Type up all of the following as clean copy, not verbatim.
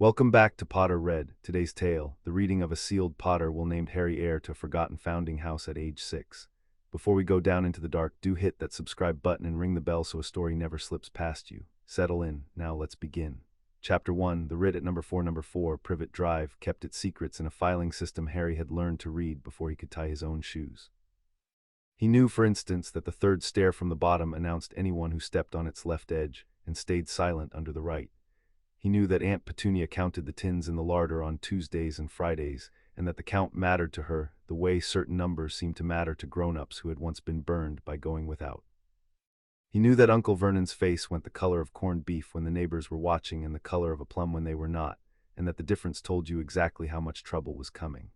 Welcome back to Potter Read. Today's tale, the reading of a sealed Potter will named Harry heir to a forgotten founding house at age 6. Before we go down into the dark, do hit that subscribe button and ring the bell so a story never slips past you. Settle in, now let's begin. Chapter 1, The Writ at Number 4, Privet Drive, kept its secrets in a filing system Harry had learned to read before he could tie his own shoes. He knew, for instance, that the third stair from the bottom announced anyone who stepped on its left edge and stayed silent under the right. He knew that Aunt Petunia counted the tins in the larder on Tuesdays and Fridays, and that the count mattered to her the way certain numbers seemed to matter to grown-ups who had once been burned by going without. He knew that Uncle Vernon's face went the color of corned beef when the neighbors were watching and the color of a plum when they were not, and that the difference told you exactly how much trouble was coming.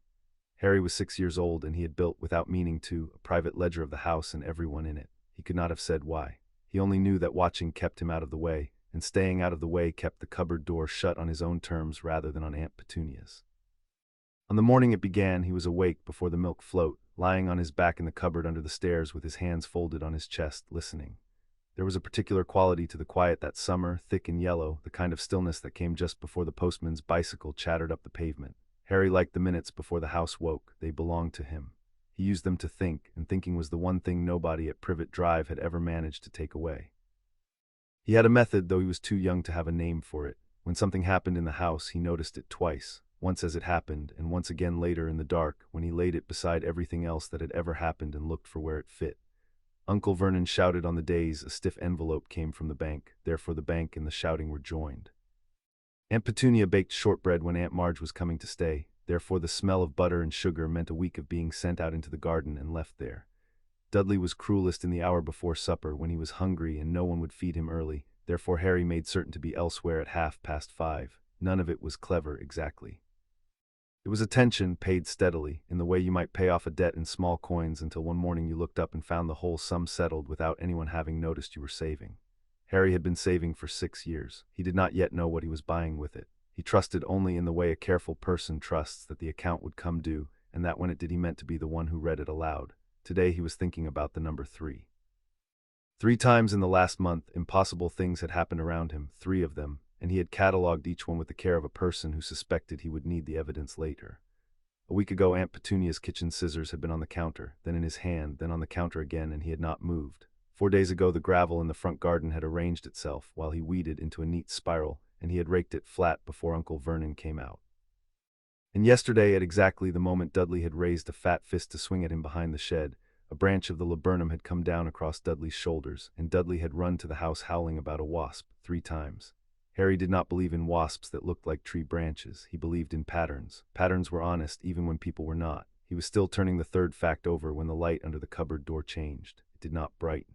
Harry was 6 years old, and he had built, without meaning to, a private ledger of the house and everyone in it. He could not have said why. He only knew that watching kept him out of the way, and staying out of the way kept the cupboard door shut on his own terms rather than on Aunt Petunia's. On the morning it began, he was awake before the milk float, lying on his back in the cupboard under the stairs with his hands folded on his chest, listening. There was a particular quality to the quiet that summer, thick and yellow, the kind of stillness that came just before the postman's bicycle chattered up the pavement. Harry liked the minutes before the house woke. They belonged to him. He used them to think, and thinking was the one thing nobody at Privet Drive had ever managed to take away. He had a method, though he was too young to have a name for it. When something happened in the house, he noticed it twice, once as it happened, and once again later in the dark, when he laid it beside everything else that had ever happened and looked for where it fit. Uncle Vernon shouted on the days a stiff envelope came from the bank, therefore the bank and the shouting were joined. Aunt Petunia baked shortbread when Aunt Marge was coming to stay, therefore the smell of butter and sugar meant a week of being sent out into the garden and left there. Dudley was cruelest in the hour before supper when he was hungry and no one would feed him early, therefore Harry made certain to be elsewhere at 5:30. None of it was clever exactly. It was attention paid steadily, in the way you might pay off a debt in small coins until one morning you looked up and found the whole sum settled without anyone having noticed you were saving. Harry had been saving for 6 years. He did not yet know what he was buying with it. He trusted only in the way a careful person trusts that the account would come due, and that when it did he meant to be the one who read it aloud. Today he was thinking about the number 3. 3 times in the last month, impossible things had happened around him, 3 of them, and he had catalogued each one with the care of a person who suspected he would need the evidence later. A week ago Aunt Petunia's kitchen scissors had been on the counter, then in his hand, then on the counter again, and he had not moved. 4 days ago the gravel in the front garden had arranged itself while he weeded into a neat spiral, and he had raked it flat before Uncle Vernon came out. And yesterday, at exactly the moment Dudley had raised a fat fist to swing at him behind the shed, a branch of the laburnum had come down across Dudley's shoulders, and Dudley had run to the house howling about a wasp 3 times. Harry did not believe in wasps that looked like tree branches. He believed in patterns. Patterns were honest even when people were not. He was still turning the third fact over when the light under the cupboard door changed. It did not brighten.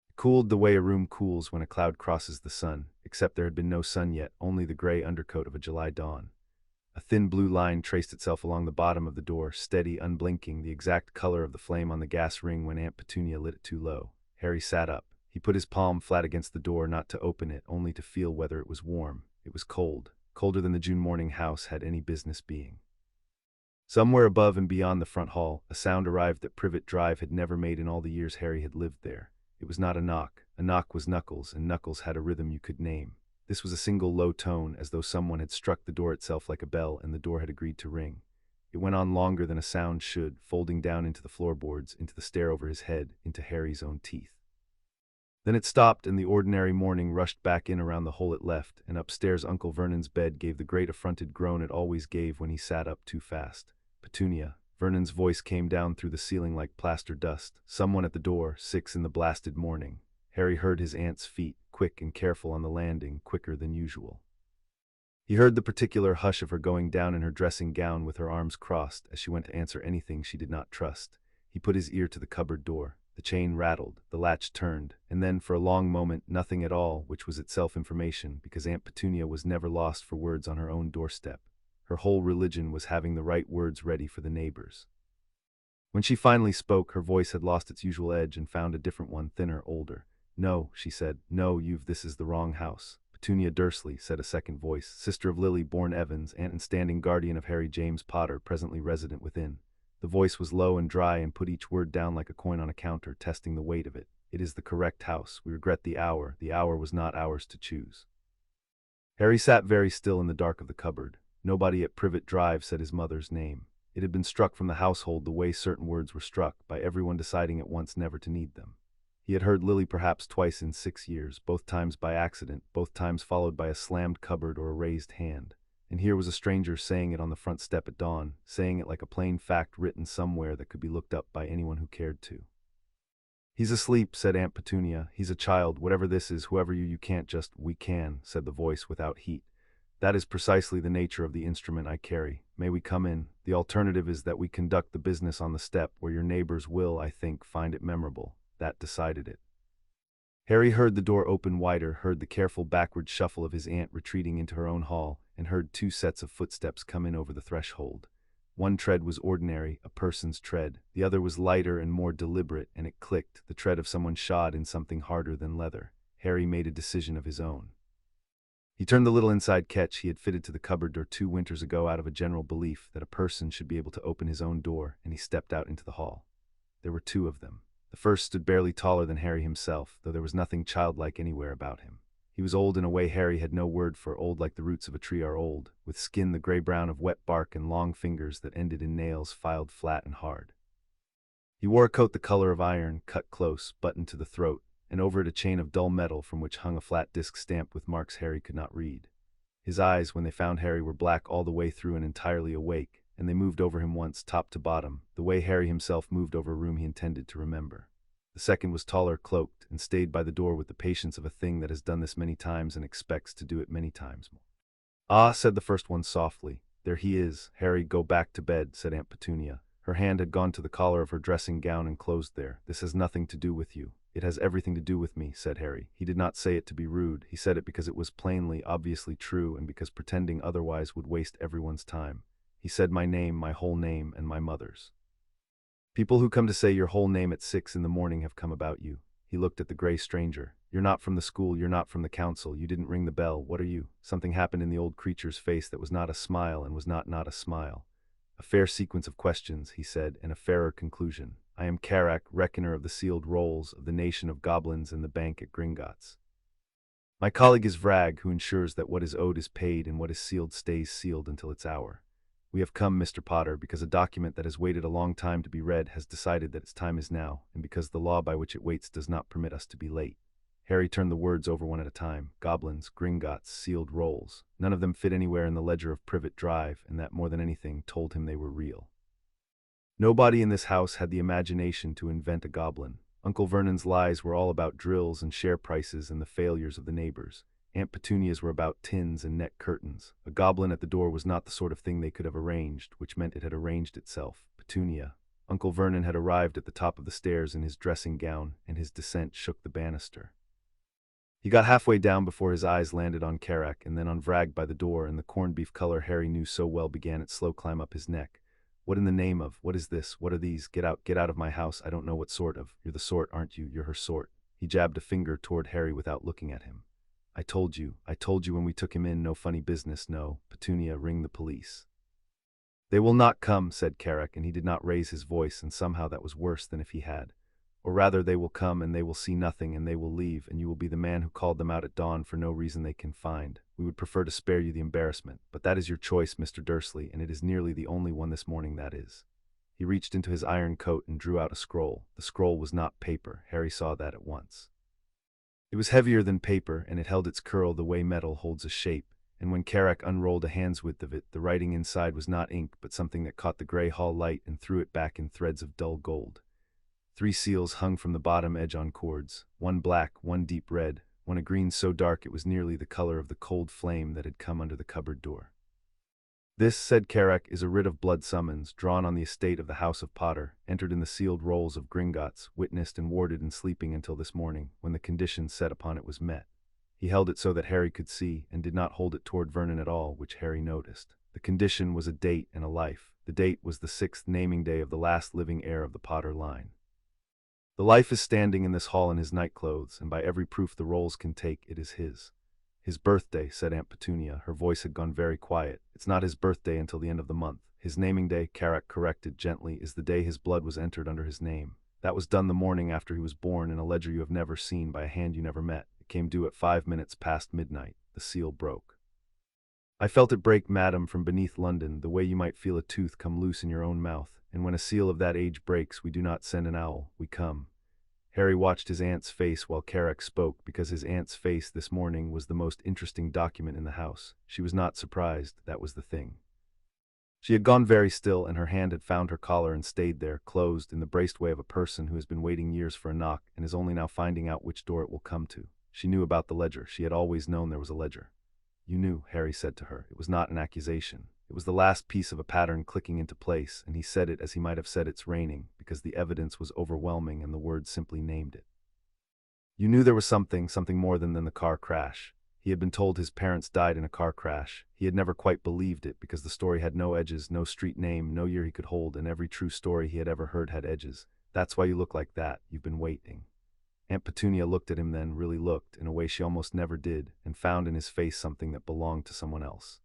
It cooled the way a room cools when a cloud crosses the sun, except there had been no sun yet, only the gray undercoat of a July dawn. A thin blue line traced itself along the bottom of the door, steady, unblinking, the exact color of the flame on the gas ring when Aunt Petunia lit it too low. Harry sat up. He put his palm flat against the door, not to open it, only to feel whether it was warm. It was cold, colder than the June morning house had any business being. Somewhere above and beyond the front hall, a sound arrived that Privet Drive had never made in all the years Harry had lived there. It was not a knock. A knock was knuckles, and knuckles had a rhythm you could name. This was a single low tone, as though someone had struck the door itself like a bell and the door had agreed to ring. It went on longer than a sound should, folding down into the floorboards, into the stair over his head, into Harry's own teeth. Then it stopped, and the ordinary morning rushed back in around the hole it left, and upstairs Uncle Vernon's bed gave the great affronted groan it always gave when he sat up too fast. Petunia. Vernon's voice came down through the ceiling like plaster dust. Someone at the door, 6 in the blasted morning. Harry heard his aunt's feet, quick and careful on the landing, quicker than usual. He heard the particular hush of her going down in her dressing gown with her arms crossed as she went to answer anything she did not trust. He put his ear to the cupboard door. The chain rattled, the latch turned, and then for a long moment nothing at all, which was itself information, because Aunt Petunia was never lost for words on her own doorstep. Her whole religion was having the right words ready for the neighbors. When she finally spoke, her voice had lost its usual edge and found a different one, thinner, older. "No," she said. "No, this is the wrong house." "Petunia Dursley," said a second voice, sister of Lily, born Evans, aunt and standing guardian of Harry James Potter, presently resident within. The voice was low and dry and put each word down like a coin on a counter, testing the weight of it. "It is the correct house. We regret the hour. The hour was not ours to choose." Harry sat very still in the dark of the cupboard. Nobody at Privet Drive said his mother's name. It had been struck from the household the way certain words were struck, by everyone deciding at once never to need them. He had heard Lily perhaps twice in 6 years, both times by accident, both times followed by a slammed cupboard or a raised hand. And here was a stranger saying it on the front step at dawn, saying it like a plain fact written somewhere that could be looked up by anyone who cared to. "He's asleep," said Aunt Petunia. "He's a child. Whatever this is, whoever you can't just—" "We can," said the voice without heat. "That is precisely the nature of the instrument I carry. May we come in? The alternative is that we conduct the business on the step, where your neighbors will, I think, find it memorable." That decided it. Harry heard the door open wider, heard the careful backward shuffle of his aunt retreating into her own hall, and heard 2 sets of footsteps come in over the threshold. One tread was ordinary, a person's tread. The other was lighter and more deliberate, and it clicked, the tread of someone shod in something harder than leather. Harry made a decision of his own. He turned the little inside catch he had fitted to the cupboard door 2 winters ago out of a general belief that a person should be able to open his own door, and he stepped out into the hall. There were 2 of them. The first stood barely taller than Harry himself, though there was nothing childlike anywhere about him. He was old in a way Harry had no word for, old like the roots of a tree are old, with skin the gray-brown of wet bark and long fingers that ended in nails filed flat and hard. He wore a coat the color of iron, cut close, buttoned to the throat, and over it a chain of dull metal from which hung a flat disc stamped with marks Harry could not read. His eyes, when they found Harry, were black all the way through and entirely awake, and they moved over him once, top to bottom, the way Harry himself moved over a room he intended to remember. The second was taller, cloaked, and stayed by the door with the patience of a thing that has done this many times and expects to do it many times more. "Ah," said the first one softly. "There he is. Harry, go back to bed," said Aunt Petunia. Her hand had gone to the collar of her dressing gown and closed there. "This has nothing to do with you." "It has everything to do with me," said Harry. He did not say it to be rude. He said it because it was plainly, obviously true, and because pretending otherwise would waste everyone's time. He said my name, my whole name, and my mother's. "People who come to say your whole name at 6 in the morning have come about you." He looked at the gray stranger. "You're not from the school, you're not from the council, you didn't ring the bell. What are you?" Something happened in the old creature's face that was not a smile and was not a smile. "A fair sequence of questions," he said, "and a fairer conclusion. I am Carrack, reckoner of the sealed rolls of the nation of Goblins and the bank at Gringotts. My colleague is Vrag, who ensures that what is owed is paid and what is sealed stays sealed until its hour. We have come, Mr. Potter, because a document that has waited a long time to be read has decided that its time is now, and because the law by which it waits does not permit us to be late." Harry turned the words over one at a time. Goblins, Gringotts, sealed rolls. None of them fit anywhere in the ledger of Privet Drive, and that more than anything told him they were real. Nobody in this house had the imagination to invent a goblin. Uncle Vernon's lies were all about drills and share prices and the failures of the neighbors. Aunt Petunia's were about tins and net curtains. A goblin at the door was not the sort of thing they could have arranged, which meant it had arranged itself. Petunia. Uncle Vernon had arrived at the top of the stairs in his dressing gown, and his descent shook the banister. He got halfway down before his eyes landed on Carrack and then on Vrag by the door, and the corned beef color Harry knew so well began its slow climb up his neck. "What in the name of— what is this? What are these? Get out of my house. I don't know what sort of— You're the sort, aren't you? You're her sort." He jabbed a finger toward Harry without looking at him. I told you when we took him in, no funny business, no. Petunia, ring the police." "They will not come," said Carrack, and he did not raise his voice, and somehow that was worse than if he had. "Or rather, they will come, and they will see nothing, and they will leave, and you will be the man who called them out at dawn for no reason they can find. We would prefer to spare you the embarrassment, but that is your choice, Mr. Dursley, and it is nearly the only one this morning that is." He reached into his iron coat and drew out a scroll. The scroll was not paper. Harry saw that at once. It was heavier than paper, and it held its curl the way metal holds a shape, and when Carrack unrolled a hand's width of it, the writing inside was not ink, but something that caught the gray hall light and threw it back in threads of dull gold. 3 seals hung from the bottom edge on cords, one black, one deep red, one a green so dark it was nearly the color of the cold flame that had come under the cupboard door. "This," said Carrack, "is a writ of blood-summons, drawn on the estate of the House of Potter, entered in the sealed rolls of Gringotts, witnessed and warded and sleeping until this morning, when the condition set upon it was met." He held it so that Harry could see, and did not hold it toward Vernon at all, which Harry noticed. The condition was a date and a life. The date was the 6th naming day of the last living heir of the Potter line. "The life is standing in this hall in his nightclothes, and by every proof the rolls can take, it is his." "His birthday," said Aunt Petunia. Her voice had gone very quiet. "It's not his birthday until the end of the month. His naming day," Carrack corrected gently, "is the day his blood was entered under his name. That was done the morning after he was born in a ledger you have never seen by a hand you never met. It came due at 5 minutes past midnight. The seal broke." I felt it break, madam, from beneath London, the way you might feel a tooth come loose in your own mouth, and when a seal of that age breaks, we do not send an owl, we come. Harry watched his aunt's face while Carrick spoke, because his aunt's face this morning was the most interesting document in the house. She was not surprised, that was the thing. She had gone very still, and her hand had found her collar and stayed there, closed, in the braced way of a person who has been waiting years for a knock and is only now finding out which door it will come to. She knew about the ledger. She had always known there was a ledger. You knew, Harry said to her. It was not an accusation. It was the last piece of a pattern clicking into place, and he said it as he might have said it's raining, because the evidence was overwhelming and the words simply named it. You knew there was something more than the car crash. He had been told his parents died in a car crash. He had never quite believed it, because the story had no edges, no street name, no year he could hold, and every true story he had ever heard had edges. That's why you look like that. You've been waiting. Aunt Petunia looked at him then, really looked, in a way she almost never did, and found in his face something that belonged to someone else.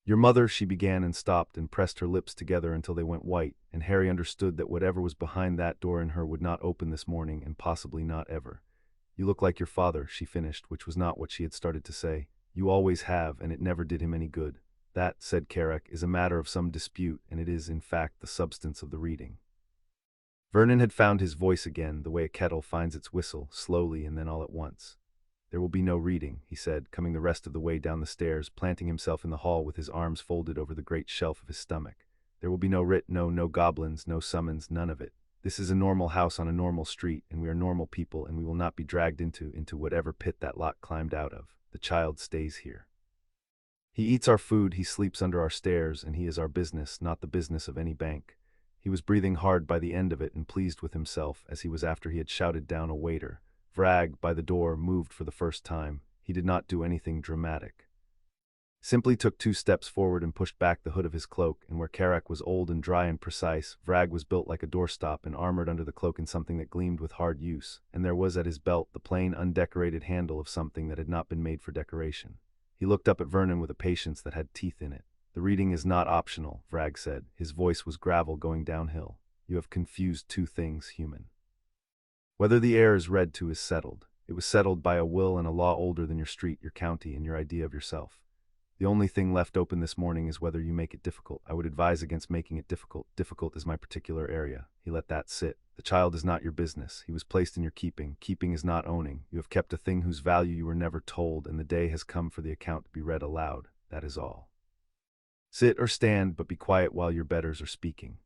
Your mother, she began and stopped and pressed her lips together until they went white, and Harry understood that whatever was behind that door in her would not open this morning, and possibly not ever. You look like your father, she finished, which was not what she had started to say. You always have, and it never did him any good. That, said Carrick, is a matter of some dispute, and it is, in fact, the substance of the reading. Vernon had found his voice again, the way a kettle finds its whistle, slowly and then all at once. There will be no reading, he said, coming the rest of the way down the stairs, planting himself in the hall with his arms folded over the great shelf of his stomach. There will be no writ, no goblins, no summons, none of it. This is a normal house on a normal street, and we are normal people, and we will not be dragged into whatever pit that lot climbed out of. The child stays here. He eats our food, he sleeps under our stairs, and he is our business, not the business of any bank. He was breathing hard by the end of it and pleased with himself, as he was after he had shouted down a waiter. Vrag, by the door, moved for the first time. He did not do anything dramatic. Simply took 2 steps forward and pushed back the hood of his cloak, and where Carrick was old and dry and precise, Vrag was built like a doorstop and armored under the cloak in something that gleamed with hard use, and there was at his belt the plain, undecorated handle of something that had not been made for decoration. He looked up at Vernon with a patience that had teeth in it. The reading is not optional, Vrag said. His voice was gravel going downhill. You have confused 2 things, human. Whether the heir is read to is settled. It was settled by a will and a law older than your street, your county, and your idea of yourself. The only thing left open this morning is whether you make it difficult. I would advise against making it difficult. Difficult is my particular area. He let that sit. The child is not your business. He was placed in your keeping. Keeping is not owning. You have kept a thing whose value you were never told, and the day has come for the account to be read aloud. That is all. Sit or stand, but be quiet while your betters are speaking.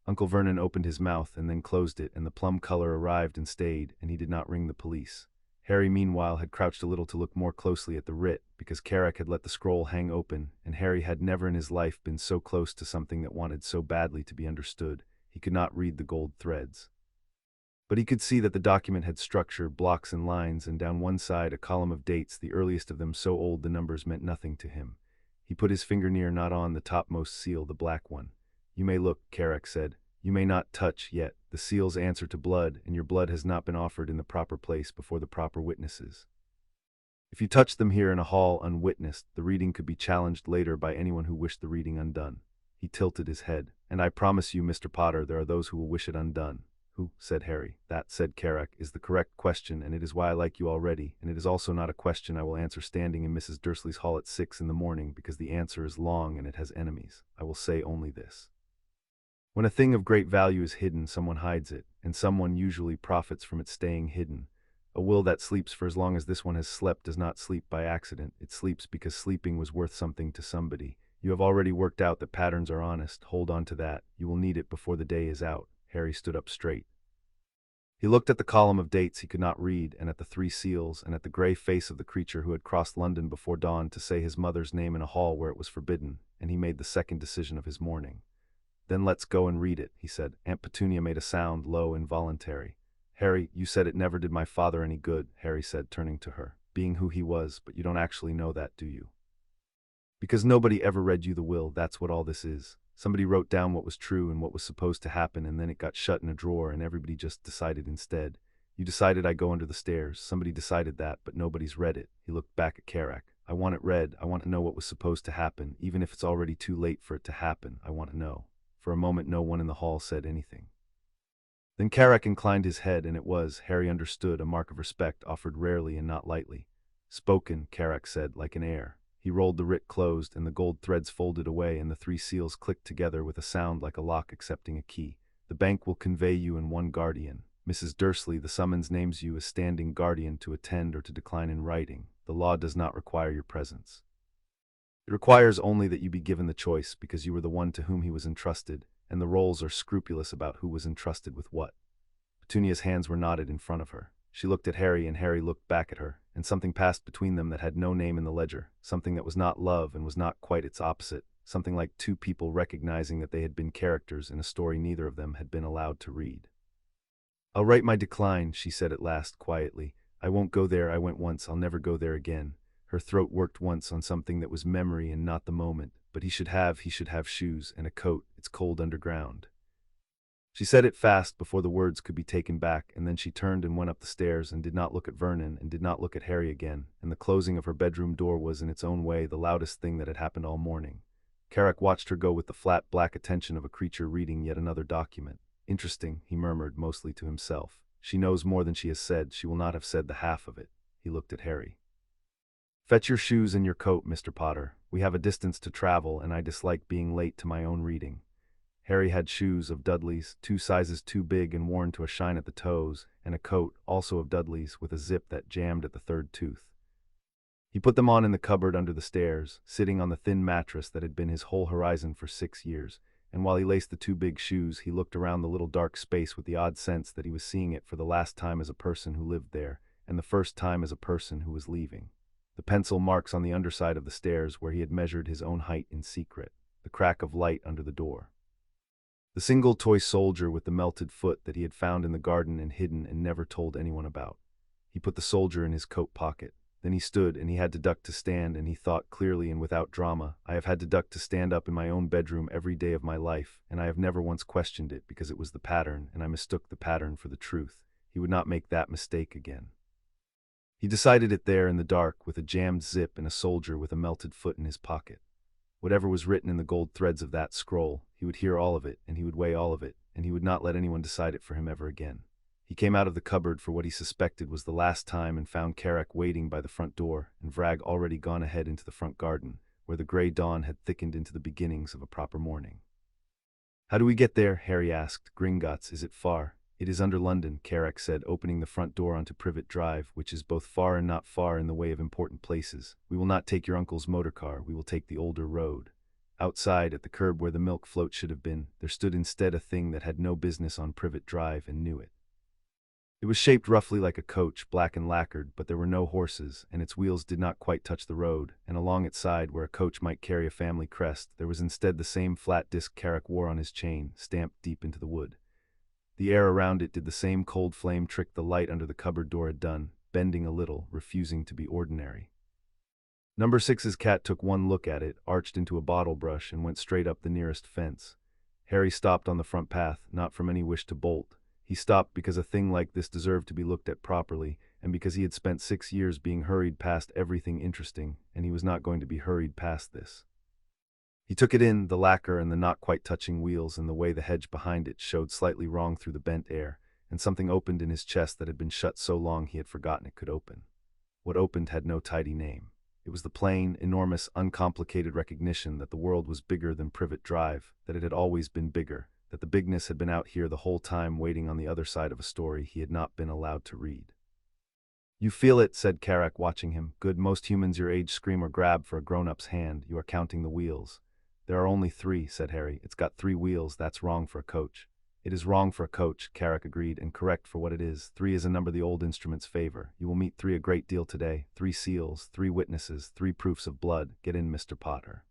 Uncle Vernon opened his mouth and then closed it, and the plum color arrived and stayed, and he did not ring the police. Harry, meanwhile, had crouched a little to look more closely at the writ, because Carrick had let the scroll hang open, and Harry had never in his life been so close to something that wanted so badly to be understood. He could not read the gold threads. But he could see that the document had structure, blocks and lines, and down one side a column of dates, the earliest of them so old the numbers meant nothing to him. He put his finger near, not on the topmost seal, the black one. You may look, Carrick said. You may not touch yet. The seals answer to blood, and your blood has not been offered in the proper place before the proper witnesses. If you touch them here in a hall unwitnessed, the reading could be challenged later by anyone who wished the reading undone. He tilted his head. And I promise you, Mr. Potter, there are those who will wish it undone. Who? Said Harry. That, said Carrick, is the correct question, and it is why I like you already, and it is also not a question I will answer standing in Mrs. Dursley's hall at 6 in the morning, because the answer is long and it has enemies. I will say only this. When a thing of great value is hidden, someone hides it, and someone usually profits from its staying hidden. A will that sleeps for as long as this one has slept does not sleep by accident. It sleeps because sleeping was worth something to somebody. You have already worked out that patterns are honest. Hold on to that. You will need it before the day is out. Harry stood up straight. He looked at the column of dates he could not read, and at the 3 seals, and at the grey face of the creature who had crossed London before dawn to say his mother's name in a hall where it was forbidden, and he made the second decision of his morning. Then let's go and read it, he said. Aunt Petunia made a sound, low, involuntary. Harry, you said it never did my father any good, Harry said, turning to her, being who he was, but you don't actually know that, do you? Because nobody ever read you the will, that's what all this is. Somebody wrote down what was true and what was supposed to happen, and then it got shut in a drawer, and everybody just decided instead. You decided I go under the stairs. Somebody decided that, but nobody's read it. He looked back at Carrick. I want it read. I want to know what was supposed to happen, even if it's already too late for it to happen. I want to know. For a moment no one in the hall said anything. Then Carrick inclined his head, and it was, Harry understood, a mark of respect offered rarely and not lightly. Spoken, Carrick said, like an heir. He rolled the writ closed, and the gold threads folded away, and the 3 seals clicked together with a sound like a lock accepting a key. The bank will convey you and 1 guardian. Mrs. Dursley, the summons names you as standing guardian to attend or to decline in writing. The law does not require your presence. It requires only that you be given the choice, because you were the one to whom he was entrusted, and the rolls are scrupulous about who was entrusted with what. Petunia's hands were knotted in front of her. She looked at Harry, and Harry looked back at her, and something passed between them that had no name in the ledger, something that was not love and was not quite its opposite, something like 2 people recognizing that they had been characters in a story neither of them had been allowed to read. "I'll write my decline," she said at last, quietly. "I won't go there. I went once. I'll never go there again." Her throat worked once on something that was memory and not the moment, but he should have shoes and a coat. It's cold underground. She said it fast before the words could be taken back, and then she turned and went up the stairs and did not look at Vernon and did not look at Harry again, and the closing of her bedroom door was in its own way the loudest thing that had happened all morning. Carrick watched her go with the flat black attention of a creature reading yet another document. "Interesting," he murmured, mostly to himself. "She knows more than she has said. She will not have said the half of it." He looked at Harry. "Fetch your shoes and your coat, Mr. Potter. We have a distance to travel, and I dislike being late to my own reading." Harry had shoes of Dudley's, 2 sizes too big and worn to a shine at the toes, and a coat, also of Dudley's, with a zip that jammed at the 3rd tooth. He put them on in the cupboard under the stairs, sitting on the thin mattress that had been his whole horizon for 6 years, and while he laced the 2 big shoes, he looked around the little dark space with the odd sense that he was seeing it for the last time as a person who lived there, and the first time as a person who was leaving. The pencil marks on the underside of the stairs where he had measured his own height in secret, the crack of light under the door. The single toy soldier with the melted foot that he had found in the garden and hidden and never told anyone about. He put the soldier in his coat pocket. Then he stood, and he had to duck to stand, and he thought clearly and without drama. "I have had to duck to stand up in my own bedroom every day of my life, and I have never once questioned it because it was the pattern, and I mistook the pattern for the truth." He would not make that mistake again. He decided it there in the dark, with a jammed zip and a soldier with a melted foot in his pocket. Whatever was written in the gold threads of that scroll, he would hear all of it, and he would weigh all of it, and he would not let anyone decide it for him ever again. He came out of the cupboard for what he suspected was the last time and found Carrick waiting by the front door, and Vrag already gone ahead into the front garden, where the grey dawn had thickened into the beginnings of a proper morning. "How do we get there?" Harry asked. "Gringotts, is it far?" "It is under London," Carrick said, opening the front door onto Privet Drive, which is both far and not far in the way of important places. "We will not take your uncle's motor car. We will take the older road." Outside, at the curb where the milk float should have been, there stood instead a thing that had no business on Privet Drive and knew it. It was shaped roughly like a coach, black and lacquered, but there were no horses, and its wheels did not quite touch the road, and along its side, where a coach might carry a family crest, there was instead the same flat disc Carrick wore on his chain, stamped deep into the wood. The air around it did the same cold flame trick the light under the cupboard door had done, bending a little, refusing to be ordinary. Number 6's cat took one look at it, arched into a bottle brush, and went straight up the nearest fence. Harry stopped on the front path, not from any wish to bolt. He stopped because a thing like this deserved to be looked at properly, and because he had spent 6 years being hurried past everything interesting, and he was not going to be hurried past this. He took it in, the lacquer and the not quite touching wheels, and the way the hedge behind it showed slightly wrong through the bent air, and something opened in his chest that had been shut so long he had forgotten it could open. What opened had no tidy name. It was the plain, enormous, uncomplicated recognition that the world was bigger than Privet Drive, that it had always been bigger, that the bigness had been out here the whole time waiting on the other side of a story he had not been allowed to read. "You feel it," said Carrick, watching him. "Good. Most humans your age scream or grab for a grown-up's hand. You are counting the wheels." "There are only 3, said Harry. "It's got 3 wheels. That's wrong for a coach." "It is wrong for a coach," Carrick agreed, "and correct for what it is. 3 is a number the old instruments favor. You will meet 3 a great deal today. 3 seals, 3 witnesses, 3 proofs of blood. Get in, Mr. Potter."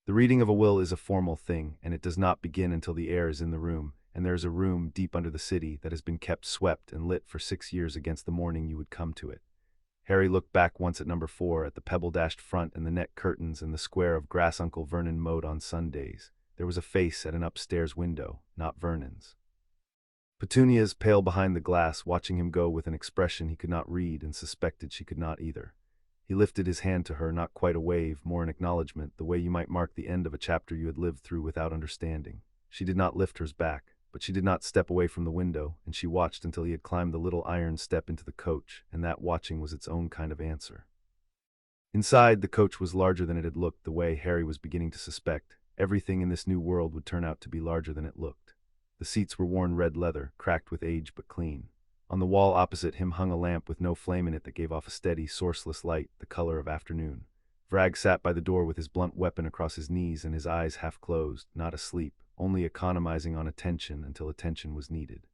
The reading of a will is a formal thing, and it does not begin until the heir is in the room, and there is a room deep under the city that has been kept swept and lit for 6 years against the morning you would come to it. Harry looked back once at number 4, at the pebble-dashed front and the net curtains and the square of grass Uncle Vernon mowed on Sundays. There was a face at an upstairs window, not Vernon's. Petunia's, pale behind the glass, watching him go with an expression he could not read and suspected she could not either. He lifted his hand to her, not quite a wave, more an acknowledgement, the way you might mark the end of a chapter you had lived through without understanding. She did not lift hers back, but she did not step away from the window, and she watched until he had climbed the little iron step into the coach, and that watching was its own kind of answer. Inside, the coach was larger than it had looked, the way Harry was beginning to suspect. Everything in this new world would turn out to be larger than it looked. The seats were worn red leather, cracked with age but clean. On the wall opposite him hung a lamp with no flame in it that gave off a steady, sourceless light, the color of afternoon. Vrag sat by the door with his blunt weapon across his knees and his eyes half closed, not asleep, only economizing on attention until attention was needed.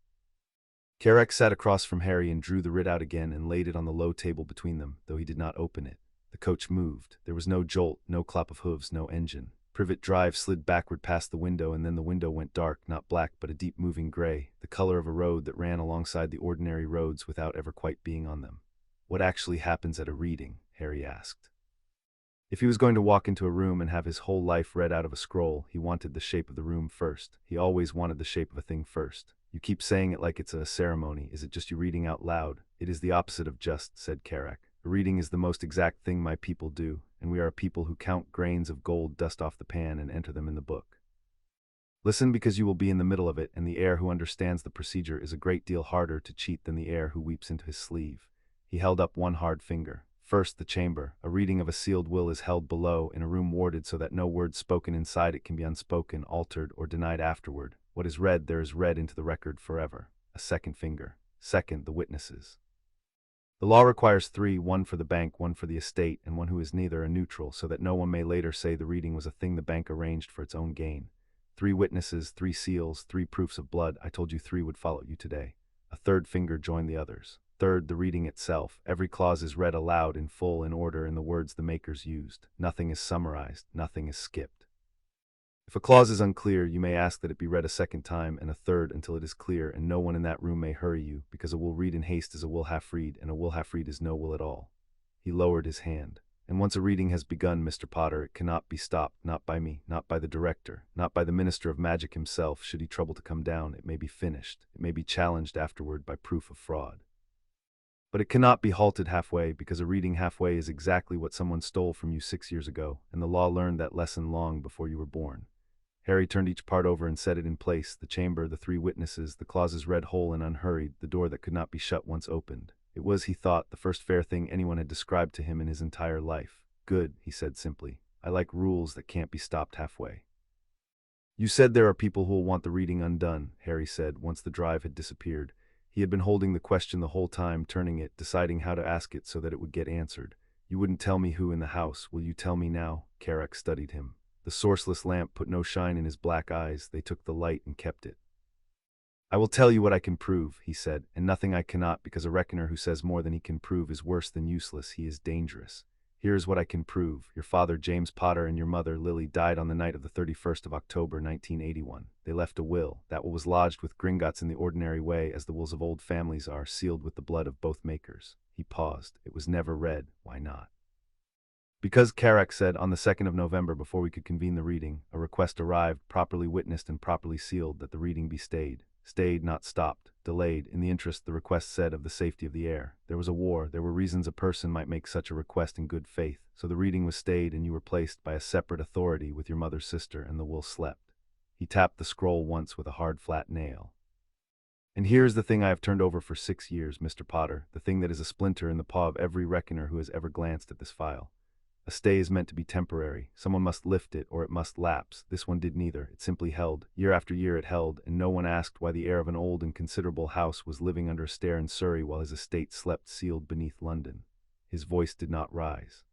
Carrick sat across from Harry and drew the writ out again and laid it on the low table between them, though he did not open it. The coach moved. There was no jolt, no clap of hooves, no engine. Privet Drive slid backward past the window, and then the window went dark, not black but a deep moving gray, the color of a road that ran alongside the ordinary roads without ever quite being on them. What actually happens at a reading? Harry asked. If he was going to walk into a room and have his whole life read out of a scroll, he wanted the shape of the room first. He always wanted the shape of a thing first. You keep saying it like it's a ceremony. Is it just you reading out loud? It is the opposite of just, said Carrick. A reading is the most exact thing my people do, and we are a people who count grains of gold dust off the pan and enter them in the book. Listen, because you will be in the middle of it, and the heir who understands the procedure is a great deal harder to cheat than the heir who weeps into his sleeve. He held up one hard finger. First, the chamber. A reading of a sealed will is held below, in a room warded so that no word spoken inside it can be unspoken, altered, or denied afterward. What is read there is read into the record forever. A second finger. Second, the witnesses. The law requires 3, one for the bank, one for the estate, and one who is neither, a neutral, so that no one may later say the reading was a thing the bank arranged for its own gain. 3 witnesses, 3 seals, 3 proofs of blood. I told you 3 would follow you today. A third finger joined the others. Third, the reading itself. Every clause is read aloud in full, in order, in the words the makers used. Nothing is summarized, nothing is skipped. If a clause is unclear, you may ask that it be read a second time and a third until it is clear, and no one in that room may hurry you, because a will read in haste is a will half-read, and a will half-read is no will at all. He lowered his hand. And once a reading has begun, Mr. Potter, it cannot be stopped, not by me, not by the director, not by the Minister of Magic himself. Should he trouble to come down, it may be finished. It may be challenged afterward by proof of fraud. But it cannot be halted halfway, because a reading halfway is exactly what someone stole from you 6 years ago, and the law learned that lesson long before you were born. Harry turned each part over and set it in place, the chamber, the 3 witnesses, the clauses read whole and unhurried, the door that could not be shut once opened. It was, he thought, the first fair thing anyone had described to him in his entire life. Good, he said simply. I like rules that can't be stopped halfway. You said there are people who will want the reading undone, Harry said, once the drive had disappeared. He had been holding the question the whole time, turning it, deciding how to ask it so that it would get answered. You wouldn't tell me who in the house. Will you tell me now? Carrick studied him. The sourceless lamp put no shine in his black eyes. They took the light and kept it. I will tell you what I can prove, he said, and nothing I cannot, because a reckoner who says more than he can prove is worse than useless. He is dangerous. Here is what I can prove. Your father, James Potter, and your mother, Lily, died on the night of the 31st of October, 1981. They left a will. That will was lodged with Gringotts in the ordinary way, as the wills of old families are, sealed with the blood of both makers. He paused. It was never read. Why not? Because, Carrick said, on the 2nd of November, before we could convene the reading, a request arrived, properly witnessed and properly sealed, that the reading be stayed. Stayed, not stopped. Delayed, in the interest, the request said, of the safety of the heir. There was a war. There were reasons a person might make such a request in good faith. So the reading was stayed, and you were placed by a separate authority with your mother's sister, and the will slept. He tapped the scroll once with a hard, flat nail. And here is the thing I have turned over for 6 years, Mr. Potter, the thing that is a splinter in the paw of every reckoner who has ever glanced at this file. A stay is meant to be temporary. Someone must lift it, or it must lapse. This one did neither. It simply held. Year after year it held, and no one asked why the heir of an old and considerable house was living under a stair in Surrey while his estate slept sealed beneath London. His voice did not rise.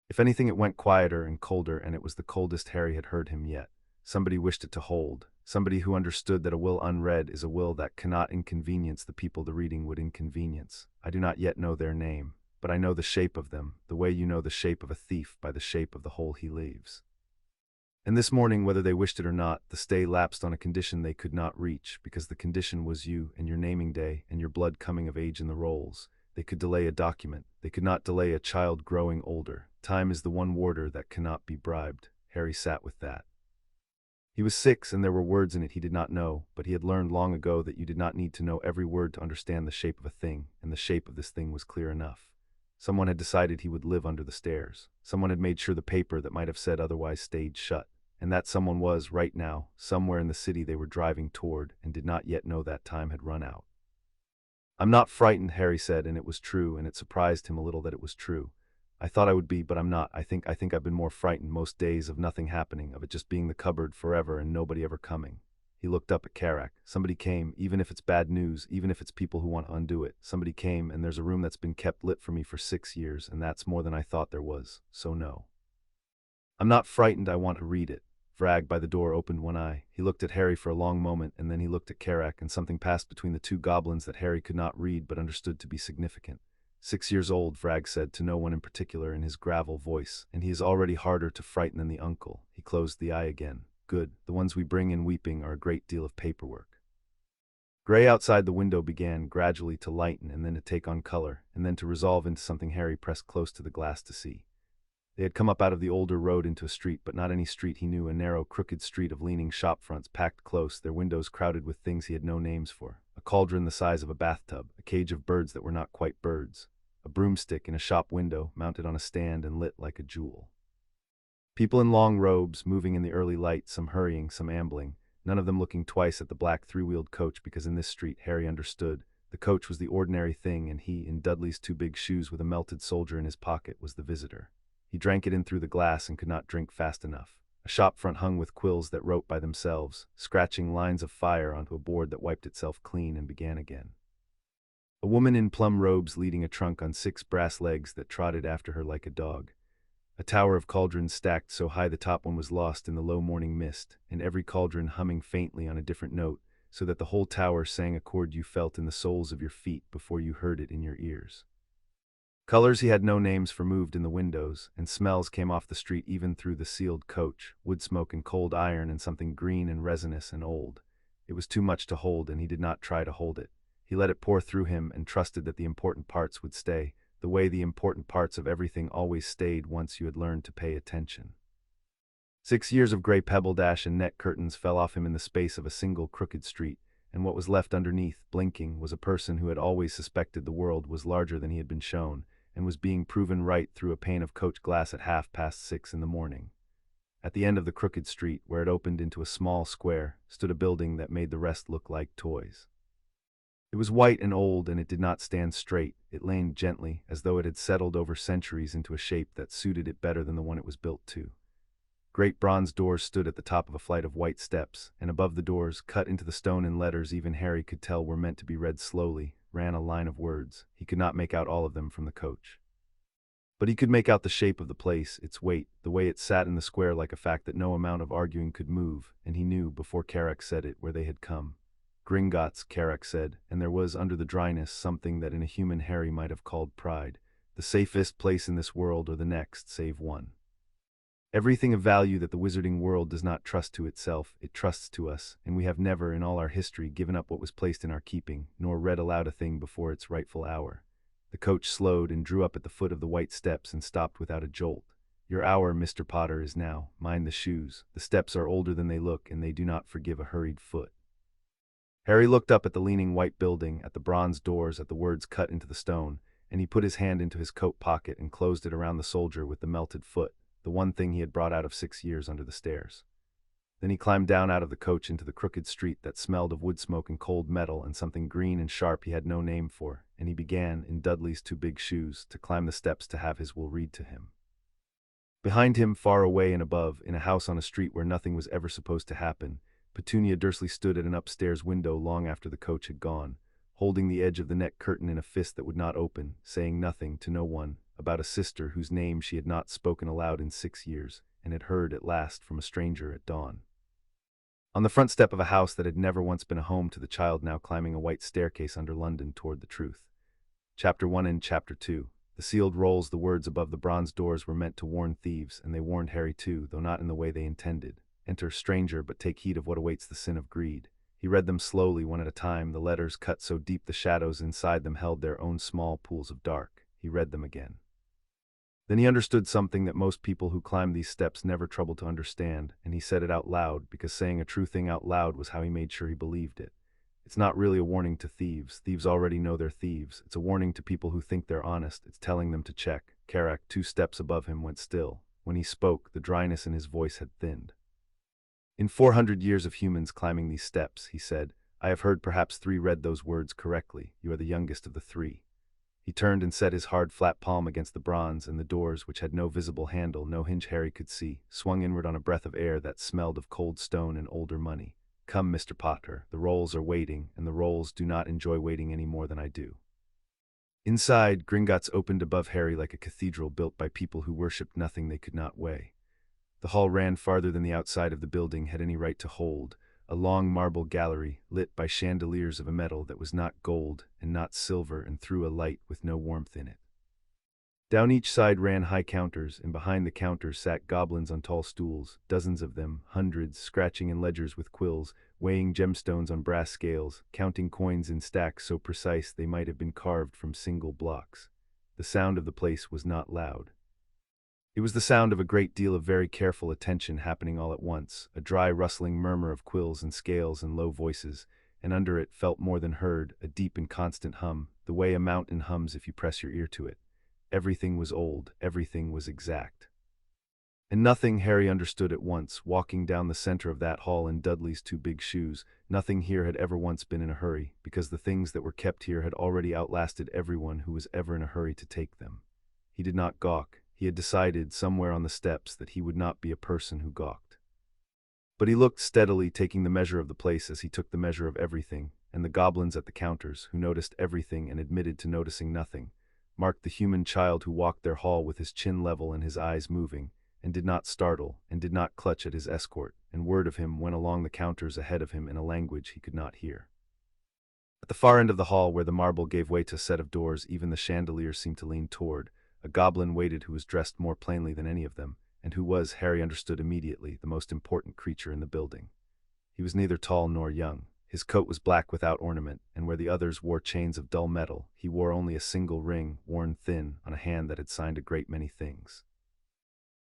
If anything, it went quieter and colder, and it was the coldest Harry had heard him yet. Somebody wished it to hold. Somebody who understood that a will unread is a will that cannot inconvenience the people the reading would inconvenience. I do not yet know their name, but I know the shape of them, the way you know the shape of a thief by the shape of the hole he leaves. And this morning, whether they wished it or not, the stay lapsed on a condition they could not reach, because the condition was you and your naming day and your blood coming of age in the rolls. They could delay a document. They could not delay a child growing older. Time is the one warder that cannot be bribed. Harry sat with that. He was 6, and there were words in it he did not know, but he had learned long ago that you did not need to know every word to understand the shape of a thing, and the shape of this thing was clear enough. Someone had decided he would live under the stairs. Someone had made sure the paper that might have said otherwise stayed shut. And that someone was, right now, somewhere in the city they were driving toward, and did not yet know that time had run out. I'm not frightened, Harry said, and it was true, and it surprised him a little that it was true. I thought I would be, but I'm not. I think I've been more frightened most days of nothing happening, of it just being the cupboard forever and nobody ever coming." He looked up at Karak. "Somebody came, even if it's bad news, even if it's people who want to undo it. Somebody came, and there's a room that's been kept lit for me for 6 years, and that's more than I thought there was. So no. I'm not frightened, I want to read it." Vrag by the door opened one eye. He looked at Harry for a long moment, and then he looked at Karak, and something passed between the two goblins that Harry could not read but understood to be significant. "6 years old," Vrag said to no one in particular in his gravel voice, "and he is already harder to frighten than the uncle." He closed the eye again. "Good. The ones we bring in weeping are a great deal of paperwork." Gray outside the window began gradually to lighten and then to take on color, and then to resolve into something Harry pressed close to the glass to see. They had come up out of the older road into a street, but not any street he knew, a narrow, crooked street of leaning shop fronts packed close, their windows crowded with things he had no names for. A cauldron the size of a bathtub, a cage of birds that were not quite birds, a broomstick in a shop window, mounted on a stand and lit like a jewel. People in long robes, moving in the early light, some hurrying, some ambling, none of them looking twice at the black three-wheeled coach, because in this street, Harry understood, the coach was the ordinary thing, and he, in Dudley's two big shoes with a melted soldier in his pocket, was the visitor. He drank it in through the glass and could not drink fast enough. A shop front hung with quills that wrote by themselves, scratching lines of fire onto a board that wiped itself clean and began again. A woman in plum robes leading a trunk on 6 brass legs that trotted after her like a dog. A tower of cauldrons stacked so high the top one was lost in the low morning mist, and every cauldron humming faintly on a different note, so that the whole tower sang a chord you felt in the soles of your feet before you heard it in your ears. Colors he had no names for moved in the windows, and smells came off the street even through the sealed coach, wood smoke and cold iron and something green and resinous and old. It was too much to hold, and he did not try to hold it. He let it pour through him and trusted that the important parts would stay, the way the important parts of everything always stayed once you had learned to pay attention. 6 years of gray pebble dash and net curtains fell off him in the space of a single crooked street, and what was left underneath, blinking, was a person who had always suspected the world was larger than he had been shown, and was being proven right through a pane of coach glass at 6:30 in the morning. At the end of the crooked street, where it opened into a small square, stood a building that made the rest look like toys. It was white and old, and it did not stand straight. It leaned gently, as though it had settled over centuries into a shape that suited it better than the one it was built to. Great bronze doors stood at the top of a flight of white steps, and above the doors, cut into the stone in letters even Harry could tell were meant to be read slowly, ran a line of words. He could not make out all of them from the coach. But he could make out the shape of the place, its weight, the way it sat in the square like a fact that no amount of arguing could move, and he knew, before Karak said it, where they had come. Gringotts, Karak said, and there was under the dryness something that in a human Harry might have called pride. The safest place in this world or the next, save one. Everything of value that the wizarding world does not trust to itself, it trusts to us, and we have never, in all our history, given up what was placed in our keeping, nor read aloud a thing before its rightful hour. The coach slowed and drew up at the foot of the white steps and stopped without a jolt. Your hour, Mr. Potter, is now. Mind the shoes. The steps are older than they look, and they do not forgive a hurried foot. Harry looked up at the leaning white building, at the bronze doors, at the words cut into the stone, and he put his hand into his coat pocket and closed it around the soldier with the melted foot, the one thing he had brought out of 6 years under the stairs. Then he climbed down out of the coach into the crooked street that smelled of wood smoke and cold metal and something green and sharp he had no name for, and he began, in Dudley's two big shoes, to climb the steps to have his will read to him. Behind him, far away and above, in a house on a street where nothing was ever supposed to happen, Petunia Dursley stood at an upstairs window long after the coach had gone, holding the edge of the net curtain in a fist that would not open, saying nothing, to no one, about a sister whose name she had not spoken aloud in 6 years, and had heard at last from a stranger at dawn. On the front step of a house that had never once been a home to the child now climbing a white staircase under London toward the truth. Chapter 1 and Chapter 2. The sealed rolls, the words above the bronze doors were meant to warn thieves, and they warned Harry too, though not in the way they intended. Enter, stranger, but take heed of what awaits the sin of greed. He read them slowly, one at a time, the letters cut so deep the shadows inside them held their own small pools of dark. He read them again. Then he understood something that most people who climb these steps never trouble to understand, and he said it out loud, because saying a true thing out loud was how he made sure he believed it. It's not really a warning to thieves. Thieves already know they're thieves. It's a warning to people who think they're honest. It's telling them to check. Karak, 2 steps above him, went still. When he spoke, the dryness in his voice had thinned. In 400 years of humans climbing these steps, he said, I have heard perhaps 3 read those words correctly. You are the youngest of the 3. He turned and set his hard flat palm against the bronze, and the doors, which had no visible handle, no hinge Harry could see, swung inward on a breath of air that smelled of cold stone and older money. "Come, Mr. Potter, the rolls are waiting, and the rolls do not enjoy waiting any more than I do." Inside, Gringotts opened above Harry like a cathedral built by people who worshipped nothing they could not weigh. The hall ran farther than the outside of the building had any right to hold, a long marble gallery lit by chandeliers of a metal that was not gold and not silver and threw a light with no warmth in it. Down each side ran high counters, and behind the counters sat goblins on tall stools, dozens of them, hundreds, scratching in ledgers with quills, weighing gemstones on brass scales, counting coins in stacks so precise they might have been carved from single blocks. The sound of the place was not loud. It was the sound of a great deal of very careful attention happening all at once, a dry rustling murmur of quills and scales and low voices, and under it, felt more than heard, a deep and constant hum, the way a mountain hums if you press your ear to it. Everything was old, everything was exact. And nothing, Harry understood at once, walking down the center of that hall in Dudley's two big shoes, nothing here had ever once been in a hurry, because the things that were kept here had already outlasted everyone who was ever in a hurry to take them. He did not gawk. He had decided, somewhere on the steps, that he would not be a person who gawked. But he looked steadily, taking the measure of the place as he took the measure of everything, and the goblins at the counters, who noticed everything and admitted to noticing nothing, marked the human child who walked their hall with his chin level and his eyes moving, and did not startle, and did not clutch at his escort, and word of him went along the counters ahead of him in a language he could not hear. At the far end of the hall, where the marble gave way to a set of doors even the chandeliers seemed to lean toward, a goblin waited who was dressed more plainly than any of them, and who was, Harry understood immediately, the most important creature in the building. He was neither tall nor young. His coat was black without ornament, and where the others wore chains of dull metal, he wore only a single ring, worn thin, on a hand that had signed a great many things.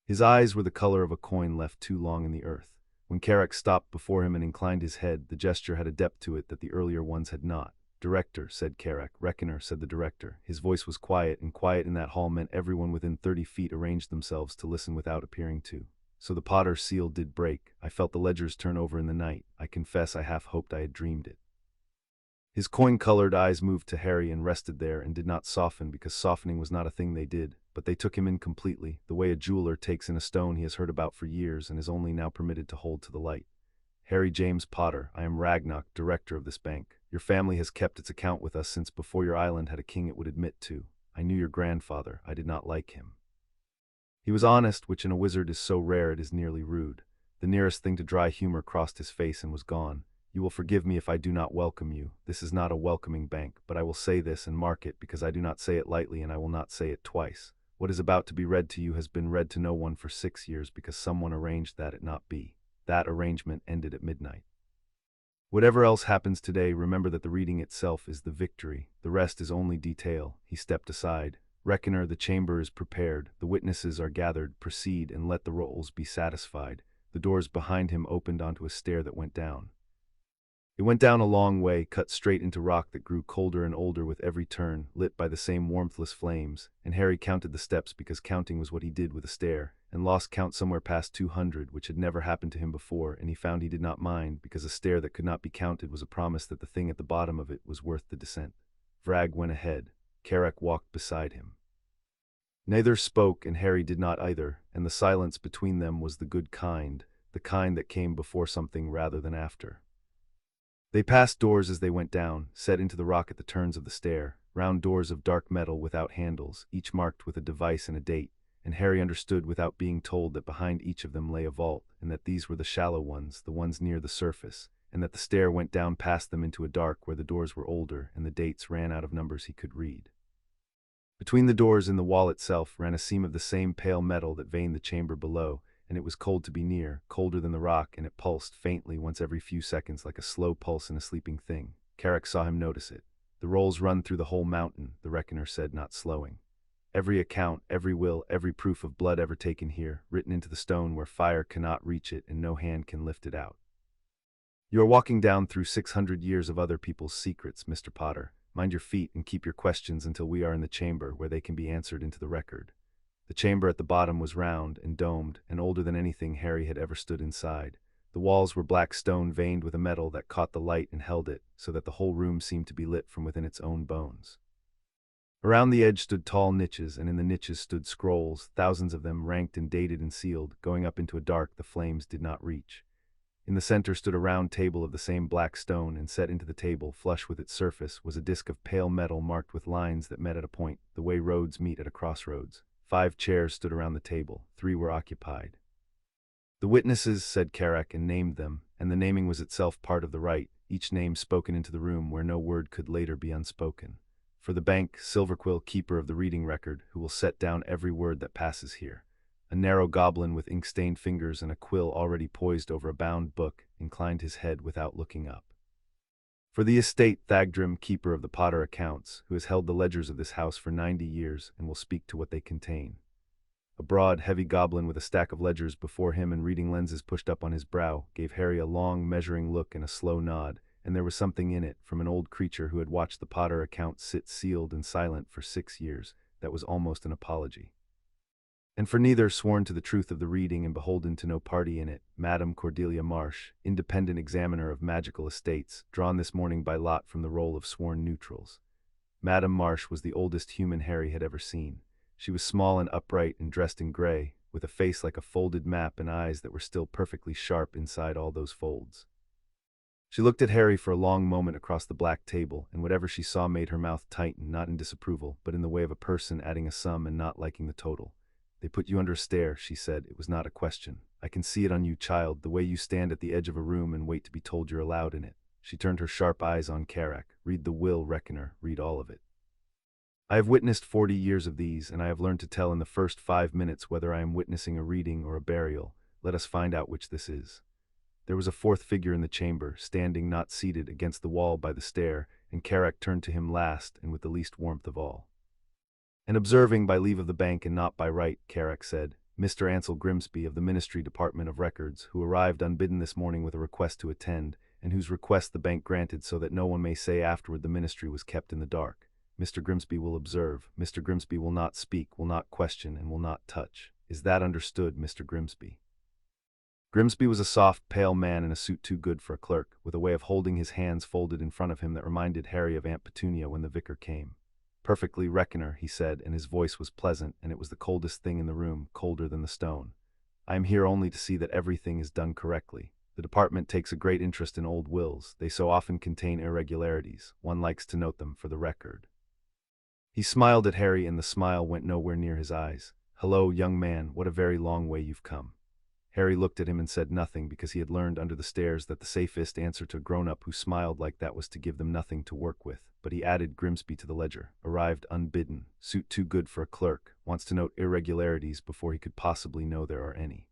His eyes were the color of a coin left too long in the earth. When Carrick stopped before him and inclined his head, the gesture had a depth to it that the earlier ones had not. "Director," said Carrick. "Reckoner," said the director. His voice was quiet, and quiet in that hall meant everyone within 30 feet arranged themselves to listen without appearing to. So the Potter's seal did break. I felt the ledgers turn over in the night. I confess I half hoped I had dreamed it. His coin-colored eyes moved to Harry and rested there and did not soften, because softening was not a thing they did, but they took him in completely, the way a jeweler takes in a stone he has heard about for years and is only now permitted to hold to the light. "Harry James Potter, I am Ragnarok, director of this bank. Your family has kept its account with us since before your island had a king it would admit to. I knew your grandfather. I did not like him. He was honest, which in a wizard is so rare it is nearly rude. The nearest thing to dry humor crossed his face and was gone. You will forgive me if I do not welcome you. This is not a welcoming bank, but I will say this and mark it because I do not say it lightly and I will not say it twice. What is about to be read to you has been read to no one for 6 years because someone arranged that it not be. That arrangement ended at midnight. Whatever else happens today, remember that the reading itself is the victory. The rest is only detail." He stepped aside. "Reckoner, the chamber is prepared. The witnesses are gathered. Proceed and let the rolls be satisfied." The doors behind him opened onto a stair that went down. It went down a long way, cut straight into rock that grew colder and older with every turn, lit by the same warmthless flames, and Harry counted the steps because counting was what he did with a stair, and lost count somewhere past 200, which had never happened to him before, and he found he did not mind, because a stair that could not be counted was a promise that the thing at the bottom of it was worth the descent. Vrag went ahead. Carrick walked beside him. Neither spoke, and Harry did not either, and the silence between them was the kind that came before something rather than after. They passed doors as they went down, set into the rock at the turns of the stair, round doors of dark metal without handles, each marked with a device and a date, and Harry understood without being told that behind each of them lay a vault, and that these were the shallow ones, the ones near the surface, and that the stair went down past them into a dark where the doors were older and the dates ran out of numbers he could read. Between the doors and the wall itself ran a seam of the same pale metal that veined the chamber below, and it was cold to be near, colder than the rock, and it pulsed faintly once every few seconds like a slow pulse in a sleeping thing. Carrick saw him notice it. "The rolls run through the whole mountain," the reckoner said, not slowing. "Every account, every will, every proof of blood ever taken here, written into the stone where fire cannot reach it and no hand can lift it out. You are walking down through 600 years of other people's secrets, Mr. Potter. Mind your feet and keep your questions until we are in the chamber where they can be answered into the record." The chamber at the bottom was round and domed and older than anything Harry had ever stood inside. The walls were black stone veined with a metal that caught the light and held it, so that the whole room seemed to be lit from within its own bones. Around the edge stood tall niches, and in the niches stood scrolls, thousands of them ranked and dated and sealed, going up into a dark the flames did not reach. In the center stood a round table of the same black stone, and set into the table, flush with its surface, was a disc of pale metal marked with lines that met at a point, the way roads meet at a crossroads. 5 chairs stood around the table, 3 were occupied. The witnesses, said Carrack, and named them, and the naming was itself part of the rite, each name spoken into the room where no word could later be unspoken. For the bank, Silverquill, keeper of the reading record, who will set down every word that passes here. A narrow goblin with ink-stained fingers and a quill already poised over a bound book inclined his head without looking up. For the estate, Thagdrim, keeper of the Potter accounts, who has held the ledgers of this house for 90 years and will speak to what they contain. A broad, heavy goblin with a stack of ledgers before him and reading lenses pushed up on his brow gave Harry a long, measuring look and a slow nod, and there was something in it, from an old creature who had watched the Potter account sit sealed and silent for 6 years, that was almost an apology. And for neither, sworn to the truth of the reading and beholden to no party in it, Madame Cordelia Marsh, independent examiner of magical estates, drawn this morning by lot from the roll of sworn neutrals. Madame Marsh was the oldest human Harry had ever seen. She was small and upright and dressed in gray, with a face like a folded map and eyes that were still perfectly sharp inside all those folds. She looked at Harry for a long moment across the black table, and whatever she saw made her mouth tighten, not in disapproval, but in the way of a person adding a sum and not liking the total. "They put you under a stare," she said. "It was not a question. I can see it on you, child, the way you stand at the edge of a room and wait to be told you're allowed in it." She turned her sharp eyes on Carrack. "Read the will, reckoner, read all of it. I have witnessed 40 years of these, and I have learned to tell in the first 5 minutes whether I am witnessing a reading or a burial. Let us find out which this is." There was a 4th figure in the chamber, standing, not seated, against the wall by the stair, and Carrack turned to him last and with the least warmth of all. "And observing by leave of the bank and not by right," Carrack said, "Mr. Ansel Grimsby of the Ministry Department of Records, who arrived unbidden this morning with a request to attend, and whose request the bank granted so that no one may say afterward the ministry was kept in the dark. Mr. Grimsby will observe. Mr. Grimsby will not speak, will not question, and will not touch. Is that understood, Mr. Grimsby?" Grimsby was a soft, pale man in a suit too good for a clerk, with a way of holding his hands folded in front of him that reminded Harry of Aunt Petunia when the vicar came. "Perfectly, reckoner," he said, and his voice was pleasant, and it was the coldest thing in the room, colder than the stone. "I am here only to see that everything is done correctly. The department takes a great interest in old wills. They so often contain irregularities. One likes to note them for the record." He smiled at Harry, and the smile went nowhere near his eyes. "Hello, young man, what a very long way you've come." Harry looked at him and said nothing, because he had learned under the stairs that the safest answer to a grown-up who smiled like that was to give them nothing to work with. But he added Grimsby to the ledger. "Arrived unbidden. Suit too good for a clerk. Wants to note irregularities before he could possibly know there are any."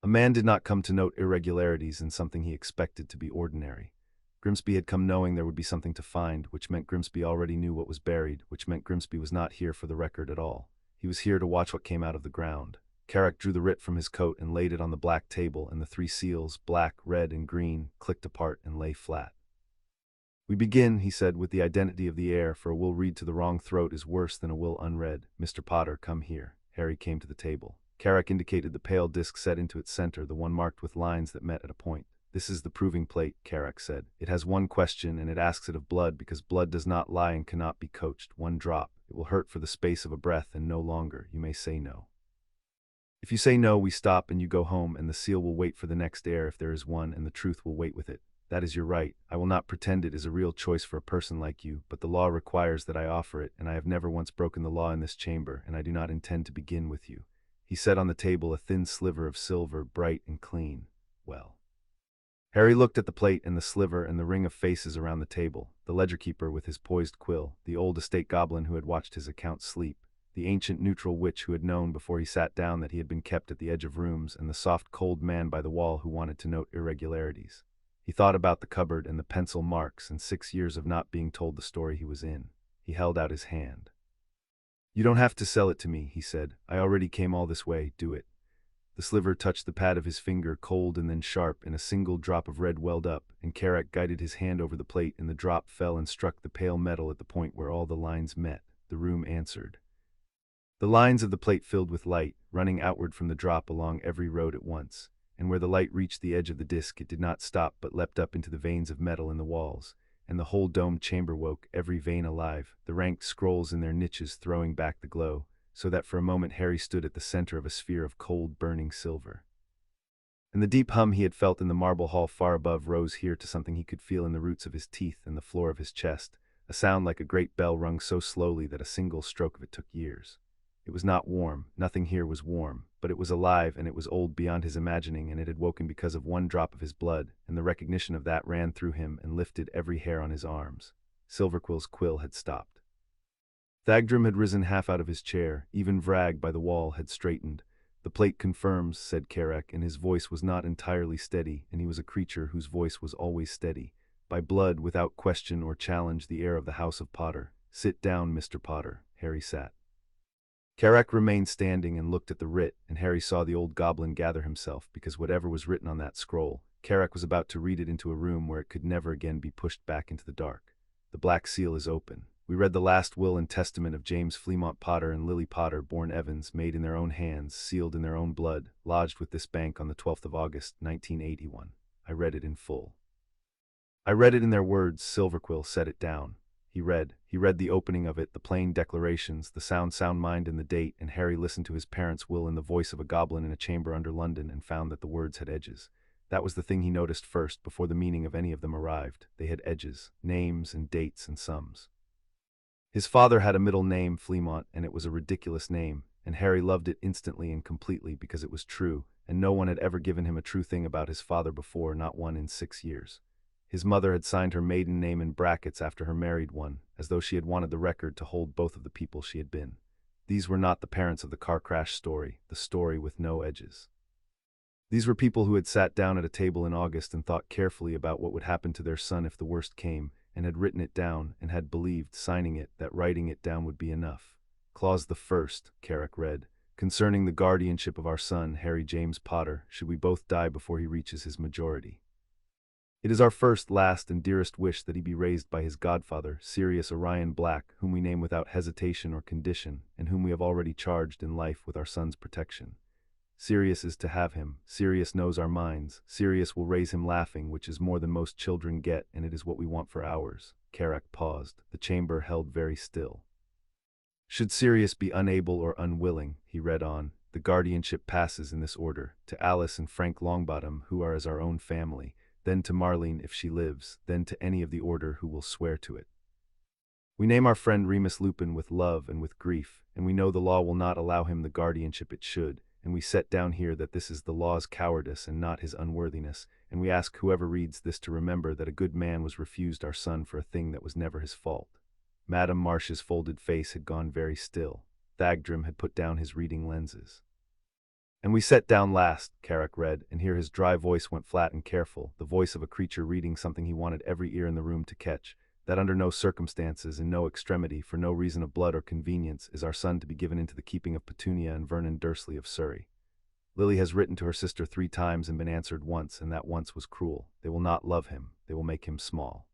A man did not come to note irregularities in something he expected to be ordinary. Grimsby had come knowing there would be something to find, which meant Grimsby already knew what was buried, which meant Grimsby was not here for the record at all. He was here to watch what came out of the ground. Carrack drew the writ from his coat and laid it on the black table, and the 3 seals, black, red, and green, clicked apart and lay flat. "We begin," he said, "with the identity of the heir, for a will read to the wrong throat is worse than a will unread. Mr. Potter, come here." Harry came to the table. Carrack indicated the pale disc set into its center, the one marked with lines that met at a point. "This is the proving plate," Carrack said. "It has one question, and it asks it of blood, because blood does not lie and cannot be coached. 1 drop. It will hurt for the space of a breath, and no longer. You may say no. If you say no, we stop and you go home, and the seal will wait for the next heir if there is one, and the truth will wait with it. That is your right. I will not pretend it is a real choice for a person like you, but the law requires that I offer it, and I have never once broken the law in this chamber, and I do not intend to begin with you." He set on the table a thin sliver of silver, bright and clean. "Well." Harry looked at the plate and the sliver and the ring of faces around the table, the ledger-keeper with his poised quill, the old estate goblin who had watched his account sleep, the ancient neutral witch who had known before he sat down that he had been kept at the edge of rooms, and the soft, cold man by the wall who wanted to note irregularities. He thought about the cupboard and the pencil marks and 6 years of not being told the story he was in. He held out his hand. "You don't have to sell it to me," he said. "I already came all this way. Do it." The sliver touched the pad of his finger, cold and then sharp, and a single drop of red welled up, and Carrack guided his hand over the plate, and the drop fell and struck the pale metal at the point where all the lines met. The room answered. The lines of the plate filled with light, running outward from the drop along every road at once, and where the light reached the edge of the disc it did not stop but leapt up into the veins of metal in the walls, and the whole domed chamber woke, every vein alive, the ranked scrolls in their niches throwing back the glow, so that for a moment Harry stood at the center of a sphere of cold, burning silver. And the deep hum he had felt in the marble hall far above rose here to something he could feel in the roots of his teeth and the floor of his chest, a sound like a great bell rung so slowly that a single stroke of it took years. It was not warm, nothing here was warm, but it was alive and it was old beyond his imagining, and it had woken because of one drop of his blood, and the recognition of that ran through him and lifted every hair on his arms. Silverquill's quill had stopped. Thagdrim had risen half out of his chair, even Vrag by the wall had straightened. "The plate confirms," said Carrack, and his voice was not entirely steady, and he was a creature whose voice was always steady. "By blood, without question or challenge, the heir of the House of Potter. Sit down, Mr. Potter." Harry sat. Carrack remained standing and looked at the writ, and Harry saw the old goblin gather himself, because whatever was written on that scroll, Carrack was about to read it into a room where it could never again be pushed back into the dark. "The Black Seal is open. We read the last will and testament of James Fleamont Potter and Lily Potter, born Evans, made in their own hands, sealed in their own blood, lodged with this bank on the 12th of August, 1981. I read it in full. I read it in their words." Silverquill set it down. He read the opening of it, the plain declarations, the sound mind and the date, and Harry listened to his parents' will in the voice of a goblin in a chamber under London and found that the words had edges. That was the thing he noticed first, before the meaning of any of them arrived. They had edges, names and dates and sums. His father had a middle name, Fleamont, and it was a ridiculous name, and Harry loved it instantly and completely because it was true, and no one had ever given him a true thing about his father before, not one in 6 years. His mother had signed her maiden name in brackets after her married one, as though she had wanted the record to hold both of the people she had been. These were not the parents of the car crash story, the story with no edges. These were people who had sat down at a table in August and thought carefully about what would happen to their son if the worst came, and had written it down, and had believed, signing it, that writing it down would be enough. "Clause the first," Carrack read, "concerning the guardianship of our son, Harry James Potter, should we both die before he reaches his majority. It is our first, last, and dearest wish that he be raised by his godfather, Sirius Orion Black, whom we name without hesitation or condition, and whom we have already charged in life with our son's protection. Sirius is to have him. Sirius knows our minds. Sirius will raise him laughing, which is more than most children get, and it is what we want for ours." Carrack paused. The chamber held very still. "Should Sirius be unable or unwilling," he read on, "the guardianship passes in this order, to Alice and Frank Longbottom, who are as our own family, then to Marlene if she lives, then to any of the order who will swear to it. We name our friend Remus Lupin with love and with grief, and we know the law will not allow him the guardianship it should, and we set down here that this is the law's cowardice and not his unworthiness, and we ask whoever reads this to remember that a good man was refused our son for a thing that was never his fault." Madame Marsh's folded face had gone very still. Thagdrim had put down his reading lenses. "And we set down last," Carrack read, and here his dry voice went flat and careful, the voice of a creature reading something he wanted every ear in the room to catch, "that under no circumstances, in no extremity, for no reason of blood or convenience, is our son to be given into the keeping of Petunia and Vernon Dursley of Surrey. Lily has written to her sister 3 times and been answered once, and that once was cruel. They will not love him, they will make him small.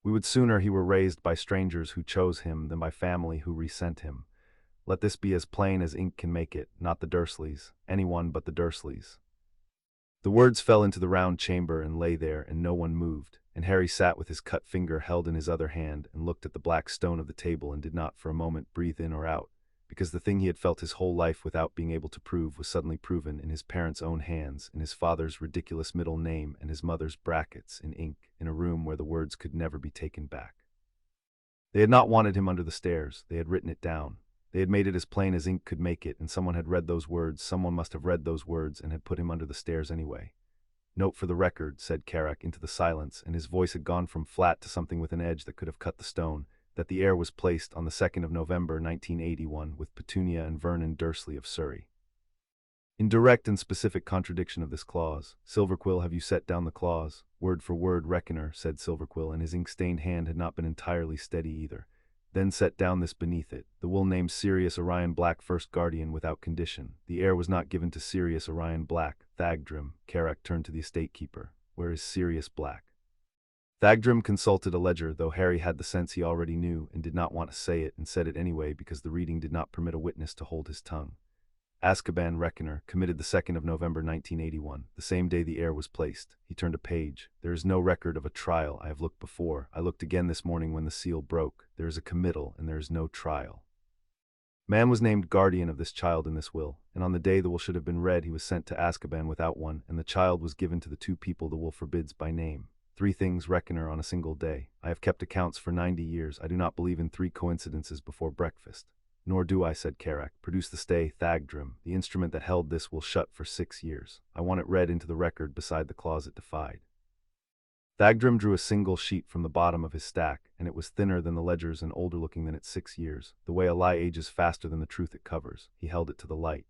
We would sooner he were raised by strangers who chose him than by family who resent him. Let this be as plain as ink can make it, not the Dursleys, anyone but the Dursleys." The words fell into the round chamber and lay there, and no one moved, and Harry sat with his cut finger held in his other hand and looked at the black stone of the table and did not for a moment breathe in or out, because the thing he had felt his whole life without being able to prove was suddenly proven in his parents' own hands, in his father's ridiculous middle name and his mother's brackets, in ink, in a room where the words could never be taken back. They had not wanted him under the stairs, they had written it down. They had made it as plain as ink could make it, and someone had read those words, someone must have read those words and had put him under the stairs anyway. "Note for the record," said Carrack into the silence, and his voice had gone from flat to something with an edge that could have cut the stone, "that the heir was placed on the 2nd of November, 1981, with Petunia and Vernon Dursley of Surrey." In direct and specific contradiction of this clause, "Silverquill, have you set down the clause?" "Word for word, Reckoner," said Silverquill, and his ink-stained hand had not been entirely steady either. "Then set down this beneath it. The will names Sirius Orion Black first guardian without condition. The heir was not given to Sirius Orion Black. Thagdrim." Carrack turned to the estate keeper. "Where is Sirius Black?" Thagdrim consulted a ledger, though Harry had the sense he already knew and did not want to say it, and said it anyway because the reading did not permit a witness to hold his tongue. Azkaban Reckoner, committed the 2nd of November 1981, the same day the heir was placed. He turned a page. There is no record of a trial. I have looked before. I looked again this morning when the seal broke. There is a committal, and there is no trial. Man was named guardian of this child in this will, and on the day the will should have been read he was sent to Azkaban without one, and the child was given to the two people the will forbids by name. 3 things, Reckoner, on a single day. I have kept accounts for 90 years. I do not believe in 3 coincidences before breakfast. Nor do I, said Carrack. Produce the stay, Thagdrim. The instrument that held this will shut for 6 years. I want it read into the record beside the clause it defied. Thagdrim drew a single sheet from the bottom of his stack, and it was thinner than the ledgers and older looking than its 6 years. The way a lie ages faster than the truth it covers. He held it to the light.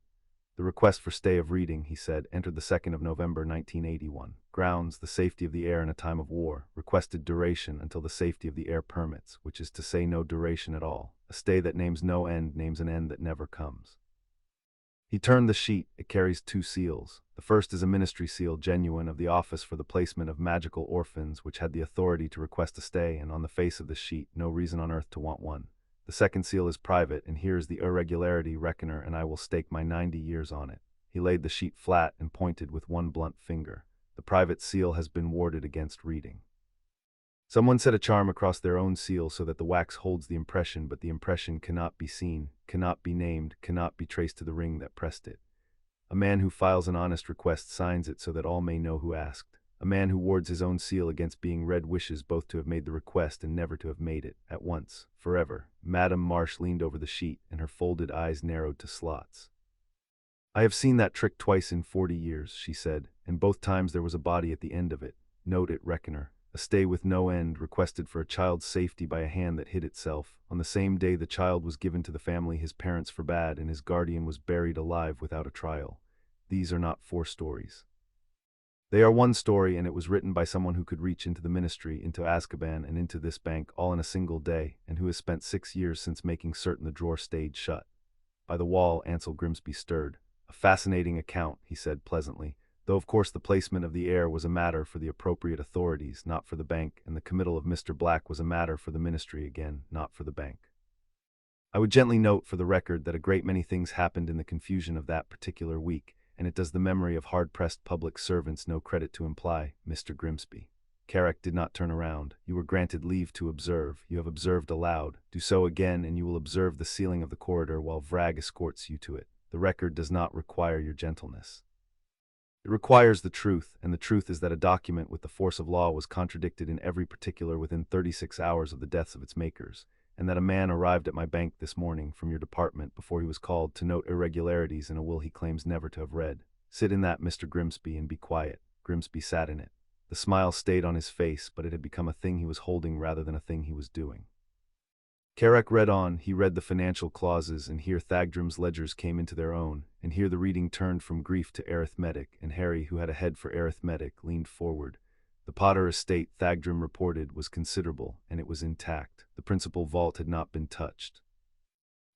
The request for stay of reading, he said, entered the 2nd of November 1981. Grounds, the safety of the heir in a time of war. Requested duration until the safety of the heir permits, which is to say no duration at all. A stay that names no end names an end that never comes. He turned the sheet. It carries 2 seals. The first is a ministry seal, genuine, of the Office for the Placement of Magical Orphans, which had the authority to request a stay, and on the face of the sheet, no reason on earth to want one. The second seal is private, and here is the irregularity, Reckoner, and I will stake my 90 years on it. He laid the sheet flat and pointed with one blunt finger. The private seal has been warded against reading. Someone set a charm across their own seal so that the wax holds the impression, but the impression cannot be seen, cannot be named, cannot be traced to the ring that pressed it. A man who files an honest request signs it so that all may know who asked. A man who wards his own seal against being read wishes both to have made the request and never to have made it, at once, forever. Madame Marsh leaned over the sheet, and her folded eyes narrowed to slots. I have seen that trick twice in 40 years, she said, and both times there was a body at the end of it. Note it, Reckoner. A stay with no end, requested for a child's safety by a hand that hid itself. On the same day the child was given to the family his parents forbade, and his guardian was buried alive without a trial. These are not 4 stories. They are 1 story, and it was written by someone who could reach into the ministry, into Azkaban, and into this bank all in a single day, and who has spent 6 years since making certain the drawer stayed shut. By the wall, Ansel Grimsby stirred. A fascinating account, he said pleasantly, though of course the placement of the heir was a matter for the appropriate authorities, not for the bank, and the committal of Mr. Black was a matter for the ministry again, not for the bank. I would gently note for the record that a great many things happened in the confusion of that particular week, and it does the memory of hard-pressed public servants no credit to imply, Mr. Grimsby. Carrack did not turn around. You were granted leave to observe. You have observed aloud. Do so again, and you will observe the ceiling of the corridor while Vrag escorts you to it. The record does not require your gentleness. It requires the truth, and the truth is that a document with the force of law was contradicted in every particular within 36 hours of the deaths of its makers, and that a man arrived at my bank this morning from your department before he was called to note irregularities in a will he claims never to have read. Sit in that, Mr. Grimsby, and be quiet. Grimsby sat in it. The smile stayed on his face, but it had become a thing he was holding rather than a thing he was doing. Carrack read on. He read the financial clauses, and here Thagdrim's ledgers came into their own, and here the reading turned from grief to arithmetic, and Harry, who had a head for arithmetic, leaned forward. The Potter estate, Thagdrim reported, was considerable, and it was intact. The principal vault had not been touched.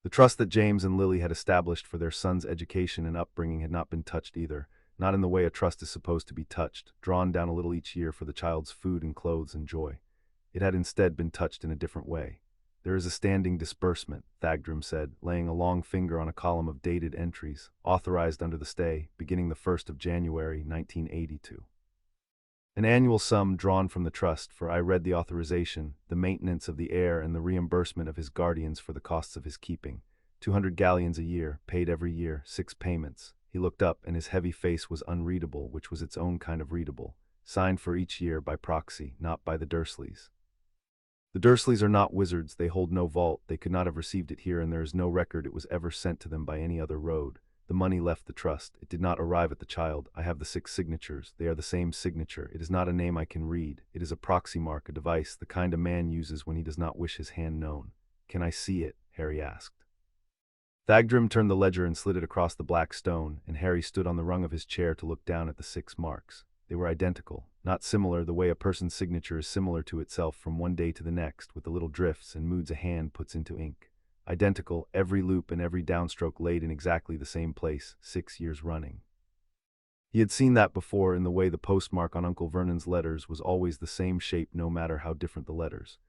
The trust that James and Lily had established for their son's education and upbringing had not been touched either, not in the way a trust is supposed to be touched, drawn down a little each year for the child's food and clothes and joy. It had instead been touched in a different way. There is a standing disbursement, Thagdrim said, laying a long finger on a column of dated entries, authorized under the stay, beginning the 1st of January, 1982. An annual sum drawn from the trust, for I read the authorization, the maintenance of the heir and the reimbursement of his guardians for the costs of his keeping. 200 galleons a year, paid every year, 6 payments. He looked up, and his heavy face was unreadable, which was its own kind of readable. Signed for each year by proxy, not by the Dursleys. The Dursleys are not wizards, they hold no vault, they could not have received it here, and there is no record it was ever sent to them by any other road. The money left the trust. It did not arrive at the child. I have the 6 signatures. They are the same signature. It is not a name I can read. It is a proxy mark, a device, the kind a man uses when he does not wish his hand known. Can I see it? Harry asked. Thagdrim turned the ledger and slid it across the black stone, and Harry stood on the rung of his chair to look down at the 6 marks. They were identical, not similar the way a person's signature is similar to itself from one day to the next, with the little drifts and moods a hand puts into ink. Identical, every loop and every downstroke laid in exactly the same place, 6 years running. He had seen that before in the way the postmark on Uncle Vernon's letters was always the same shape no matter how different the letters.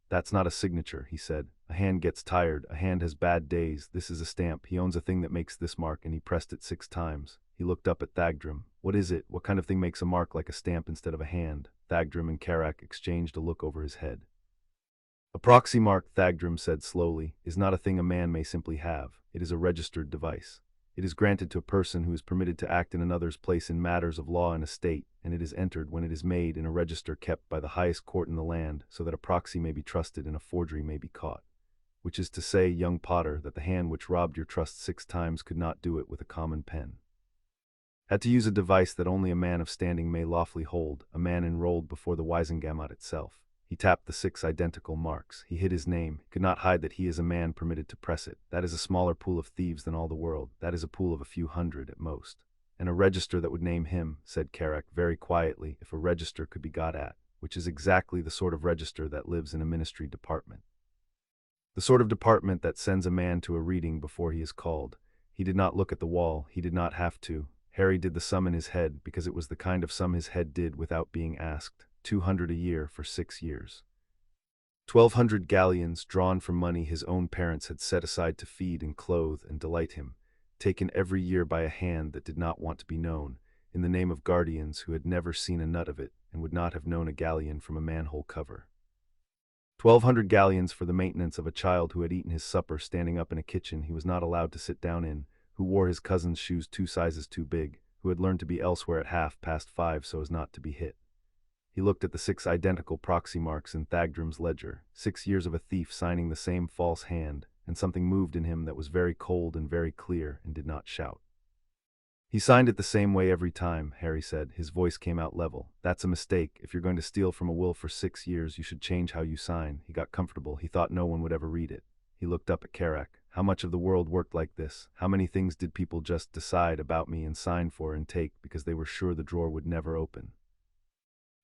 That's not a signature, he said. A hand gets tired, a hand has bad days, this is a stamp. He owns a thing that makes this mark, and he pressed it 6 times. He looked up at Thagdrum. What is it? What kind of thing makes a mark like a stamp instead of a hand? Thagdrum and Carrack exchanged a look over his head. A proxy mark, Thagdrum said slowly, is not a thing a man may simply have. It is a registered device. It is granted to a person who is permitted to act in another's place in matters of law in a state, and it is entered when it is made in a register kept by the highest court in the land, so that a proxy may be trusted and a forgery may be caught. Which is to say, young Potter, that the hand which robbed your trust 6 times could not do it with a common pen. Had to use a device that only a man of standing may lawfully hold, a man enrolled before the Wisengamot itself. He tapped the 6 identical marks. He hid his name. He could not hide that he is a man permitted to press it. That is a smaller pool of thieves than all the world. That is a pool of a few hundred at most. And a register that would name him, said Carrack very quietly, if a register could be got at, which is exactly the sort of register that lives in a ministry department. The sort of department that sends a man to a reading before he is called. He did not look at the wall. He did not have to. Harry did the sum in his head because it was the kind of sum his head did without being asked. 200 a year for 6 years. 1,200 galleons drawn from money his own parents had set aside to feed and clothe and delight him, taken every year by a hand that did not want to be known, in the name of guardians who had never seen a nut of it and would not have known a galleon from a manhole cover. 1,200 galleons for the maintenance of a child who had eaten his supper standing up in a kitchen he was not allowed to sit down in, who wore his cousin's shoes 2 sizes too big, who had learned to be elsewhere at 5:30 so as not to be hit. He looked at the 6 identical proxy marks in Thagdrum's ledger, 6 years of a thief signing the same false hand, and something moved in him that was very cold and very clear and did not shout. He signed it the same way every time, Harry said. His voice came out level. That's a mistake. If you're going to steal from a will for 6 years, you should change how you sign. He got comfortable. He thought no one would ever read it. He looked up at Carrack. How much of the world worked like this? How many things did people just decide about me and sign for and take because they were sure the drawer would never open?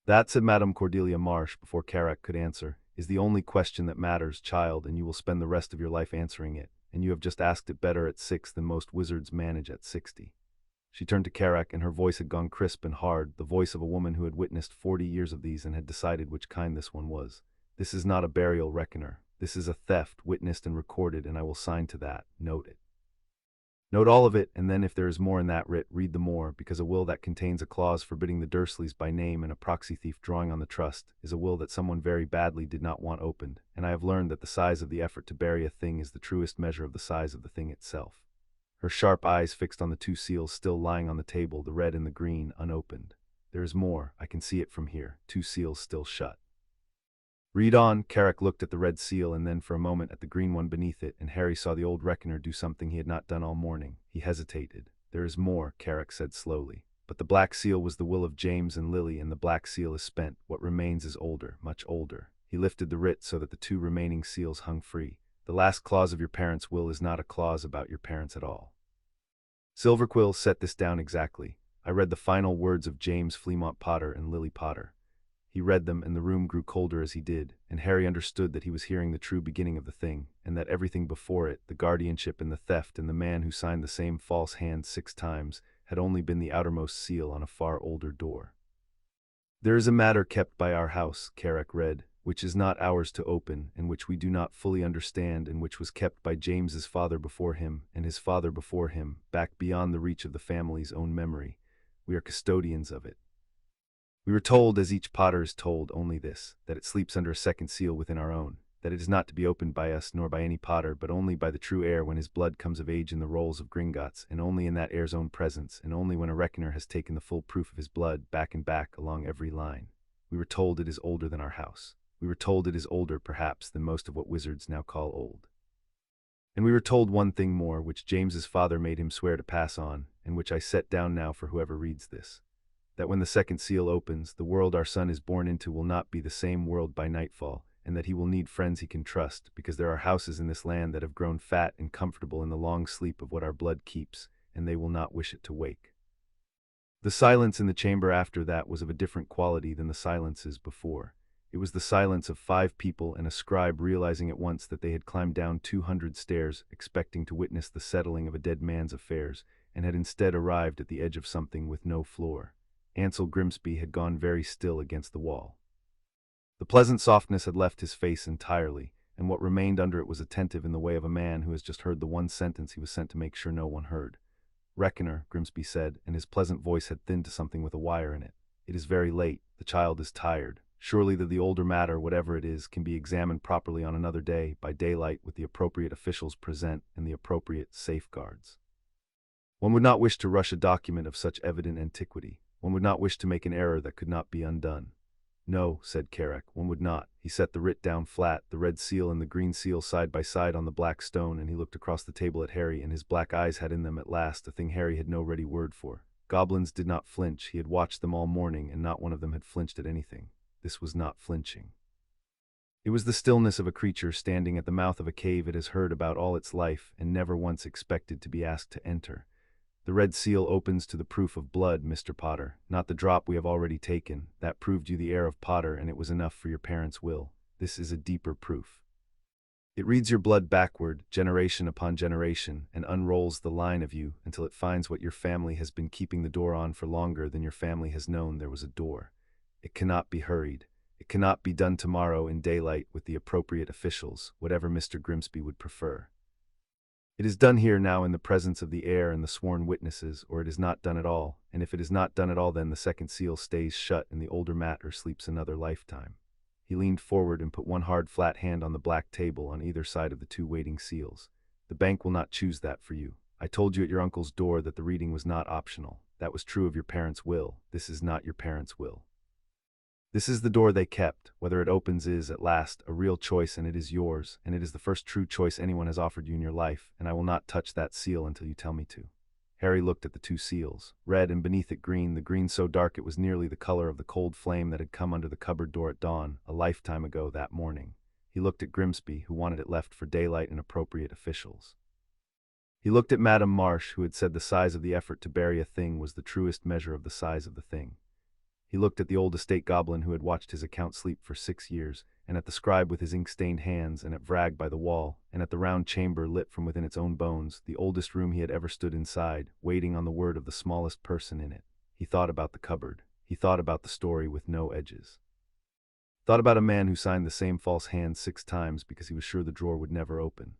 That, said Madame Cordelia Marsh before Carrack could answer, is the only question that matters, child, and you will spend the rest of your life answering it, and you have just asked it better at 6 than most wizards manage at 60. She turned to Carrack, and her voice had gone crisp and hard, the voice of a woman who had witnessed 40 years of these and had decided which kind this one was. This is not a burial reckoner. This is a theft, witnessed and recorded, and I will sign to that. Note it. Note all of it, and then if there is more in that writ, read the more, because a will that contains a clause forbidding the Dursleys by name and a proxy thief drawing on the trust is a will that someone very badly did not want opened, and I have learned that the size of the effort to bury a thing is the truest measure of the size of the thing itself. Her sharp eyes fixed on the 2 seals still lying on the table, the red and the green, unopened. There is more. I can see it from here. 2 seals still shut. Read on. Carrack looked at the red seal and then for a moment at the green one beneath it, and Harry saw the old reckoner do something he had not done all morning. He hesitated. There is more, Carrack said slowly. But the black seal was the will of James and Lily, and the black seal is spent. What remains is older, much older. He lifted the writ so that the 2 remaining seals hung free. The last clause of your parents' will is not a clause about your parents at all. Silverquill set this down exactly. I read the final words of James Fleamont Potter and Lily Potter. He read them, and the room grew colder as he did, and Harry understood that he was hearing the true beginning of the thing, and that everything before it, the guardianship and the theft and the man who signed the same false hand 6 times, had only been the outermost seal on a far older door. There is a matter kept by our house, Carrack read, which is not ours to open, and which we do not fully understand, and which was kept by James's father before him, and his father before him, back beyond the reach of the family's own memory. We are custodians of it. We were told, as each Potter is told, only this, that it sleeps under a second seal within our own, that it is not to be opened by us nor by any Potter, but only by the true heir when his blood comes of age in the rolls of Gringotts, and only in that heir's own presence, and only when a reckoner has taken the full proof of his blood back and back along every line. We were told it is older than our house. We were told it is older, perhaps, than most of what wizards now call old. And we were told one thing more, which James's father made him swear to pass on, and which I set down now for whoever reads this. That when the second seal opens, the world our son is born into will not be the same world by nightfall, and that he will need friends he can trust, because there are houses in this land that have grown fat and comfortable in the long sleep of what our blood keeps, and they will not wish it to wake. The silence in the chamber after that was of a different quality than the silences before. It was the silence of 5 people and a scribe realizing at once that they had climbed down 200 stairs, expecting to witness the settling of a dead man's affairs, and had instead arrived at the edge of something with no floor. Ansel Grimsby had gone very still against the wall. The pleasant softness had left his face entirely, and what remained under it was attentive in the way of a man who has just heard the one sentence he was sent to make sure no one heard. "Reckoner," Grimsby said, and his pleasant voice had thinned to something with a wire in it. "It is very late. The child is tired. Surely the older matter, whatever it is, can be examined properly on another day, by daylight, with the appropriate officials present and the appropriate safeguards. One would not wish to rush a document of such evident antiquity. One would not wish to make an error that could not be undone." "No," said Carrick, "one would not." He set the writ down flat, the red seal and the green seal side by side on the black stone, and he looked across the table at Harry, and his black eyes had in them at last a thing Harry had no ready word for. Goblins did not flinch. He had watched them all morning, and not one of them had flinched at anything. This was not flinching. It was the stillness of a creature standing at the mouth of a cave it has heard about all its life, and never once expected to be asked to enter. "The red seal opens to the proof of blood, Mr. Potter, not the drop we have already taken. That proved you the heir of Potter, and it was enough for your parents' will. This is a deeper proof. It reads your blood backward, generation upon generation, and unrolls the line of you until it finds what your family has been keeping the door on for longer than your family has known there was a door. It cannot be hurried. It cannot be done tomorrow in daylight with the appropriate officials, whatever Mr. Grimsby would prefer. It is done here now in the presence of the heir and the sworn witnesses, or it is not done at all, and if it is not done at all, then the second seal stays shut and the older matter sleeps another lifetime." He leaned forward and put one hard flat hand on the black table on either side of the two waiting seals. "The bank will not choose that for you. I told you at your uncle's door that the reading was not optional. That was true of your parents' will. This is not your parents' will. This is the door they kept. Whether it opens is, at last, a real choice, and it is yours, and it is the first true choice anyone has offered you in your life, and I will not touch that seal until you tell me to." Harry looked at the two seals, red and beneath it green, the green so dark it was nearly the color of the cold flame that had come under the cupboard door at dawn, a lifetime ago that morning. He looked at Grimsby, who wanted it left for daylight and appropriate officials. He looked at Madame Marsh, who had said the size of the effort to bury a thing was the truest measure of the size of the thing. He looked at the old estate goblin who had watched his account sleep for 6 years, and at the scribe with his ink-stained hands, and at Vrag by the wall, and at the round chamber lit from within its own bones, the oldest room he had ever stood inside, waiting on the word of the smallest person in it. He thought about the cupboard. He thought about the story with no edges. Thought about a man who signed the same false hand 6 times because he was sure the drawer would never open.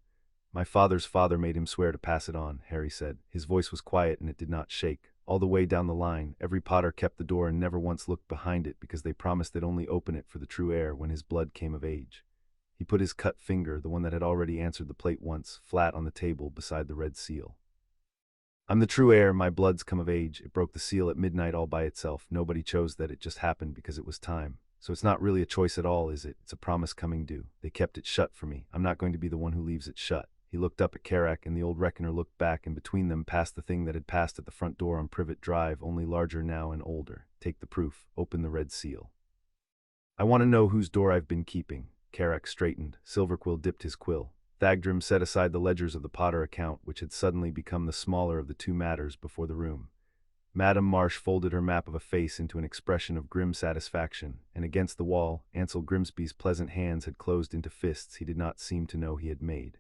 "My father's father made him swear to pass it on," Harry said. His voice was quiet and it did not shake. All the way down the line, every Potter kept the door and never once looked behind it because they promised they'd only open it for the true heir when his blood came of age. He put his cut finger, the one that had already answered the plate once, flat on the table beside the red seal. "I'm the true heir, my blood's come of age." It broke the seal at midnight all by itself. Nobody chose that, it just happened because it was time. So it's not really a choice at all, is it? It's a promise coming due. They kept it shut for me. I'm not going to be the one who leaves it shut. He looked up at Carrack, and the old reckoner looked back, and between them passed the thing that had passed at the front door on Privet Drive, only larger now and older. "Take the proof. Open the red seal." "I want to know whose door I've been keeping." Carrack straightened. Silverquill dipped his quill. Thagdrim set aside the ledgers of the Potter account, which had suddenly become the smaller of the two matters before the room. Madame Marsh folded her map of a face into an expression of grim satisfaction, and against the wall, Ansel Grimsby's pleasant hands had closed into fists he did not seem to know he had made.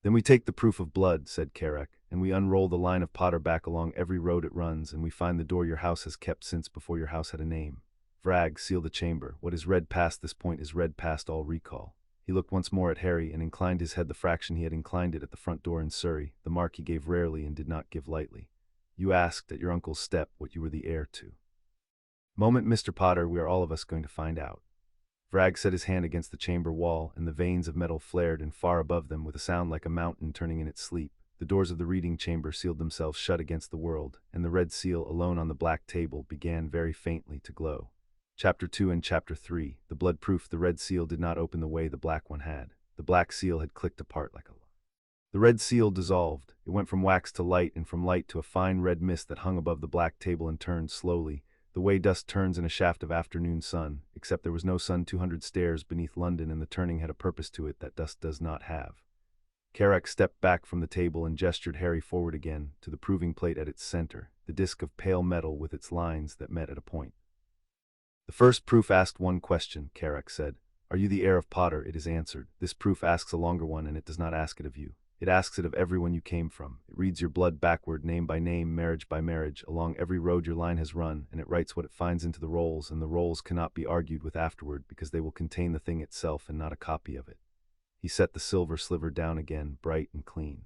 "Then we take the proof of blood," said Carrack, "and we unroll the line of Potter back along every road it runs, and we find the door your house has kept since before your house had a name. Vrag, seal the chamber. What is read past this point is read past all recall." He looked once more at Harry and inclined his head the fraction he had inclined it at the front door in Surrey, the mark he gave rarely and did not give lightly. "You asked at your uncle's step what you were the heir to. Moment, Mr. Potter, we are all of us going to find out." Vrag set his hand against the chamber wall, and the veins of metal flared, and far above them, with a sound like a mountain turning in its sleep, the doors of the reading chamber sealed themselves shut against the world, and the red seal, alone on the black table, began very faintly to glow. Chapter 2 and Chapter 3. The blood proof. The red seal did not open the way the black one had. The black seal had clicked apart like a lock. The red seal dissolved. It went from wax to light, and from light to a fine red mist that hung above the black table and turned slowly, the way dust turns in a shaft of afternoon sun, except there was no sun 200 stairs beneath London, and the turning had a purpose to it that dust does not have. Carrack stepped back from the table and gestured Harry forward again, to the proving plate at its center, the disc of pale metal with its lines that met at a point. "The first proof asked one question," Carrack said. "Are you the heir of Potter?" "It is answered. This proof asks a longer one, and it does not ask it of you. It asks it of everyone you came from. It reads your blood backward, name by name, marriage by marriage, along every road your line has run, and it writes what it finds into the rolls, and the rolls cannot be argued with afterward because they will contain the thing itself and not a copy of it. He set the silver sliver down again, bright and clean.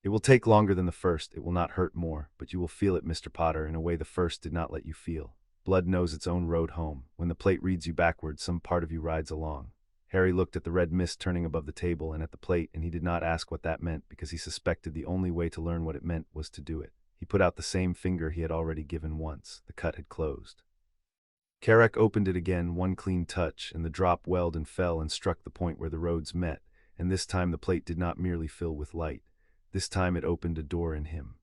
It will take longer than the first, it will not hurt more, but you will feel it, Mr. Potter, in a way the first did not let you feel. Blood knows its own road home. When the plate reads you backward, some part of you rides along. Harry looked at the red mist turning above the table and at the plate, and he did not ask what that meant because he suspected the only way to learn what it meant was to do it. He put out the same finger he had already given once. The cut had closed. Carrack opened it again, one clean touch, and the drop welled and fell and struck the point where the roads met, and this time the plate did not merely fill with light. This time it opened a door in him.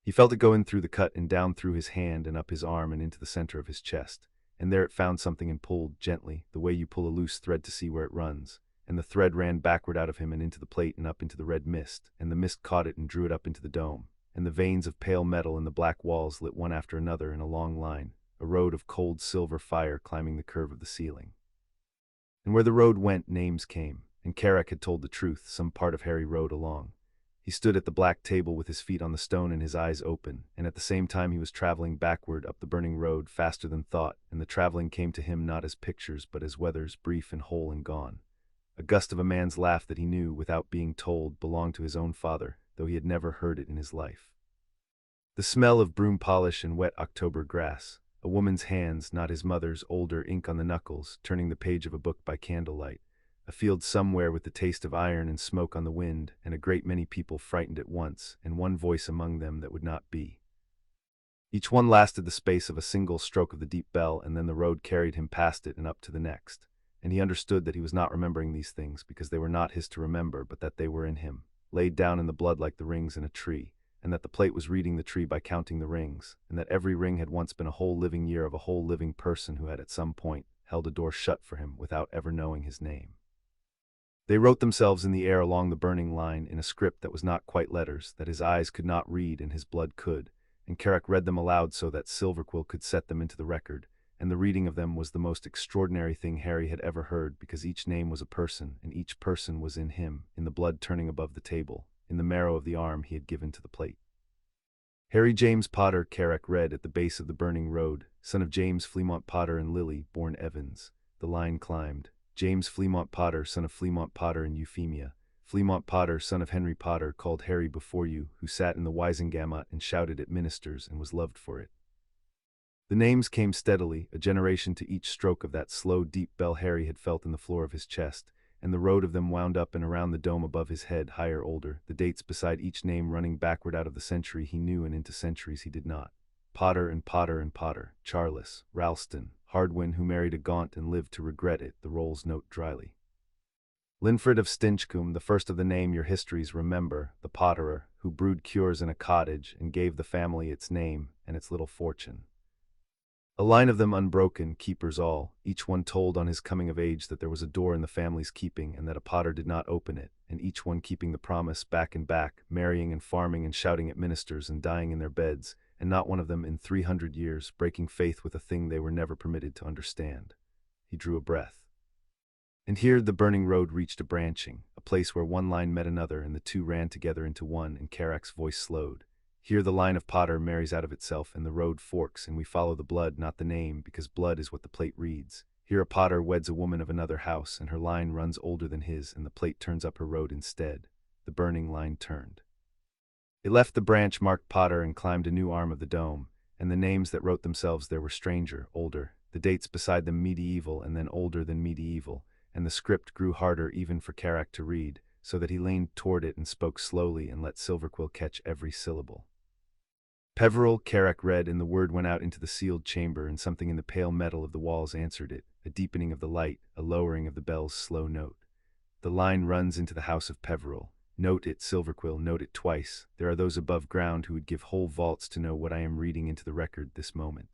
He felt it go in through the cut and down through his hand and up his arm and into the center of his chest, and there it found something and pulled, gently, the way you pull a loose thread to see where it runs, and the thread ran backward out of him and into the plate and up into the red mist, and the mist caught it and drew it up into the dome, and the veins of pale metal in the black walls lit one after another in a long line, a road of cold silver fire climbing the curve of the ceiling. And where the road went, names came, and Carrack had told the truth, some part of Harry rode along. He stood at the black table with his feet on the stone and his eyes open, and at the same time he was traveling backward up the burning road faster than thought, and the traveling came to him not as pictures but as weathers, brief and whole and gone. A gust of a man's laugh that he knew, without being told, belonged to his own father, though he had never heard it in his life. The smell of broom polish and wet October grass, a woman's hands, not his mother's, older, ink on the knuckles, turning the page of a book by candlelight, a field somewhere with the taste of iron and smoke on the wind, and a great many people frightened at once, and one voice among them that would not be. Each one lasted the space of a single stroke of the deep bell, and then the road carried him past it and up to the next, and he understood that he was not remembering these things because they were not his to remember, but that they were in him, laid down in the blood like the rings in a tree, and that the plate was reading the tree by counting the rings, and that every ring had once been a whole living year of a whole living person who had at some point held a door shut for him without ever knowing his name. They wrote themselves in the air along the burning line in a script that was not quite letters, that his eyes could not read and his blood could, and Carrack read them aloud so that Silverquill could set them into the record, and the reading of them was the most extraordinary thing Harry had ever heard, because each name was a person, and each person was in him, in the blood turning above the table, in the marrow of the arm he had given to the plate. Harry James Potter, Carrack read at the base of the burning road, son of James Fleamont Potter and Lily, born Evans. The line climbed. James Fleamont Potter, son of Fleamont Potter and Euphemia. Fleamont Potter, son of Henry Potter, called Harry before you, who sat in the Wisengamot and shouted at ministers and was loved for it. The names came steadily, a generation to each stroke of that slow, deep bell Harry had felt in the floor of his chest, and the road of them wound up and around the dome above his head, higher, older, the dates beside each name running backward out of the century he knew and into centuries he did not. Potter and Potter and Potter, Charles, Ralston, Hardwin, who married a Gaunt and lived to regret it, the rolls note dryly. Linfred of Stinchcombe, the first of the name your histories remember, the potterer, who brewed cures in a cottage and gave the family its name and its little fortune. A line of them unbroken, keepers all, each one told on his coming of age that there was a door in the family's keeping and that a potter did not open it, and each one keeping the promise back and back, marrying and farming and shouting at ministers and dying in their beds, and not one of them in 300 years breaking faith with a thing they were never permitted to understand. He drew a breath. And here the burning road reached a branching, a place where one line met another and the two ran together into one, and Carrack's voice slowed. Here the line of Potter marries out of itself and the road forks, and we follow the blood, not the name, because blood is what the plate reads. Here a Potter weds a woman of another house, and her line runs older than his, and the plate turns up her road instead. The burning line turned. It left the branch marked Potter and climbed a new arm of the dome, and the names that wrote themselves there were stranger, older, the dates beside them medieval and then older than medieval, and the script grew harder even for Carrack to read, so that he leaned toward it and spoke slowly and let Silverquill catch every syllable. Peveril, Carrack read, and the word went out into the sealed chamber, and something in the pale metal of the walls answered it, a deepening of the light, a lowering of the bell's slow note. The line runs into the house of Peveril. Note it, Silverquill, note it twice. There are those above ground who would give whole vaults to know what I am reading into the record this moment.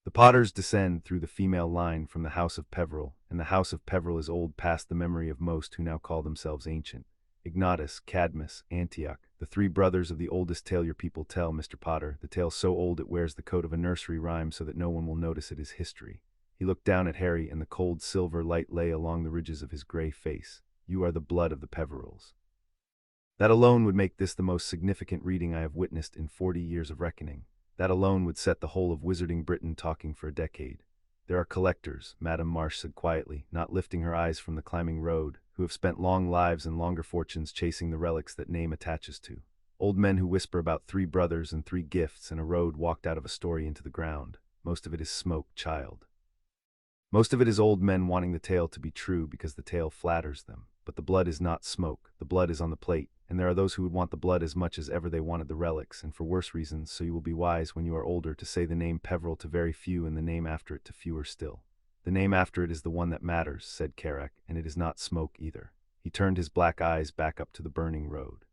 The Potters descend through the female line from the house of Peveril, and the house of Peveril is old past the memory of most who now call themselves ancient. Ignatus, Cadmus, Antioch, the three brothers of the oldest tale your people tell, Mr. Potter, the tale so old it wears the coat of a nursery rhyme so that no one will notice it is history. He looked down at Harry, and the cold silver light lay along the ridges of his gray face. You are the blood of the Peverils. That alone would make this the most significant reading I have witnessed in 40 years of reckoning. That alone would set the whole of Wizarding Britain talking for a decade. There are collectors, Madame Marsh said quietly, not lifting her eyes from the climbing road, who have spent long lives and longer fortunes chasing the relics that name attaches to. Old men who whisper about 3 brothers and 3 gifts and a road walked out of a story into the ground. Most of it is smoke, child. Most of it is old men wanting the tale to be true because the tale flatters them. But the blood is not smoke, the blood is on the plate, and there are those who would want the blood as much as ever they wanted the relics, and for worse reasons, so you will be wise when you are older to say the name Peveril to very few and the name after it to fewer still. The name after it is the one that matters, said Carrack, and it is not smoke either. He turned his black eyes back up to the burning road.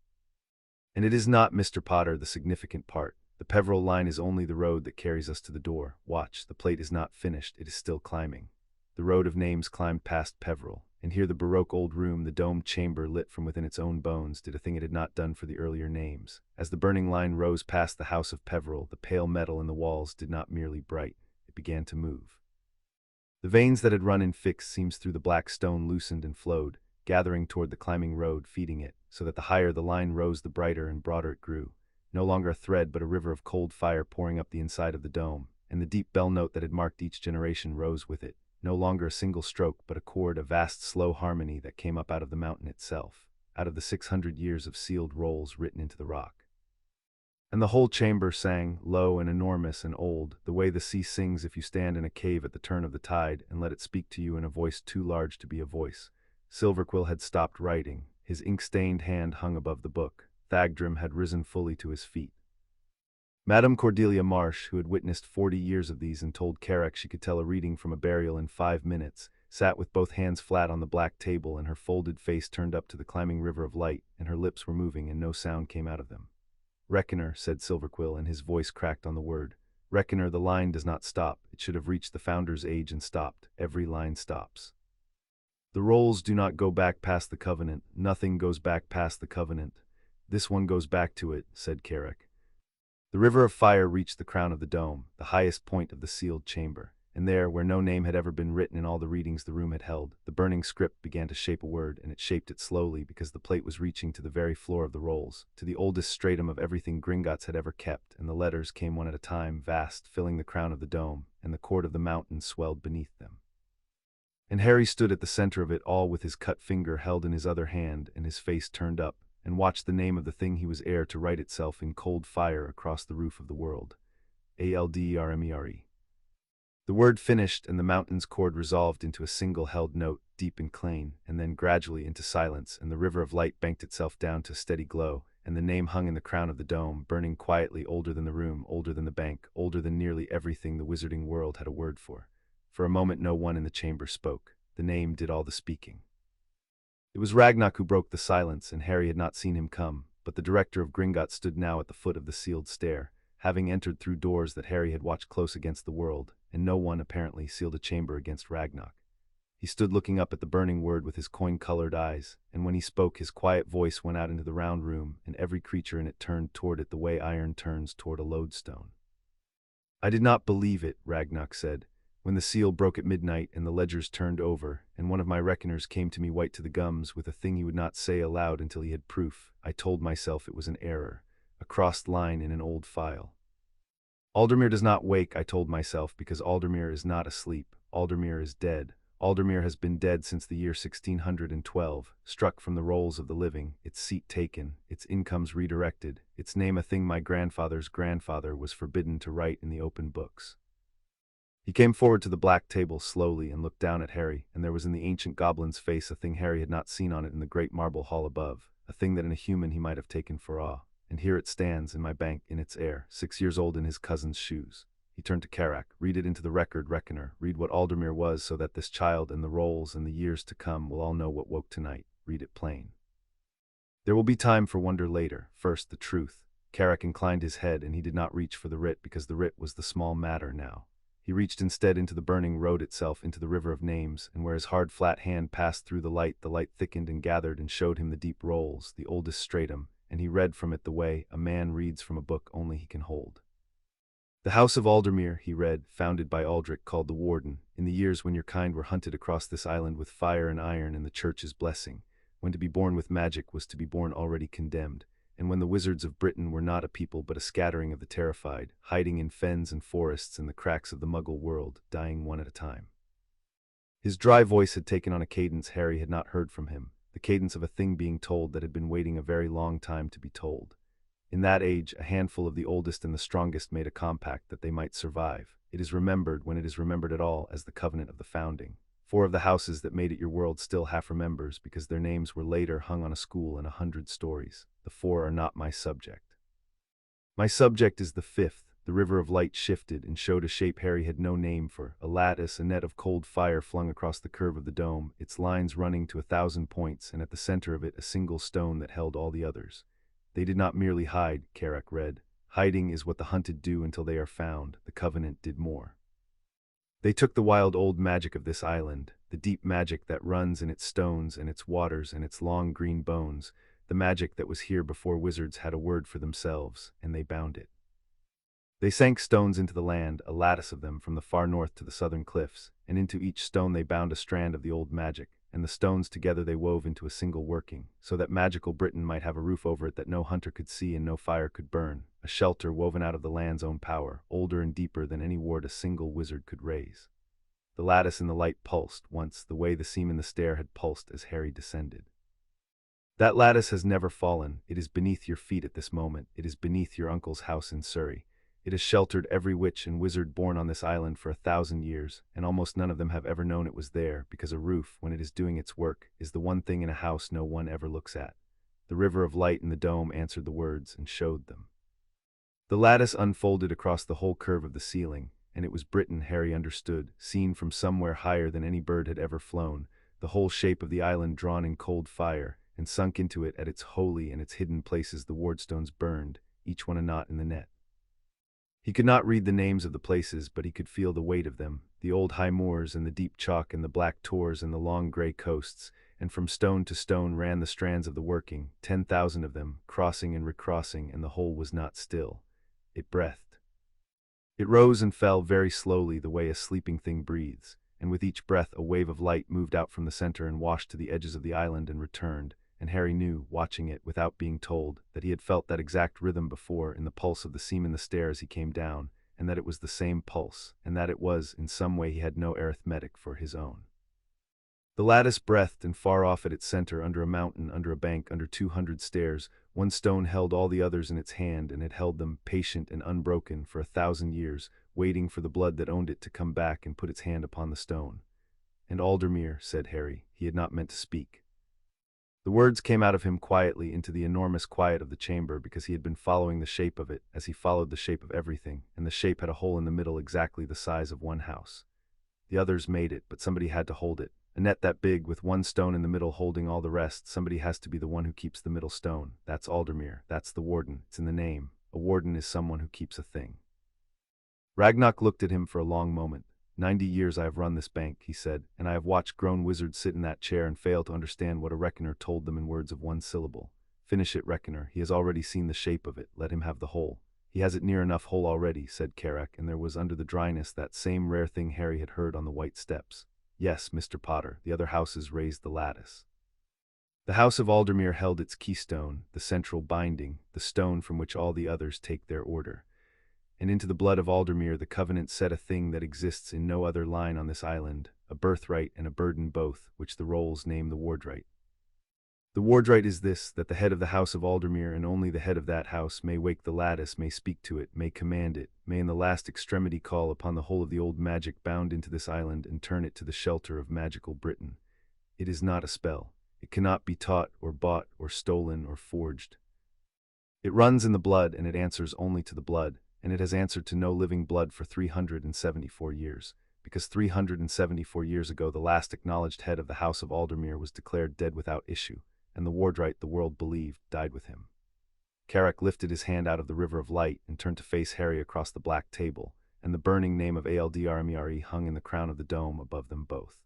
And it is not, Mr. Potter, the significant part. The Peveril line is only the road that carries us to the door. Watch, the plate is not finished, it is still climbing. The road of names climbed past Peveril, and here the baroque old room, the domed chamber lit from within its own bones, did a thing it had not done for the earlier names. As the burning line rose past the house of Peveril, the pale metal in the walls did not merely bright, it began to move. The veins that had run in fixed seams through the black stone loosened and flowed, gathering toward the climbing road, feeding it, so that the higher the line rose the brighter and broader it grew. No longer a thread but a river of cold fire pouring up the inside of the dome, and the deep bell note that had marked each generation rose with it. No longer a single stroke, but a chord, a vast slow harmony that came up out of the mountain itself, out of the 600 years of sealed rolls written into the rock. And the whole chamber sang, low and enormous and old, the way the sea sings if you stand in a cave at the turn of the tide and let it speak to you in a voice too large to be a voice. Silverquill had stopped writing. His ink-stained hand hung above the book. Thagdrim had risen fully to his feet. Madame Cordelia Marsh, who had witnessed 40 years of these and told Carrack she could tell a reading from a burial in 5 minutes, sat with both hands flat on the black table and her folded face turned up to the climbing river of light, and her lips were moving and no sound came out of them. "Reckoner," said Silverquill, and his voice cracked on the word. "Reckoner, the line does not stop. It should have reached the Founder's age and stopped. Every line stops. The rolls do not go back past the Covenant. Nothing goes back past the Covenant. This one goes back to it," said Carrack. The river of fire reached the crown of the dome, the highest point of the sealed chamber, and there, where no name had ever been written in all the readings the room had held, the burning script began to shape a word, and it shaped it slowly because the plate was reaching to the very floor of the rolls, to the oldest stratum of everything Gringotts had ever kept, and the letters came one at a time, vast, filling the crown of the dome, and the chord of the mountain swelled beneath them. And Harry stood at the center of it all with his cut finger held in his other hand and his face turned up, and watched the name of the thing he was heir to write itself in cold fire across the roof of the world. Aldrmere. The word finished, and the mountain's chord resolved into a single held note, deep and plain, and then gradually into silence, and the river of light banked itself down to a steady glow, and the name hung in the crown of the dome, burning quietly, older than the room, older than the bank, older than nearly everything the wizarding world had a word for. For a moment no one in the chamber spoke. The name did all the speaking. It was Ragnock who broke the silence, and Harry had not seen him come, but the director of Gringotts stood now at the foot of the sealed stair, having entered through doors that Harry had watched close against the world, and no one, apparently, sealed a chamber against Ragnock. He stood looking up at the burning word with his coin-colored eyes, and when he spoke his quiet voice went out into the round room, and every creature in it turned toward it the way iron turns toward a lodestone. "I did not believe it," Ragnock said, "when the seal broke at midnight and the ledgers turned over, and one of my reckoners came to me white to the gums with a thing he would not say aloud until he had proof. I told myself it was an error, a crossed line in an old file. Aldemir does not wake, I told myself, because Aldemir is not asleep. Aldemir is dead. Aldemir has been dead since the year 1612, struck from the rolls of the living, its seat taken, its incomes redirected, its name a thing my grandfather's grandfather was forbidden to write in the open books." He came forward to the black table slowly and looked down at Harry, and there was in the ancient goblin's face a thing Harry had not seen on it in the great marble hall above, a thing that in a human he might have taken for awe. "And here it stands, in my bank, in its air, 6 years old in his cousin's shoes." He turned to Carrack. "Read it into the record, Reckoner. Read what Aldemir was so that this child and the rolls and the years to come will all know what woke tonight. Read it plain. There will be time for wonder later. First, the truth." Carrack inclined his head, and he did not reach for the writ because the writ was the small matter now. He reached instead into the burning road itself, into the river of names, and where his hard flat hand passed through the light thickened and gathered and showed him the deep rolls, the oldest stratum, and he read from it the way a man reads from a book only he can hold. "The house of Aldemir," he read, "founded by Aldrich, called the Warden, in the years when your kind were hunted across this island with fire and iron and the church's blessing. when to be born with magic was to be born already condemned, and when the wizards of Britain were not a people but a scattering of the terrified, hiding in fens and forests in the cracks of the Muggle world, dying one at a time. His dry voice had taken on a cadence Harry had not heard from him, the cadence of a thing being told that had been waiting a very long time to be told. In that age, a handful of the oldest and the strongest made a compact that they might survive. It is remembered, when it is remembered at all, as the Covenant of the Founding. 4 of the houses that made it your world still half remembers, because their names were later hung on a school in 100 stories. The 4 are not my subject. My subject is the 5th. The river of light shifted and showed a shape Harry had no name for, a lattice, a net of cold fire flung across the curve of the dome, its lines running to 1,000 points, and at the center of it a single stone that held all the others. They did not merely hide, Carrack read. Hiding is what the hunted do until they are found. The Covenant did more. They took the wild old magic of this island, the deep magic that runs in its stones and its waters and its long green bones, the magic that was here before wizards had a word for themselves, and they bound it. They sank stones into the land, a lattice of them, from the far north to the southern cliffs, and into each stone they bound a strand of the old magic, and the stones together they wove into a single working, so that magical Britain might have a roof over it that no hunter could see and no fire could burn, a shelter woven out of the land's own power, older and deeper than any ward a single wizard could raise. The lattice in the light pulsed once, the way the seam in the stair had pulsed as Harry descended. That lattice has never fallen. It is beneath your feet at this moment. It is beneath your uncle's house in Surrey. It has sheltered every witch and wizard born on this island for 1,000 years, and almost none of them have ever known it was there, because a roof, when it is doing its work, is the one thing in a house no one ever looks at. The river of light in the dome answered the words and showed them. The lattice unfolded across the whole curve of the ceiling, and it was Britain, Harry understood, seen from somewhere higher than any bird had ever flown, the whole shape of the island drawn in cold fire, and sunk into it at its holy and its hidden places the wardstones burned, each one a knot in the net. He could not read the names of the places, but he could feel the weight of them, the old high moors and the deep chalk and the black tors and the long grey coasts, and from stone to stone ran the strands of the working, 10,000 of them, crossing and recrossing, and the whole was not still. It breathed. It rose and fell very slowly, the way a sleeping thing breathes, and with each breath a wave of light moved out from the center and washed to the edges of the island and returned, and Harry knew, watching it without being told, that he had felt that exact rhythm before in the pulse of the seam in the stair as he came down, and that it was the same pulse, and that it was, in some way he had no arithmetic for his own. The lattice breathed, and far off at its center, under a mountain, under a bank, under 200 stairs, one stone held all the others in its hand, and it held them, patient and unbroken, for 1,000 years, waiting for the blood that owned it to come back and put its hand upon the stone. And Aldermere, said Harry. He had not meant to speak. The words came out of him quietly into the enormous quiet of the chamber, because he had been following the shape of it, as he followed the shape of everything, and the shape had a hole in the middle exactly the size of one house. The others made it, but somebody had to hold it. A net that big, with one stone in the middle holding all the rest, somebody has to be the one who keeps the middle stone. That's Aldermere. That's the warden. It's in the name. A warden is someone who keeps a thing. Ragnarok looked at him for a long moment. 90 years I have run this bank, he said, and I have watched grown wizards sit in that chair and fail to understand what a reckoner told them in words of one syllable. Finish it, reckoner. He has already seen the shape of it. Let him have the whole. He has it near enough whole already, said Carrack, and there was under the dryness that same rare thing Harry had heard on the white steps. Yes, Mr. Potter, the other houses raised the lattice. The house of Aldermere held its keystone, the central binding, the stone from which all the others take their order. And into the blood of Aldermere the Covenant set a thing that exists in no other line on this island, a birthright and a burden both, which the rolls name the wardright. The wardright is this, that the head of the house of Aldermere, and only the head of that house, may wake the lattice, may speak to it, may command it, may in the last extremity call upon the whole of the old magic bound into this island and turn it to the shelter of magical Britain. It is not a spell. It cannot be taught or bought or stolen or forged. It runs in the blood, and it answers only to the blood, and it has answered to no living blood for 374 years, because 374 years ago the last acknowledged head of the house of Aldermere was declared dead without issue, and the wardright, the world believed, died with him. Carrack lifted his hand out of the river of light and turned to face Harry across the black table, and the burning name of Aldrmere hung in the crown of the dome above them both.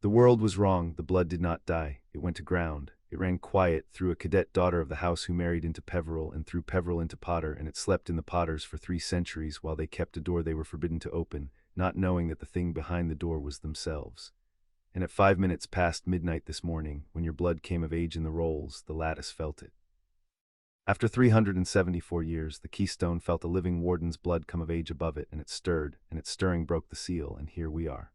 The world was wrong. The blood did not die. It went to ground. It ran quiet through a cadet daughter of the house who married into Peveril, and through Peveril into Potter, and it slept in the Potters for 3 centuries while they kept a door they were forbidden to open, not knowing that the thing behind the door was themselves. And at 5 minutes past midnight this morning, when your blood came of age in the rolls, the lattice felt it. After 374 years, the keystone felt a living warden's blood come of age above it, and it stirred, and its stirring broke the seal, and here we are.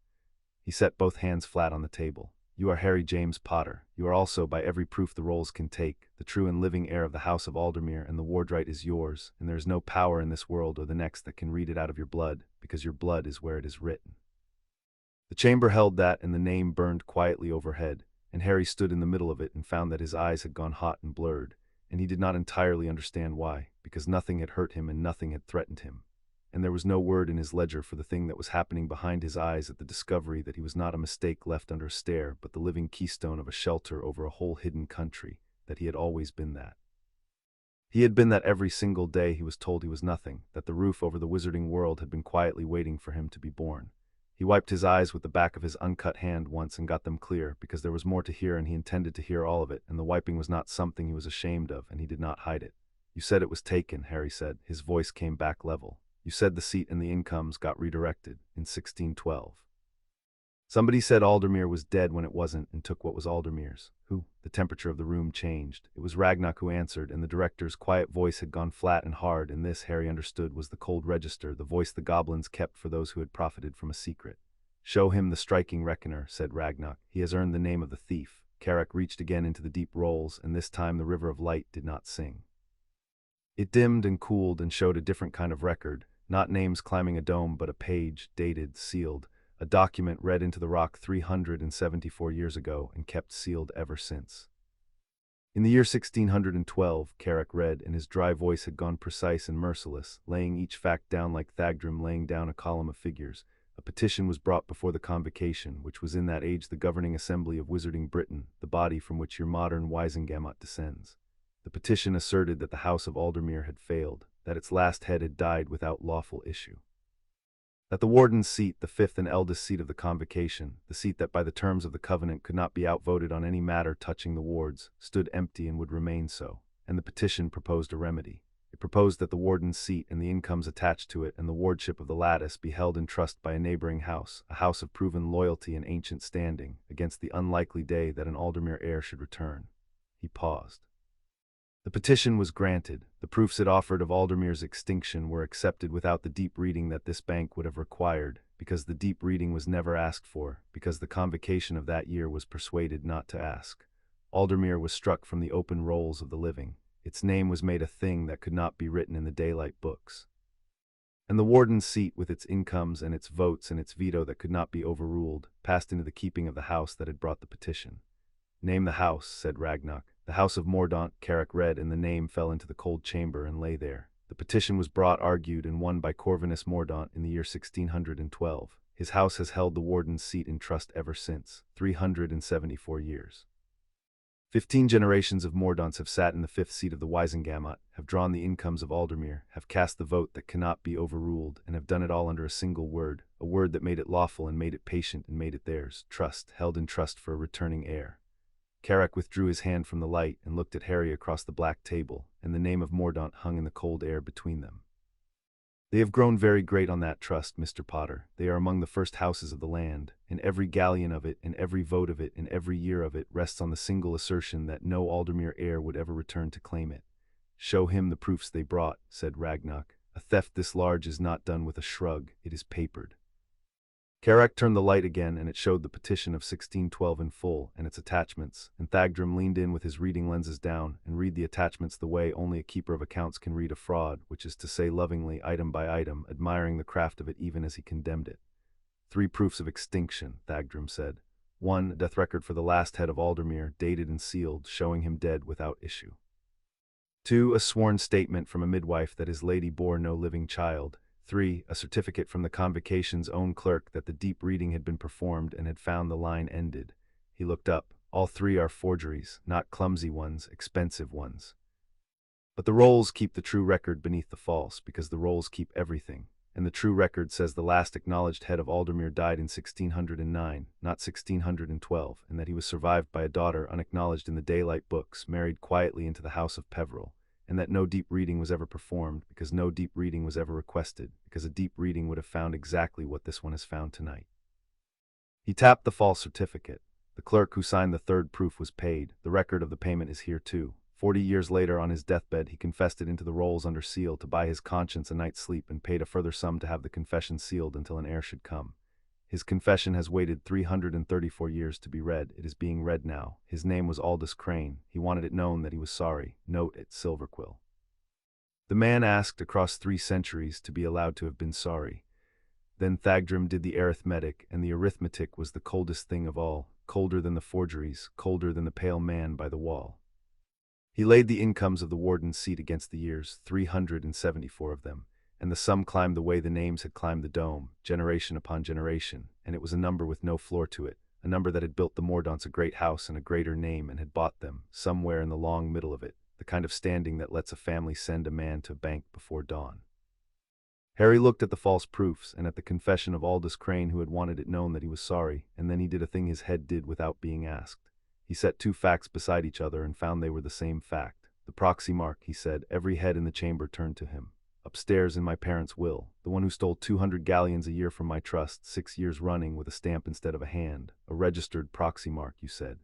He set both hands flat on the table. You are Harry James Potter. You are also, by every proof the rolls can take, the true and living heir of the House of Aldermere, and the wardright is yours, and there is no power in this world or the next that can read it out of your blood, because your blood is where it is written. The chamber held that, and the name burned quietly overhead, and Harry stood in the middle of it and found that his eyes had gone hot and blurred, and he did not entirely understand why, because nothing had hurt him and nothing had threatened him. And there was no word in his ledger for the thing that was happening behind his eyes at the discovery that he was not a mistake left under a stare, but the living keystone of a shelter over a whole hidden country, that he had always been that. He had been that every single day he was told he was nothing, that the roof over the wizarding world had been quietly waiting for him to be born. He wiped his eyes with the back of his uncut hand once and got them clear, because there was more to hear and he intended to hear all of it, and the wiping was not something he was ashamed of, and he did not hide it. You said it was taken, Harry said. His voice came back level. You said the seat and the incomes got redirected in 1612. Somebody said Aldermere was dead when it wasn't and took what was Aldermere's. Who? The temperature of the room changed. It was Ragnarok who answered, and the director's quiet voice had gone flat and hard, and this, Harry understood, was the cold register, the voice the goblins kept for those who had profited from a secret. Show him the striking reckoner, said Ragnarok. He has earned the name of the thief. Carrick reached again into the deep rolls, and this time the river of light did not sing. It dimmed and cooled and showed a different kind of record, not names climbing a dome, but a page, dated, sealed, a document read into the rock 374 years ago and kept sealed ever since. In the year 1612, Carrick read, and his dry voice had gone precise and merciless, laying each fact down like Thagdrum laying down a column of figures. A petition was brought before the Convocation, which was in that age the governing assembly of Wizarding Britain, the body from which your modern Wisengamot descends. The petition asserted that the House of Aldermere had failed, that its last head had died without lawful issue. That the warden's seat, the fifth and eldest seat of the Convocation, the seat that by the terms of the covenant could not be outvoted on any matter touching the wards, stood empty and would remain so, and the petition proposed a remedy. It proposed that the warden's seat and the incomes attached to it and the wardship of the lattice be held in trust by a neighboring house, a house of proven loyalty and ancient standing, against the unlikely day that an Aldermere heir should return. He paused. The petition was granted. The proofs it offered of Aldermere's extinction were accepted without the deep reading that this bank would have required, because the deep reading was never asked for, because the Convocation of that year was persuaded not to ask. Aldermere was struck from the open rolls of the living. Its name was made a thing that could not be written in the daylight books. And the warden's seat, with its incomes and its votes and its veto that could not be overruled, passed into the keeping of the house that had brought the petition. Name the house, said Ragnarok. The House of Mordaunt, Carrick read, and the name fell into the cold chamber and lay there. The petition was brought, argued, and won by Corvinus Mordaunt in the year 1612. His house has held the warden's seat in trust ever since, 374 years. 15 generations of Mordaunts have sat in the fifth seat of the Wisengamot, have drawn the incomes of Aldermere, have cast the vote that cannot be overruled, and have done it all under a single word, a word that made it lawful and made it patient and made it theirs, trust, held in trust for a returning heir. Carrick withdrew his hand from the light and looked at Harry across the black table, and the name of Mordaunt hung in the cold air between them. They have grown very great on that trust, Mr. Potter. They are among the first houses of the land, and every galleon of it, and every vote of it, and every year of it rests on the single assertion that no Aldermere heir would ever return to claim it. Show him the proofs they brought, said Ragnarok. A theft this large is not done with a shrug, it is papered. Carrick turned the light again, and it showed the petition of 1612 in full, and its attachments, and Thagdrum leaned in with his reading lenses down, and read the attachments the way only a keeper of accounts can read a fraud, which is to say lovingly, item by item, admiring the craft of it even as he condemned it. 3 proofs of extinction, Thagdrum said. 1, a death record for the last head of Aldermere, dated and sealed, showing him dead without issue. 2, a sworn statement from a midwife that his lady bore no living child. 3, a certificate from the Convocation's own clerk that the deep reading had been performed and had found the line ended. He looked up. All 3 are forgeries, not clumsy ones, expensive ones. But the rolls keep the true record beneath the false, because the rolls keep everything, and the true record says the last acknowledged head of Aldermere died in 1609, not 1612, and that he was survived by a daughter unacknowledged in the daylight books, married quietly into the house of Peveril, and that no deep reading was ever performed, because no deep reading was ever requested, because a deep reading would have found exactly what this one has found tonight. He tapped the false certificate. The clerk who signed the third proof was paid. The record of the payment is here too. 40 years later, on his deathbed, he confessed it into the rolls under seal to buy his conscience a night's sleep and paid a further sum to have the confession sealed until an heir should come. His confession has waited 334 years to be read. It is being read now. His name was Aldous Crane. He wanted it known that he was sorry. Note at Silverquill. The man asked across 3 centuries to be allowed to have been sorry. Then Thagdrim did the arithmetic, and the arithmetic was the coldest thing of all, colder than the forgeries, colder than the pale man by the wall. He laid the incomes of the warden's seat against the years, 374 of them, and the sum climbed the way the names had climbed the dome, generation upon generation, and it was a number with no floor to it, a number that had built the Mordaunts a great house and a greater name and had bought them, somewhere in the long middle of it, the kind of standing that lets a family send a man to bank before dawn. Harry looked at the false proofs and at the confession of Aldous Crane, who had wanted it known that he was sorry, and then he did a thing his head did without being asked. He set 2 facts beside each other and found they were the same fact. The proxy mark, he said. Every head in the chamber turned to him. Upstairs in my parents' will, the one who stole 200 galleons a year from my trust, 6 years running with a stamp instead of a hand. A registered proxy mark, you said.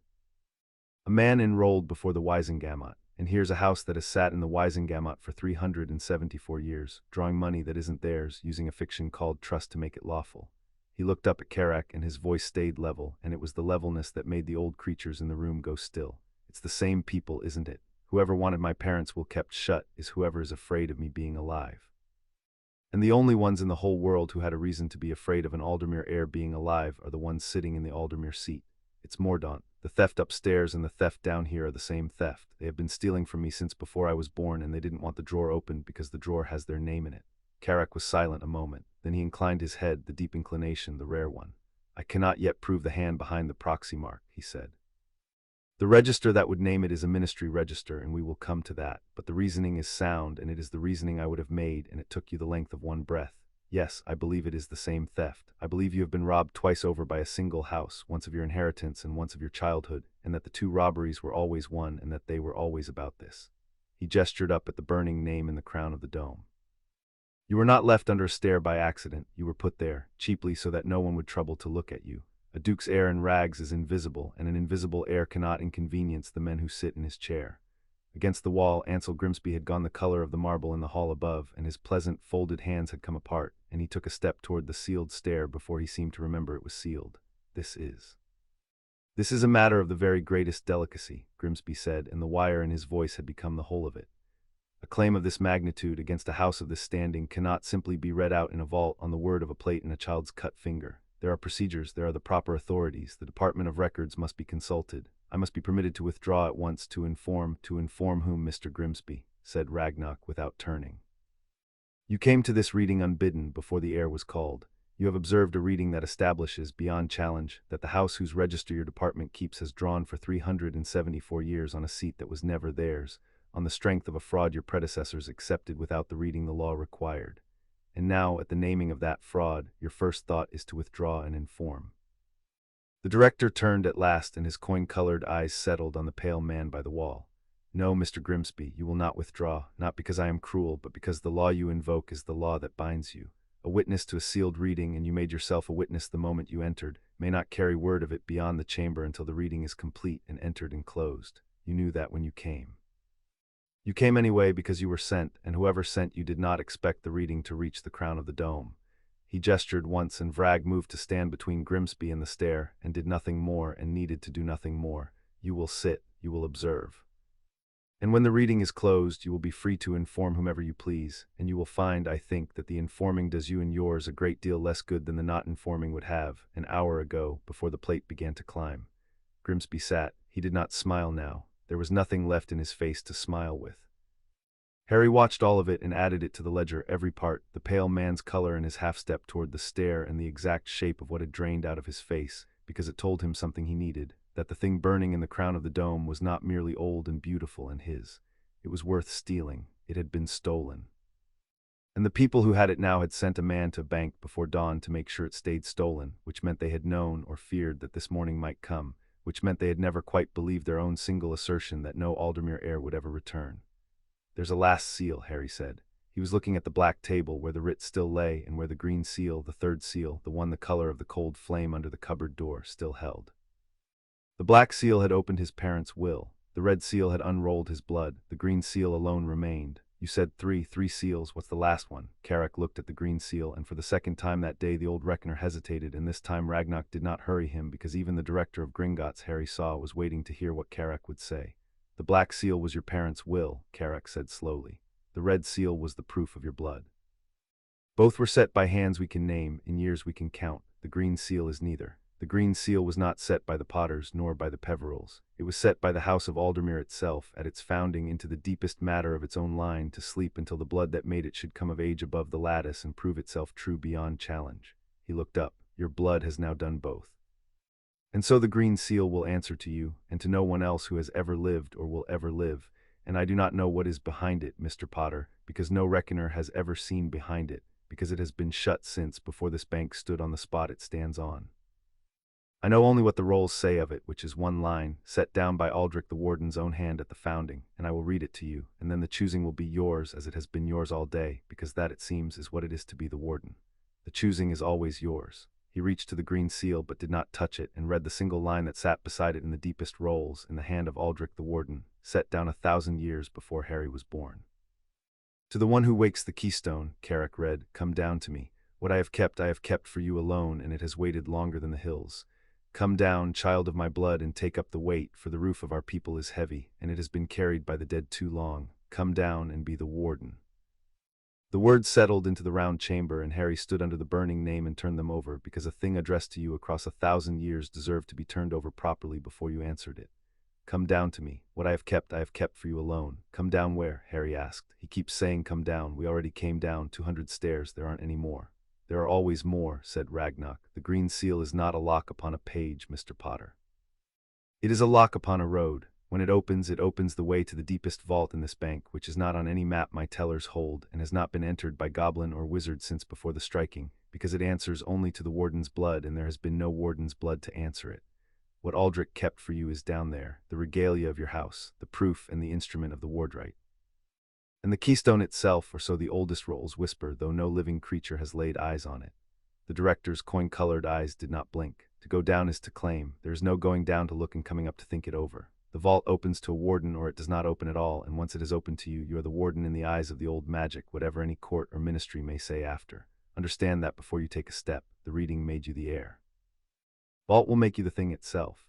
A man enrolled before the Wisengamot, and here's a house that has sat in the Wisengamot for 374 years, drawing money that isn't theirs, using a fiction called trust to make it lawful. He looked up at Carrack and his voice stayed level, and it was the levelness that made the old creatures in the room go still. It's the same people, isn't it? Whoever wanted my parents' will kept shut is whoever is afraid of me being alive. And the only ones in the whole world who had a reason to be afraid of an Aldermere heir being alive are the ones sitting in the Aldermere seat. It's Mordaunt. The theft upstairs and the theft down here are the same theft. They have been stealing from me since before I was born, and they didn't want the drawer opened because the drawer has their name in it. Carrack was silent a moment. Then he inclined his head, the deep inclination, the rare one. I cannot yet prove the hand behind the proxy mark, he said. The register that would name it is a ministry register, and we will come to that, but the reasoning is sound, and it is the reasoning I would have made, and it took you the length of one breath. Yes, I believe it is the same theft. I believe you have been robbed twice over by a single house, once of your inheritance and once of your childhood, and that the 2 robberies were always one, and that they were always about this. He gestured up at the burning name in the crown of the dome. You were not left under a stair by accident. You were put there, cheaply, so that no one would trouble to look at you. A duke's heir in rags is invisible, and an invisible heir cannot inconvenience the men who sit in his chair. Against the wall, Ansel Grimsby had gone the color of the marble in the hall above, and his pleasant, folded hands had come apart, and he took a step toward the sealed stair before he seemed to remember it was sealed. This is a matter of the very greatest delicacy, Grimsby said, and the wire in his voice had become the whole of it. A claim of this magnitude against a house of this standing cannot simply be read out in a vault on the word of a plate in a child's cut finger. There are procedures, there are the proper authorities, the Department of Records must be consulted. I must be permitted to withdraw at once to inform whom, Mr. Grimsby, said Ragnok without turning. You came to this reading unbidden before the heir was called. You have observed a reading that establishes, beyond challenge, that the house whose register your department keeps has drawn for 374 years on a seat that was never theirs, on the strength of a fraud your predecessors accepted without the reading the law required. And now, at the naming of that fraud, your first thought is to withdraw and inform. The director turned at last, and his coin-colored eyes settled on the pale man by the wall. No, Mr. Grimsby, you will not withdraw, not because I am cruel, but because the law you invoke is the law that binds you. A witness to a sealed reading, and you made yourself a witness the moment you entered, may not carry word of it beyond the chamber until the reading is complete and entered and closed. You knew that when you came. You came anyway because you were sent, and whoever sent you did not expect the reading to reach the crown of the dome. He gestured once, and Vrag moved to stand between Grimsby and the stair, and did nothing more, and needed to do nothing more. You will sit, you will observe. And when the reading is closed, you will be free to inform whomever you please, and you will find, I think, that the informing does you and yours a great deal less good than the not informing would have, an hour ago, before the plate began to climb. Grimsby sat. He did not smile now. There was nothing left in his face to smile with. Harry watched all of it and added it to the ledger, every part, the pale man's color and his half-step toward the stair and the exact shape of what had drained out of his face, because it told him something he needed, that the thing burning in the crown of the dome was not merely old and beautiful and his. It was worth stealing. It had been stolen. And the people who had it now had sent a man to bank before dawn to make sure it stayed stolen, which meant they had known or feared that this morning might come, which meant they had never quite believed their own single assertion that no Aldermere heir would ever return. There's a last seal, Harry said. He was looking at the black table where the writ still lay and where the green seal, the third seal, the one the color of the cold flame under the cupboard door, still held. The black seal had opened his parents' will. The red seal had unrolled his blood. The green seal alone remained. You said three seals. What's the last one? Carrick looked at the green seal, and for the second time that day the old reckoner hesitated, and this time Ragnarok did not hurry him, because even the director of Gringotts, Harry saw, was waiting to hear what Carrick would say. The black seal was your parents' will, Carrick said slowly. The red seal was the proof of your blood. Both were set by hands we can name, in years we can count. The green seal is neither. The green seal was not set by the Potters, nor by the Peverills. It was set by the House of Aldermere itself, at its founding into the deepest matter of its own line, to sleep until the blood that made it should come of age above the lattice and prove itself true beyond challenge. He looked up. Your blood has now done both. And so the green seal will answer to you, and to no one else who has ever lived or will ever live. And I do not know what is behind it, Mr. Potter, because no reckoner has ever seen behind it, because it has been shut since before this bank stood on the spot it stands on. I know only what the rolls say of it, which is one line, set down by Aldrich the Warden's own hand at the founding, and I will read it to you, and then the choosing will be yours as it has been yours all day, because that, it seems, is what it is to be the Warden. The choosing is always yours. He reached to the green seal but did not touch it, and read the single line that sat beside it in the deepest rolls, in the hand of Aldrich the Warden, set down 1,000 years before Harry was born. To the one who wakes the keystone, Carrick read, come down to me. What I have kept for you alone, and it has waited longer than the hills. Come down, child of my blood, and take up the weight, for the roof of our people is heavy, and it has been carried by the dead too long. Come down and be the warden. The words settled into the round chamber, and Harry stood under the burning name and turned them over, because a thing addressed to you across 1,000 years deserved to be turned over properly before you answered it. Come down to me. What I have kept for you alone. Come down where? Harry asked. He keeps saying come down. We already came down 200 stairs. There aren't any more. There are always more, said Ragnarok. The green seal is not a lock upon a page, Mr. Potter. It is a lock upon a road. When it opens the way to the deepest vault in this bank, which is not on any map my tellers hold, and has not been entered by goblin or wizard since before the striking, because it answers only to the warden's blood, and there has been no warden's blood to answer it. What Aldrich kept for you is down there, the regalia of your house, the proof and the instrument of the wardrite. And the keystone itself, or so the oldest rolls whisper, though no living creature has laid eyes on it. The director's coin-colored eyes did not blink. To go down is to claim. There is no going down to look and coming up to think it over. The vault opens to a warden, or it does not open at all, and once it is open to you, you are the warden in the eyes of the old magic, whatever any court or ministry may say after. Understand that before you take a step. The reading made you the heir. Vault will make you the thing itself.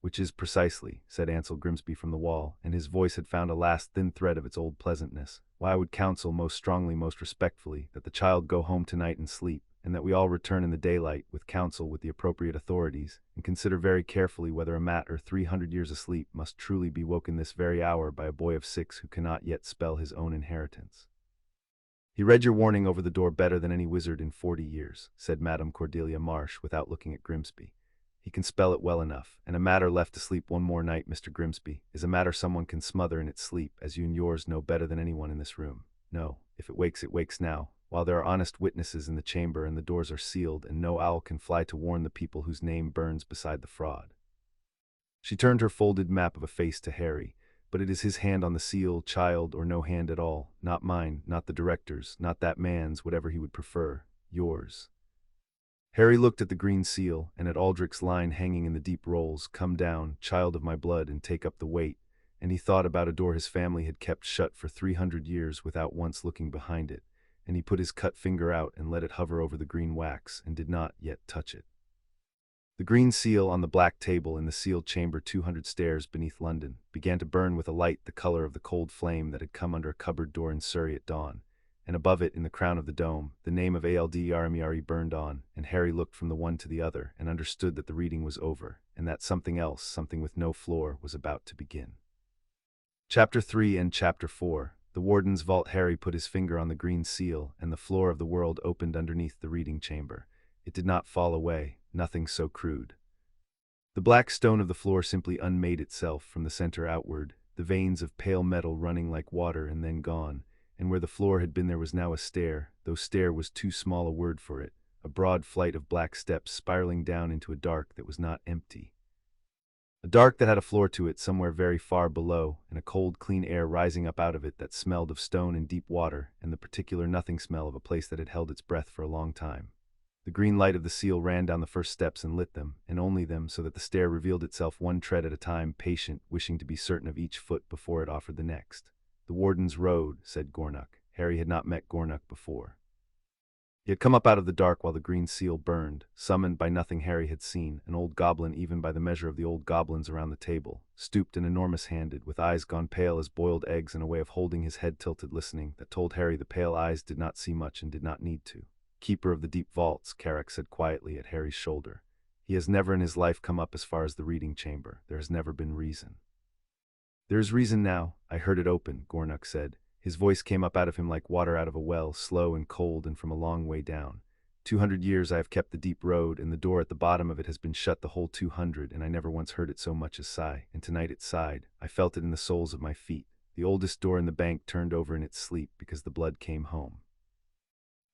Which is precisely, said Ansel Grimsby from the wall, and his voice had found a last thin thread of its old pleasantness, why I would counsel most strongly, most respectfully, that the child go home tonight and sleep, and that we all return in the daylight, with counsel with the appropriate authorities, and consider very carefully whether a mat or 300 years asleep must truly be woken this very hour by a boy of 6 who cannot yet spell his own inheritance. He read your warning over the door better than any wizard in 40 years, said Madame Cordelia Marsh, without looking at Grimsby. He can spell it well enough, and a matter left to sleep one more night, Mr. Grimsby, is a matter someone can smother in its sleep, as you and yours know better than anyone in this room. No, if it wakes now, while there are honest witnesses in the chamber and the doors are sealed, and no owl can fly to warn the people whose name burns beside the fraud. She turned her folded map of a face to Harry, but it is his hand on the seal, child, or no hand at all, not mine, not the director's, not that man's, whatever he would prefer, yours. Harry looked at the green seal, and at Aldrich's line hanging in the deep rolls, come down, child of my blood, and take up the weight, and he thought about a door his family had kept shut for 300 years without once looking behind it, and he put his cut finger out and let it hover over the green wax, and did not yet touch it. The green seal on the black table in the sealed chamber 200 stairs beneath London began to burn with a light the color of the cold flame that had come under a cupboard door in Surrey at dawn, and above it, in the crown of the dome, the name of Aldrich burned on, and Harry looked from the one to the other, and understood that the reading was over, and that something else, something with no floor, was about to begin. Chapter 3 and Chapter 4. The Warden's Vault. Harry put his finger on the green seal, and the floor of the world opened underneath the reading chamber. It did not fall away, nothing so crude. The black stone of the floor simply unmade itself from the center outward, the veins of pale metal running like water and then gone, and where the floor had been there was now a stair, though stair was too small a word for it, a broad flight of black steps spiraling down into a dark that was not empty. A dark that had a floor to it somewhere very far below, and a cold, clean air rising up out of it that smelled of stone and deep water, and the particular nothing smell of a place that had held its breath for a long time. The green light of the seal ran down the first steps and lit them, and only them, so that the stair revealed itself one tread at a time, patient, wishing to be certain of each foot before it offered the next. The warden's road, said Gornock. Harry had not met Gornock before. He had come up out of the dark while the green seal burned, summoned by nothing Harry had seen, an old goblin even by the measure of the old goblins around the table, stooped and enormous-handed, with eyes gone pale as boiled eggs and a way of holding his head tilted listening that told Harry the pale eyes did not see much and did not need to. Keeper of the deep vaults, Carrick said quietly at Harry's shoulder. He has never in his life come up as far as the reading chamber. There has never been reason. There is reason now. I heard it open, Gornock said. His voice came up out of him like water out of a well, slow and cold and from a long way down. 200 years I have kept the deep road, and the door at the bottom of it has been shut the whole 200, and I never once heard it so much as sigh. And tonight it sighed. I felt it in the soles of my feet. The oldest door in the bank turned over in its sleep because the blood came home.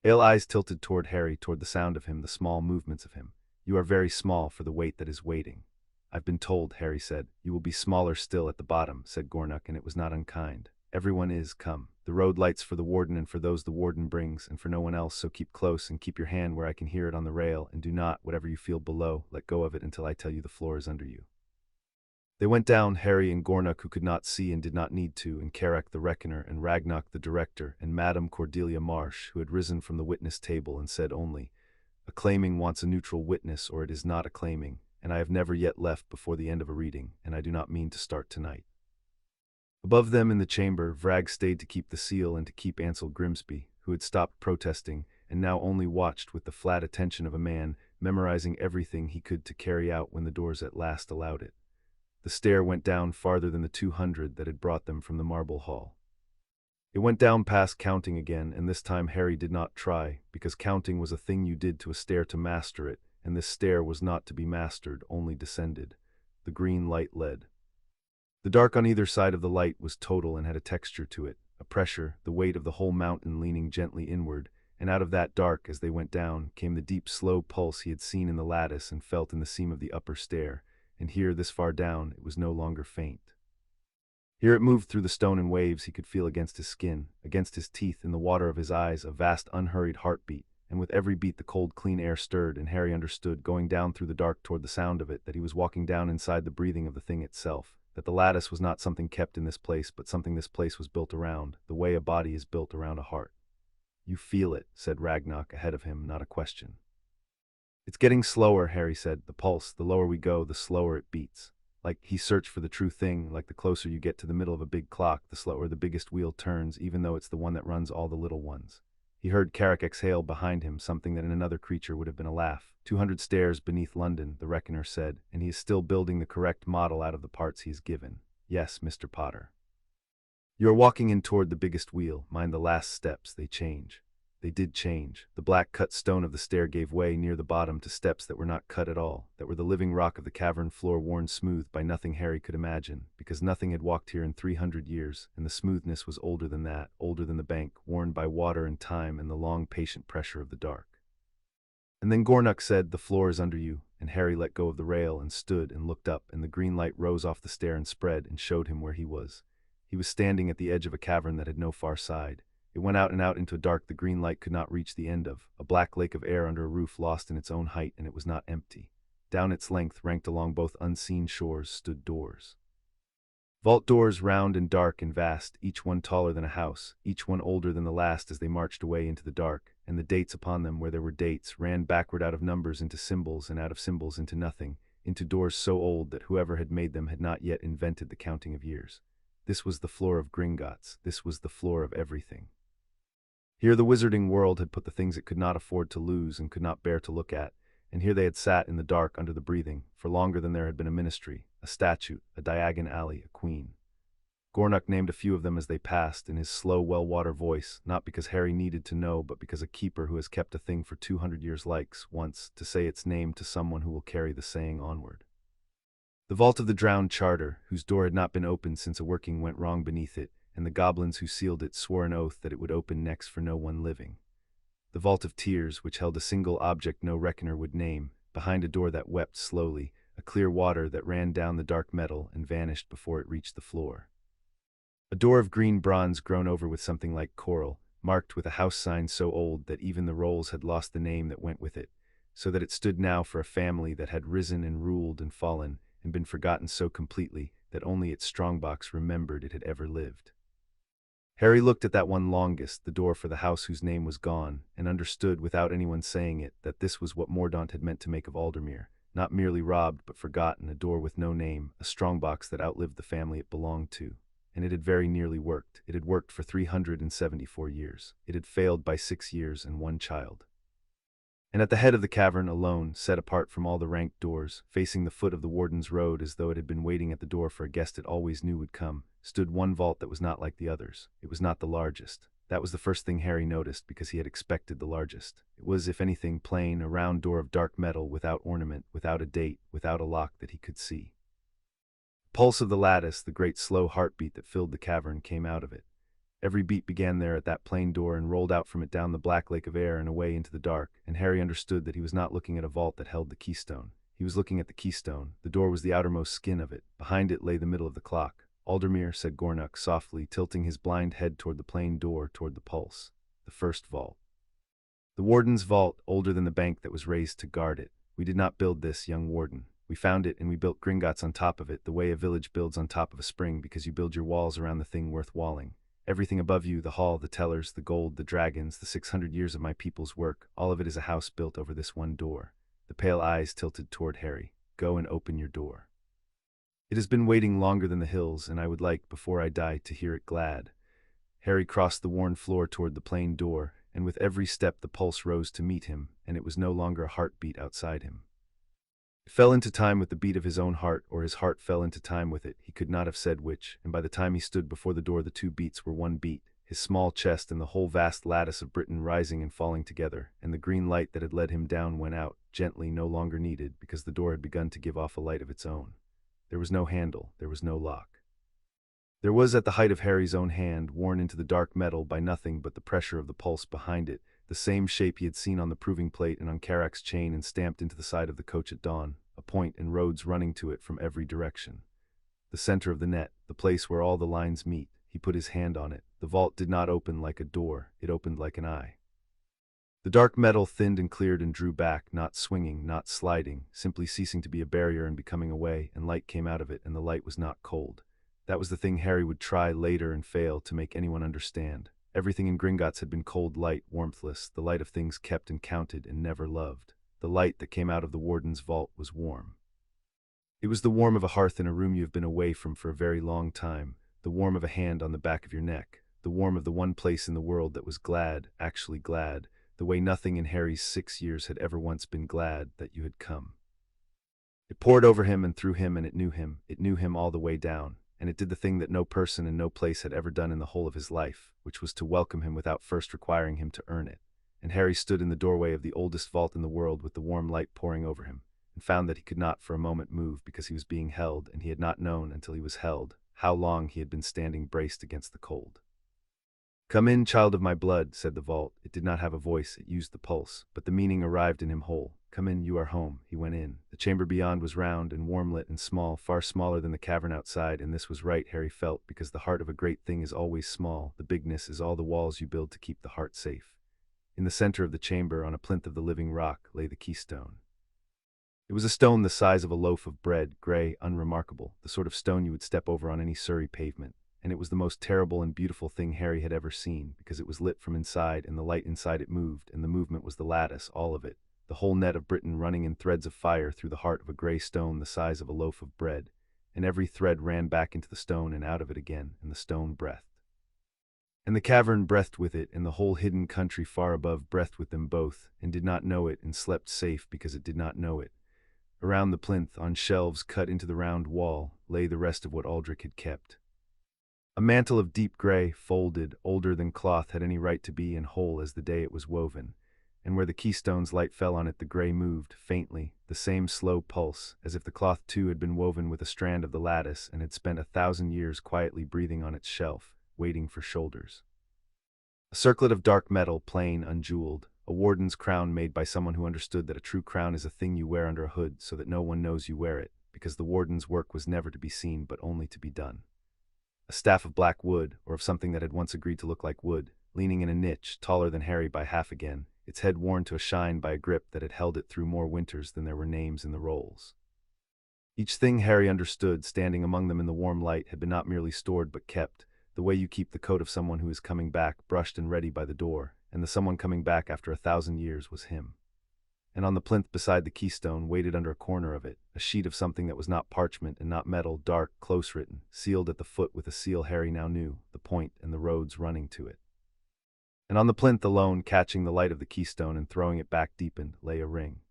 Pale eyes tilted toward Harry, toward the sound of him, the small movements of him. You are very small for the weight that is waiting. I've been told, Harry said. You will be smaller still at the bottom, said Gornock, and it was not unkind. Everyone is come. The road lights for the warden and for those the warden brings, and for no one else, so keep close and keep your hand where I can hear it on the rail, and do not, whatever you feel below, let go of it until I tell you the floor is under you. They went down, Harry and Gornock, who could not see and did not need to, and Carrick the reckoner, and Ragnock the director, and Madame Cordelia Marsh, who had risen from the witness table and said only, "A claiming wants a neutral witness, or it is not a claiming, and I have never yet left before the end of a reading, and I do not mean to start tonight." Above them in the chamber, Vrag stayed to keep the seal and to keep Ansel Grimsby, who had stopped protesting and now only watched with the flat attention of a man memorizing everything he could to carry out when the doors at last allowed it. The stair went down farther than the 200 that had brought them from the marble hall. It went down past counting again, and this time Harry did not try, because counting was a thing you did to a stair to master it, and this stair was not to be mastered, only descended. The green light led. The dark on either side of the light was total and had a texture to it, a pressure, the weight of the whole mountain leaning gently inward, and out of that dark, as they went down, came the deep, slow pulse he had seen in the lattice and felt in the seam of the upper stair, and here, this far down, it was no longer faint. Here it moved through the stone and waves he could feel against his skin, against his teeth, in the water of his eyes, a vast, unhurried heartbeat, and with every beat the cold, clean air stirred, and Harry understood, going down through the dark toward the sound of it, that he was walking down inside the breathing of the thing itself. That the lattice was not something kept in this place, but something this place was built around, the way a body is built around a heart. You feel it, said Ragnock ahead of him, not a question. It's getting slower, Harry said, the pulse, the lower we go, the slower it beats. Like he searched for the true thing, like the closer you get to the middle of a big clock, the slower the biggest wheel turns, even though it's the one that runs all the little ones. He heard Carrick exhale behind him, something that in another creature would have been a laugh. 200 stairs beneath London, the reckoner said, and he is still building the correct model out of the parts he is given. Yes, Mr. Potter. You are walking in toward the biggest wheel. Mind the last steps, they change. They did change. The black cut stone of the stair gave way near the bottom to steps that were not cut at all, that were the living rock of the cavern floor worn smooth by nothing Harry could imagine, because nothing had walked here in 300 years, and the smoothness was older than that, older than the bank, worn by water and time and the long patient pressure of the dark. And then Gornock said, "The floor is under you," and Harry let go of the rail and stood and looked up, and the green light rose off the stair and spread and showed him where he was. He was standing at the edge of a cavern that had no far side. It went out and out into a dark the green light could not reach the end of, a black lake of air under a roof lost in its own height, and it was not empty. Down its length, ranked along both unseen shores, stood doors. Vault doors, round and dark and vast, each one taller than a house, each one older than the last as they marched away into the dark, and the dates upon them, where there were dates, ran backward out of numbers into symbols and out of symbols into nothing, into doors so old that whoever had made them had not yet invented the counting of years. This was the floor of Gringotts. This was the floor of everything. Here the wizarding world had put the things it could not afford to lose and could not bear to look at, and here they had sat in the dark under the breathing, for longer than there had been a ministry, a statute, a Diagon Alley, a queen. Gornock named a few of them as they passed in his slow, well-water voice, not because Harry needed to know, but because a keeper who has kept a thing for 200 years likes, once, to say its name to someone who will carry the saying onward. The vault of the drowned charter, whose door had not been opened since a working went wrong beneath it, and the goblins who sealed it swore an oath that it would open next for no one living. The vault of tears, which held a single object no reckoner would name, behind a door that wept slowly, a clear water that ran down the dark metal and vanished before it reached the floor. A door of green bronze grown over with something like coral, marked with a house sign so old that even the rolls had lost the name that went with it, so that it stood now for a family that had risen and ruled and fallen, and been forgotten so completely that only its strongbox remembered it had ever lived. Harry looked at that one longest, the door for the house whose name was gone, and understood without anyone saying it that this was what Mordaunt had meant to make of Aldermere, not merely robbed but forgotten, a door with no name, a strongbox that outlived the family it belonged to. And it had very nearly worked. It had worked for 374 years. It had failed by 6 years and 1 child. And at the head of the cavern, alone, set apart from all the ranked doors, facing the foot of the Warden's Road as though it had been waiting at the door for a guest it always knew would come, stood one vault that was not like the others. It was not the largest. That was the first thing Harry noticed, because he had expected the largest. It was, if anything, plain, a round door of dark metal, without ornament, without a date, without a lock that he could see. The pulse of the lattice, the great slow heartbeat that filled the cavern, came out of it. Every beat began there at that plain door and rolled out from it down the black lake of air and away into the dark, and Harry understood that he was not looking at a vault that held the keystone. He was looking at the keystone. The door was the outermost skin of it. Behind it lay the middle of the clock. "Aldermere," said Gornuk softly, tilting his blind head toward the plain door, toward the pulse. "The first vault. The Warden's vault, older than the bank that was raised to guard it. We did not build this, young Warden. We found it, and we built Gringotts on top of it, the way a village builds on top of a spring, because you build your walls around the thing worth walling. Everything above you, the hall, the tellers, the gold, the dragons, the 600 years of my people's work, all of it is a house built over this one door." The pale eyes tilted toward Harry. "Go and open your door. It has been waiting longer than the hills, and I would like, before I die, to hear it glad." Harry crossed the worn floor toward the plain door, and with every step the pulse rose to meet him, and it was no longer a heartbeat outside him. It fell into time with the beat of his own heart, or his heart fell into time with it. He could not have said which, and by the time he stood before the door the 2 beats were 1 beat, his small chest and the whole vast lattice of Britain rising and falling together, and the green light that had led him down went out, gently, no longer needed, because the door had begun to give off a light of its own. There was no handle, there was no lock. There was, at the height of Harry's own hand, worn into the dark metal by nothing but the pressure of the pulse behind it, the same shape he had seen on the proving plate and on Carrack's chain and stamped into the side of the coach at dawn, a point and roads running to it from every direction. The center of the net, the place where all the lines meet. He put his hand on it. The vault did not open like a door, it opened like an eye. The dark metal thinned and cleared and drew back, not swinging, not sliding, simply ceasing to be a barrier and becoming a way, and light came out of it, and the light was not cold. That was the thing Harry would try later and fail to make anyone understand. Everything in Gringotts had been cold light, warmthless, the light of things kept and counted and never loved. The light that came out of the Warden's vault was warm. It was the warmth of a hearth in a room you have been away from for a very long time, the warmth of a hand on the back of your neck, the warmth of the one place in the world that was glad, actually glad, the way nothing in Harry's 6 years had ever once been glad that you had come. It poured over him and through him, and it knew him all the way down, and it did the thing that no person and no place had ever done in the whole of his life, which was to welcome him without first requiring him to earn it. And Harry stood in the doorway of the oldest vault in the world with the warm light pouring over him, and found that he could not for a moment move because he was being held, and he had not known until he was held how long he had been standing braced against the cold. "Come in, child of my blood," said the vault. It did not have a voice, it used the pulse, but the meaning arrived in him whole. "Come in, you are home." He went in. The chamber beyond was round and warm-lit and small, far smaller than the cavern outside, and this was right, Harry felt, because the heart of a great thing is always small. The bigness is all the walls you build to keep the heart safe. In the center of the chamber, on a plinth of the living rock, lay the keystone. It was a stone the size of a loaf of bread, gray, unremarkable, the sort of stone you would step over on any Surrey pavement. And it was the most terrible and beautiful thing Harry had ever seen, because it was lit from inside, and the light inside it moved, and the movement was the lattice, all of it, the whole net of Britain running in threads of fire through the heart of a gray stone the size of a loaf of bread, and every thread ran back into the stone and out of it again, and the stone breathed. And the cavern breathed with it, and the whole hidden country far above breathed with them both, and did not know it, and slept safe because it did not know it. Around the plinth, on shelves cut into the round wall, lay the rest of what Aldrich had kept. A mantle of deep gray, folded, older than cloth had any right to be, and whole as the day it was woven, and where the keystone's light fell on it the gray moved, faintly, the same slow pulse, as if the cloth too had been woven with a strand of the lattice and had spent 1,000 years quietly breathing on its shelf, waiting for shoulders. A circlet of dark metal, plain, unjeweled, a warden's crown made by someone who understood that a true crown is a thing you wear under a hood so that no one knows you wear it, because the warden's work was never to be seen but only to be done. A staff of black wood, or of something that had once agreed to look like wood, leaning in a niche, taller than Harry by half again, its head worn to a shine by a grip that had held it through more winters than there were names in the rolls. Each thing Harry understood, standing among them in the warm light, had been not merely stored but kept, the way you keep the coat of someone who is coming back, brushed and ready by the door, and the someone coming back after 1,000 years was him. And on the plinth beside the keystone, weighted under a corner of it, a sheet of something that was not parchment and not metal, dark, close-written, sealed at the foot with a seal Harry now knew, the point and the roads running to it. And on the plinth alone, catching the light of the keystone and throwing it back deepened, lay a ring.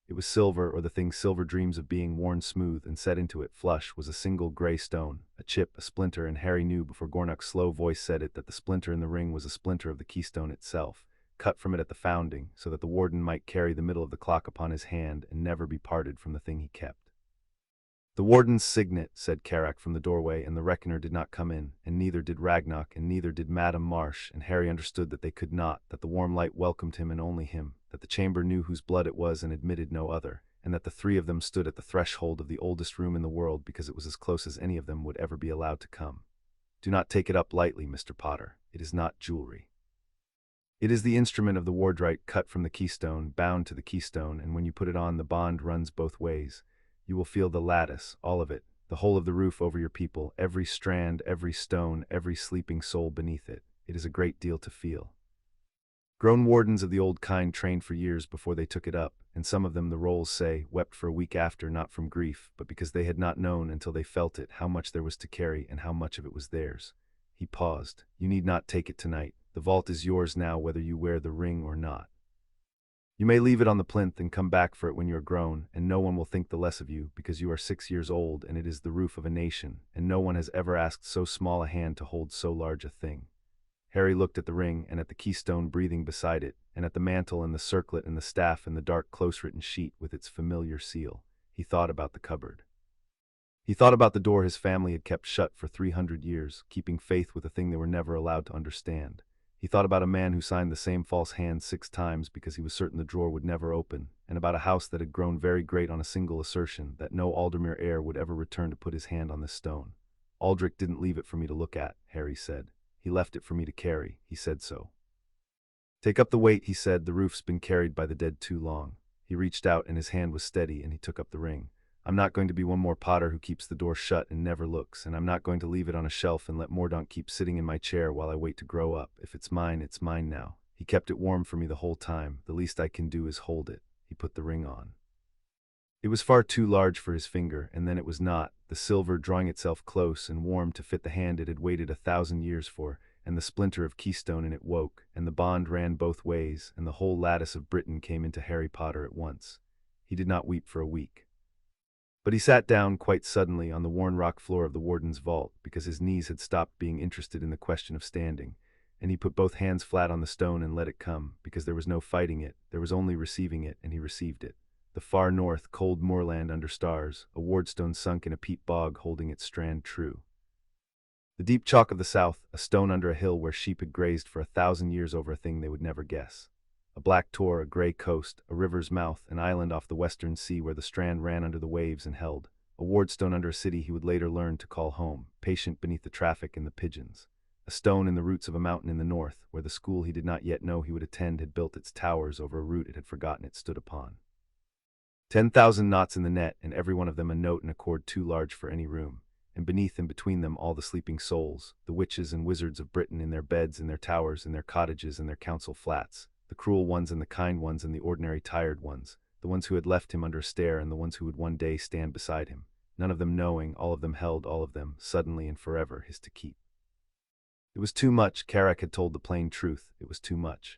It was silver, or the thing silver dreams of being, worn smooth, and set into it, flush, was a single gray stone, a chip, a splinter, and Harry knew before Gornuk's slow voice said it that the splinter in the ring was a splinter of the keystone itself, cut from it at the founding, so that the warden might carry the middle of the clock upon his hand and never be parted from the thing he kept. "The warden's signet," said Carrack from the doorway, and the reckoner did not come in, and neither did Ragnok, and neither did Madame Marsh, and Harry understood that they could not, that the warm light welcomed him and only him, that the chamber knew whose blood it was and admitted no other, and that the three of them stood at the threshold of the oldest room in the world because it was as close as any of them would ever be allowed to come. "Do not take it up lightly, Mr. Potter. It is not jewelry. It is the instrument of the wardwright cut from the keystone, bound to the keystone, and when you put it on, the bond runs both ways. You will feel the lattice, all of it, the whole of the roof over your people, every strand, every stone, every sleeping soul beneath it. It is a great deal to feel." Grown wardens of the old kind trained for years before they took it up, and some of them, the rolls say, wept for a week after, not from grief, but because they had not known until they felt it how much there was to carry and how much of it was theirs. He paused. "You need not take it tonight. The vault is yours now whether you wear the ring or not. You may leave it on the plinth and come back for it when you are grown, and no one will think the less of you, because you are 6 years old and it is the roof of a nation, and no one has ever asked so small a hand to hold so large a thing." Harry looked at the ring and at the keystone breathing beside it, and at the mantle and the circlet and the staff and the dark close-written sheet with its familiar seal. He thought about the cupboard. He thought about the door his family had kept shut for 300 years, keeping faith with a thing they were never allowed to understand. He thought about a man who signed the same false hand 6 times because he was certain the drawer would never open, and about a house that had grown very great on a single assertion that no Aldermere heir would ever return to put his hand on this stone. "Aldrich didn't leave it for me to look at," Harry said. "He left it for me to carry. He said so." "Take up the weight," he said. "The roof's been carried by the dead too long." He reached out and his hand was steady, and he took up the ring. "I'm not going to be one more Potter who keeps the door shut and never looks, and I'm not going to leave it on a shelf and let Mordaunt keep sitting in my chair while I wait to grow up. If it's mine now. He kept it warm for me the whole time. The least I can do is hold it." He put the ring on. It was far too large for his finger, and then it was not, the silver drawing itself close and warm to fit the hand it had waited 1,000 years for, and the splinter of keystone in it woke, and the bond ran both ways, and the whole lattice of Britain came into Harry Potter at once. He did not weep for a week. But he sat down quite suddenly on the worn rock floor of the warden's vault, because his knees had stopped being interested in the question of standing, and he put both hands flat on the stone and let it come, because there was no fighting it, there was only receiving it, and he received it. The far north, cold moorland under stars, a wardstone sunk in a peat bog holding its strand true. The deep chalk of the south, a stone under a hill where sheep had grazed for 1,000 years over a thing they would never guess. A black tor, a grey coast, a river's mouth, an island off the western sea where the strand ran under the waves and held. A wardstone under a city he would later learn to call home, patient beneath the traffic and the pigeons. A stone in the roots of a mountain in the north, where the school he did not yet know he would attend had built its towers over a root it had forgotten it stood upon. 10,000 knots in the net, and every one of them a note and a chord too large for any room. And beneath and between them all the sleeping souls, the witches and wizards of Britain in their beds, in their towers, in their cottages, in their council flats, the cruel ones and the kind ones and the ordinary tired ones, the ones who had left him under a stare and the ones who would one day stand beside him, none of them knowing, all of them held, all of them, suddenly and forever, his to keep. It was too much. Carrack had told the plain truth. It was too much.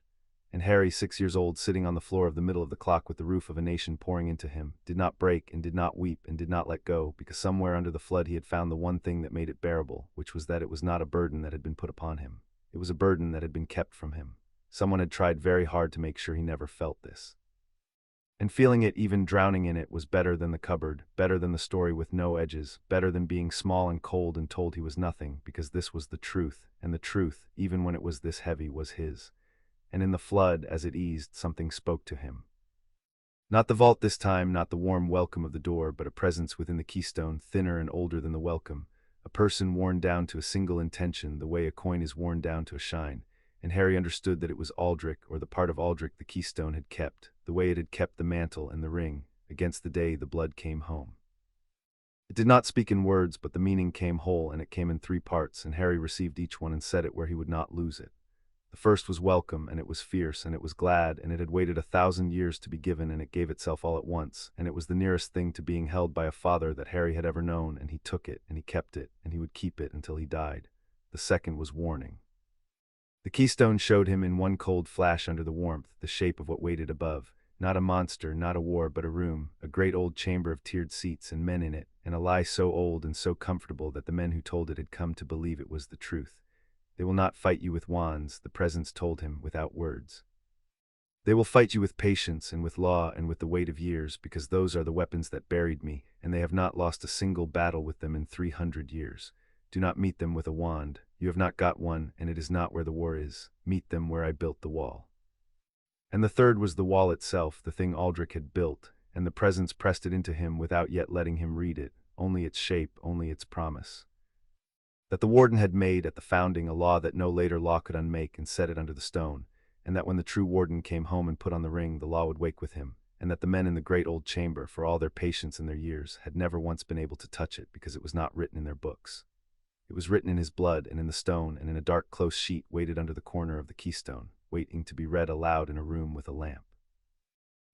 And Harry, 6 years old, sitting on the floor of the middle of the clock with the roof of a nation pouring into him, did not break and did not weep and did not let go, because somewhere under the flood he had found the one thing that made it bearable, which was that it was not a burden that had been put upon him. It was a burden that had been kept from him. Someone had tried very hard to make sure he never felt this. And feeling it, even drowning in it, was better than the cupboard, better than the story with no edges, better than being small and cold and told he was nothing, because this was the truth, and the truth, even when it was this heavy, was his. and in the flood, as it eased, something spoke to him. Not the vault this time, not the warm welcome of the door, but a presence within the keystone, thinner and older than the welcome, a person worn down to a single intention, the way a coin is worn down to a shine, and Harry understood that it was Aldrich, or the part of Aldrich the keystone had kept, the way it had kept the mantle and the ring, against the day the blood came home. It did not speak in words, but the meaning came whole, and it came in 3 parts, and Harry received each one and set it where he would not lose it. The first was welcome, and it was fierce, and it was glad, and it had waited 1,000 years to be given, and it gave itself all at once, and it was the nearest thing to being held by a father that Harry had ever known, and he took it, and he kept it, and he would keep it until he died. The second was warning. The keystone showed him in one cold flash under the warmth the shape of what waited above, not a monster, not a war, but a room, a great old chamber of tiered seats and men in it, and a lie so old and so comfortable that the men who told it had come to believe it was the truth. They will not fight you with wands, the presence told him, without words. They will fight you with patience and with law and with the weight of years, because those are the weapons that buried me, and they have not lost a single battle with them in 300 years. Do not meet them with a wand. You have not got one, and it is not where the war is. Meet them where I built the wall. And the third was the wall itself, the thing Aldrich had built, and the presence pressed it into him without yet letting him read it, only its shape, only its promise. That the warden had made at the founding a law that no later law could unmake, and set it under the stone, and that when the true warden came home and put on the ring, the law would wake with him, and that the men in the great old chamber, for all their patience and their years, had never once been able to touch it, because it was not written in their books. It was written in his blood and in the stone, and in a dark close sheet waited under the corner of the keystone, waiting to be read aloud in a room with a lamp.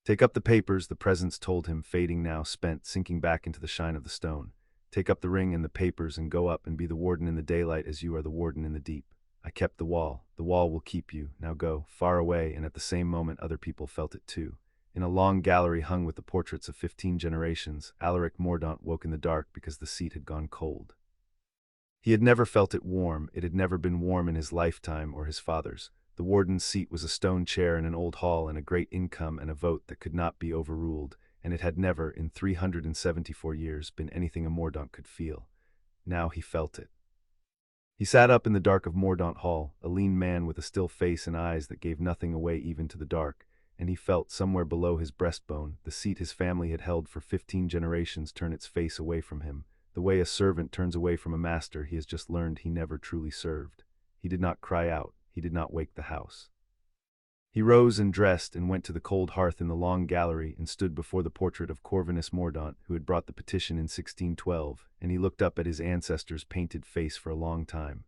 Take up the papers, the presence told him, fading now, spent, sinking back into the shine of the stone. Take up the ring and the papers and go up and be the warden in the daylight as you are the warden in the deep. I kept the wall will keep you, now go, far away, and at the same moment other people felt it too. In a long gallery hung with the portraits of 15 generations, Alaric Mordaunt woke in the dark because the seat had gone cold. He had never felt it warm, it had never been warm in his lifetime or his father's. The warden's seat was a stone chair in an old hall and a great income and a vote that could not be overruled, and it had never, in 374 years, been anything a Mordaunt could feel. Now he felt it. He sat up in the dark of Mordaunt Hall, a lean man with a still face and eyes that gave nothing away even to the dark, and he felt, somewhere below his breastbone, the seat his family had held for 15 generations turn its face away from him, the way a servant turns away from a master he has just learned he never truly served. He did not cry out, he did not wake the house. He rose and dressed and went to the cold hearth in the long gallery and stood before the portrait of Corvinus Mordaunt, who had brought the petition in 1612, and he looked up at his ancestor's painted face for a long time.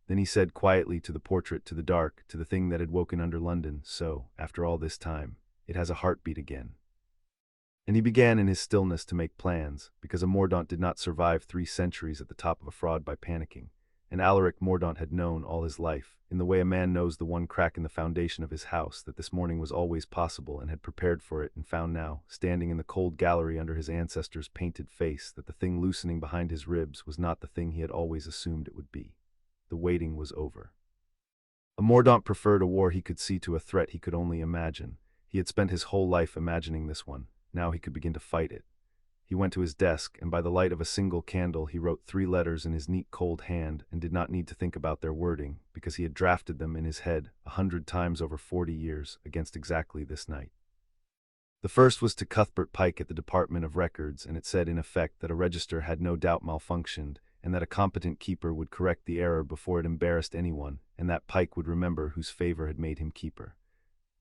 Then he said quietly to the portrait, to the dark, to the thing that had woken under London, so, after all this time, it has a heartbeat again. And he began in his stillness to make plans, because a Mordaunt did not survive 3 centuries at the top of a fraud by panicking. And Alaric Mordaunt had known all his life, in the way a man knows the one crack in the foundation of his house, that this morning was always possible, and had prepared for it, and found now, standing in the cold gallery under his ancestor's painted face, that the thing loosening behind his ribs was not the thing he had always assumed it would be. The waiting was over. A Mordaunt preferred a war he could see to a threat he could only imagine. He had spent his whole life imagining this one. Now he could begin to fight it. He went to his desk, and by the light of a single candle he wrote 3 letters in his neat cold hand, and did not need to think about their wording, because he had drafted them in his head 100 times over 40 years, against exactly this night. The first was to Cuthbert Pike at the Department of Records, and it said in effect that a register had no doubt malfunctioned, and that a competent keeper would correct the error before it embarrassed anyone, and that Pike would remember whose favor had made him keeper.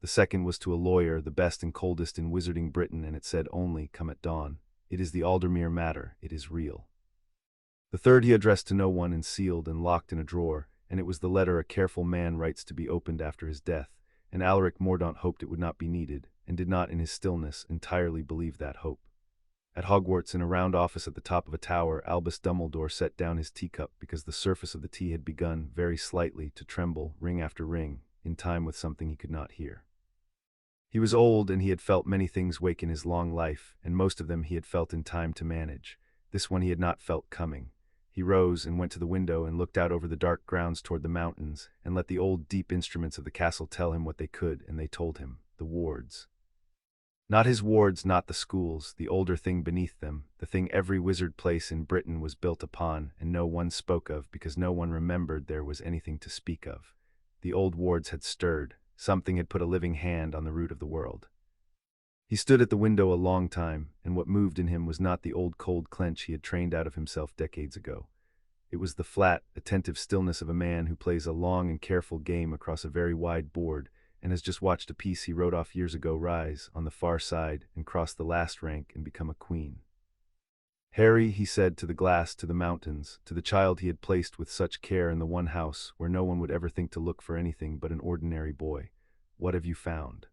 The second was to a lawyer, the best and coldest in wizarding Britain, and it said only, come at dawn. It is the Aldermere matter, it is real. The third he addressed to no one and sealed and locked in a drawer, and it was the letter a careful man writes to be opened after his death, and Alaric Mordaunt hoped it would not be needed, and did not in his stillness entirely believe that hope. At Hogwarts, in a round office at the top of a tower, Albus Dumbledore set down his teacup because the surface of the tea had begun, very slightly, to tremble, ring after ring, in time with something he could not hear. He was old, and he had felt many things wake in his long life, and most of them he had felt in time to manage. This one he had not felt coming. He rose and went to the window and looked out over the dark grounds toward the mountains, and let the old deep instruments of the castle tell him what they could, and they told him, the wards. Not his wards, not the schools, the older thing beneath them, the thing every wizard place in Britain was built upon, and no one spoke of because no one remembered there was anything to speak of. The old wards had stirred. Something had put a living hand on the root of the world. He stood at the window a long time, and what moved in him was not the old cold clench he had trained out of himself decades ago. It was the flat, attentive stillness of a man who plays a long and careful game across a very wide board and has just watched a piece he wrote off years ago rise on the far side and cross the last rank and become a queen. Harry, he said to the glass, to the mountains, to the child he had placed with such care in the one house where no one would ever think to look for anything but an ordinary boy, what have you found?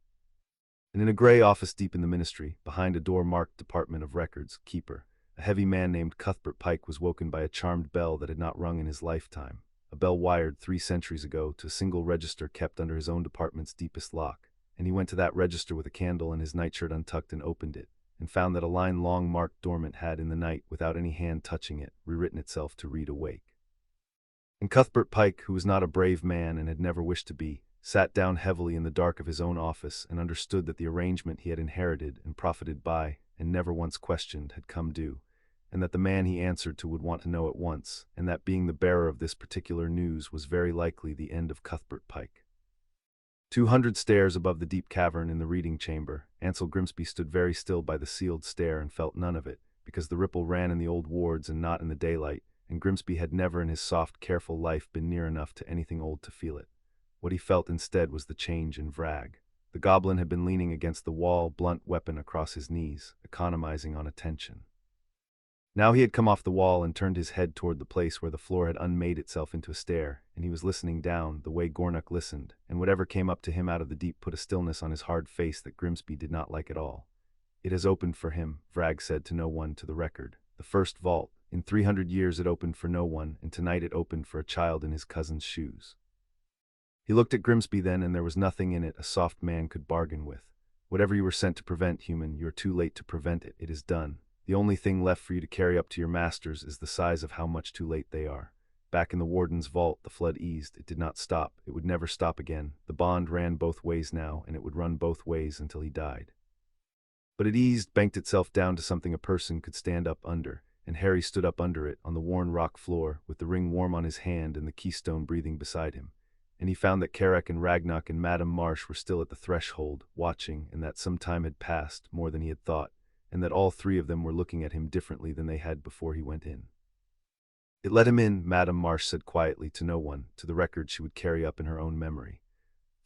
And in a gray office deep in the ministry, behind a door marked Department of Records, Keeper, a heavy man named Cuthbert Pike was woken by a charmed bell that had not rung in his lifetime, a bell wired 3 centuries ago to a single register kept under his own department's deepest lock, and he went to that register with a candle and his nightshirt untucked and opened it, and found that a line long marked dormant had in the night, without any hand touching it, rewritten itself to read awake. And Cuthbert Pike, who was not a brave man and had never wished to be, sat down heavily in the dark of his own office and understood that the arrangement he had inherited and profited by and never once questioned had come due, and that the man he answered to would want to know at once, and that being the bearer of this particular news was very likely the end of Cuthbert Pike. 200 stairs above the deep cavern in the reading chamber, Ansel Grimsby stood very still by the sealed stair and felt none of it, because the ripple ran in the old wards and not in the daylight, and Grimsby had never in his soft, careful life been near enough to anything old to feel it. What he felt instead was the change in Vrag. The goblin had been leaning against the wall, blunt weapon across his knees, economizing on attention. Now he had come off the wall and turned his head toward the place where the floor had unmade itself into a stair, and he was listening down, the way Gornock listened, and whatever came up to him out of the deep put a stillness on his hard face that Grimsby did not like at all. It has opened for him, Vrag said to no one, to the record. The first vault. In 300 years it opened for no one, and tonight it opened for a child in his cousin's shoes. He looked at Grimsby then, and there was nothing in it a soft man could bargain with. Whatever you were sent to prevent, human, you are too late to prevent it. It is done. The only thing left for you to carry up to your masters is the size of how much too late they are. Back in the warden's vault, the flood eased. It did not stop. It would never stop again. The bond ran both ways now, and it would run both ways until he died. But it eased, banked itself down to something a person could stand up under, and Harry stood up under it, on the worn rock floor, with the ring warm on his hand and the keystone breathing beside him. And he found that Carrick and Ragnock and Madame Marsh were still at the threshold, watching, and that some time had passed, more than he had thought, and that all 3 of them were looking at him differently than they had before he went in. It let him in, Madame Marsh said quietly to no one, to the record she would carry up in her own memory.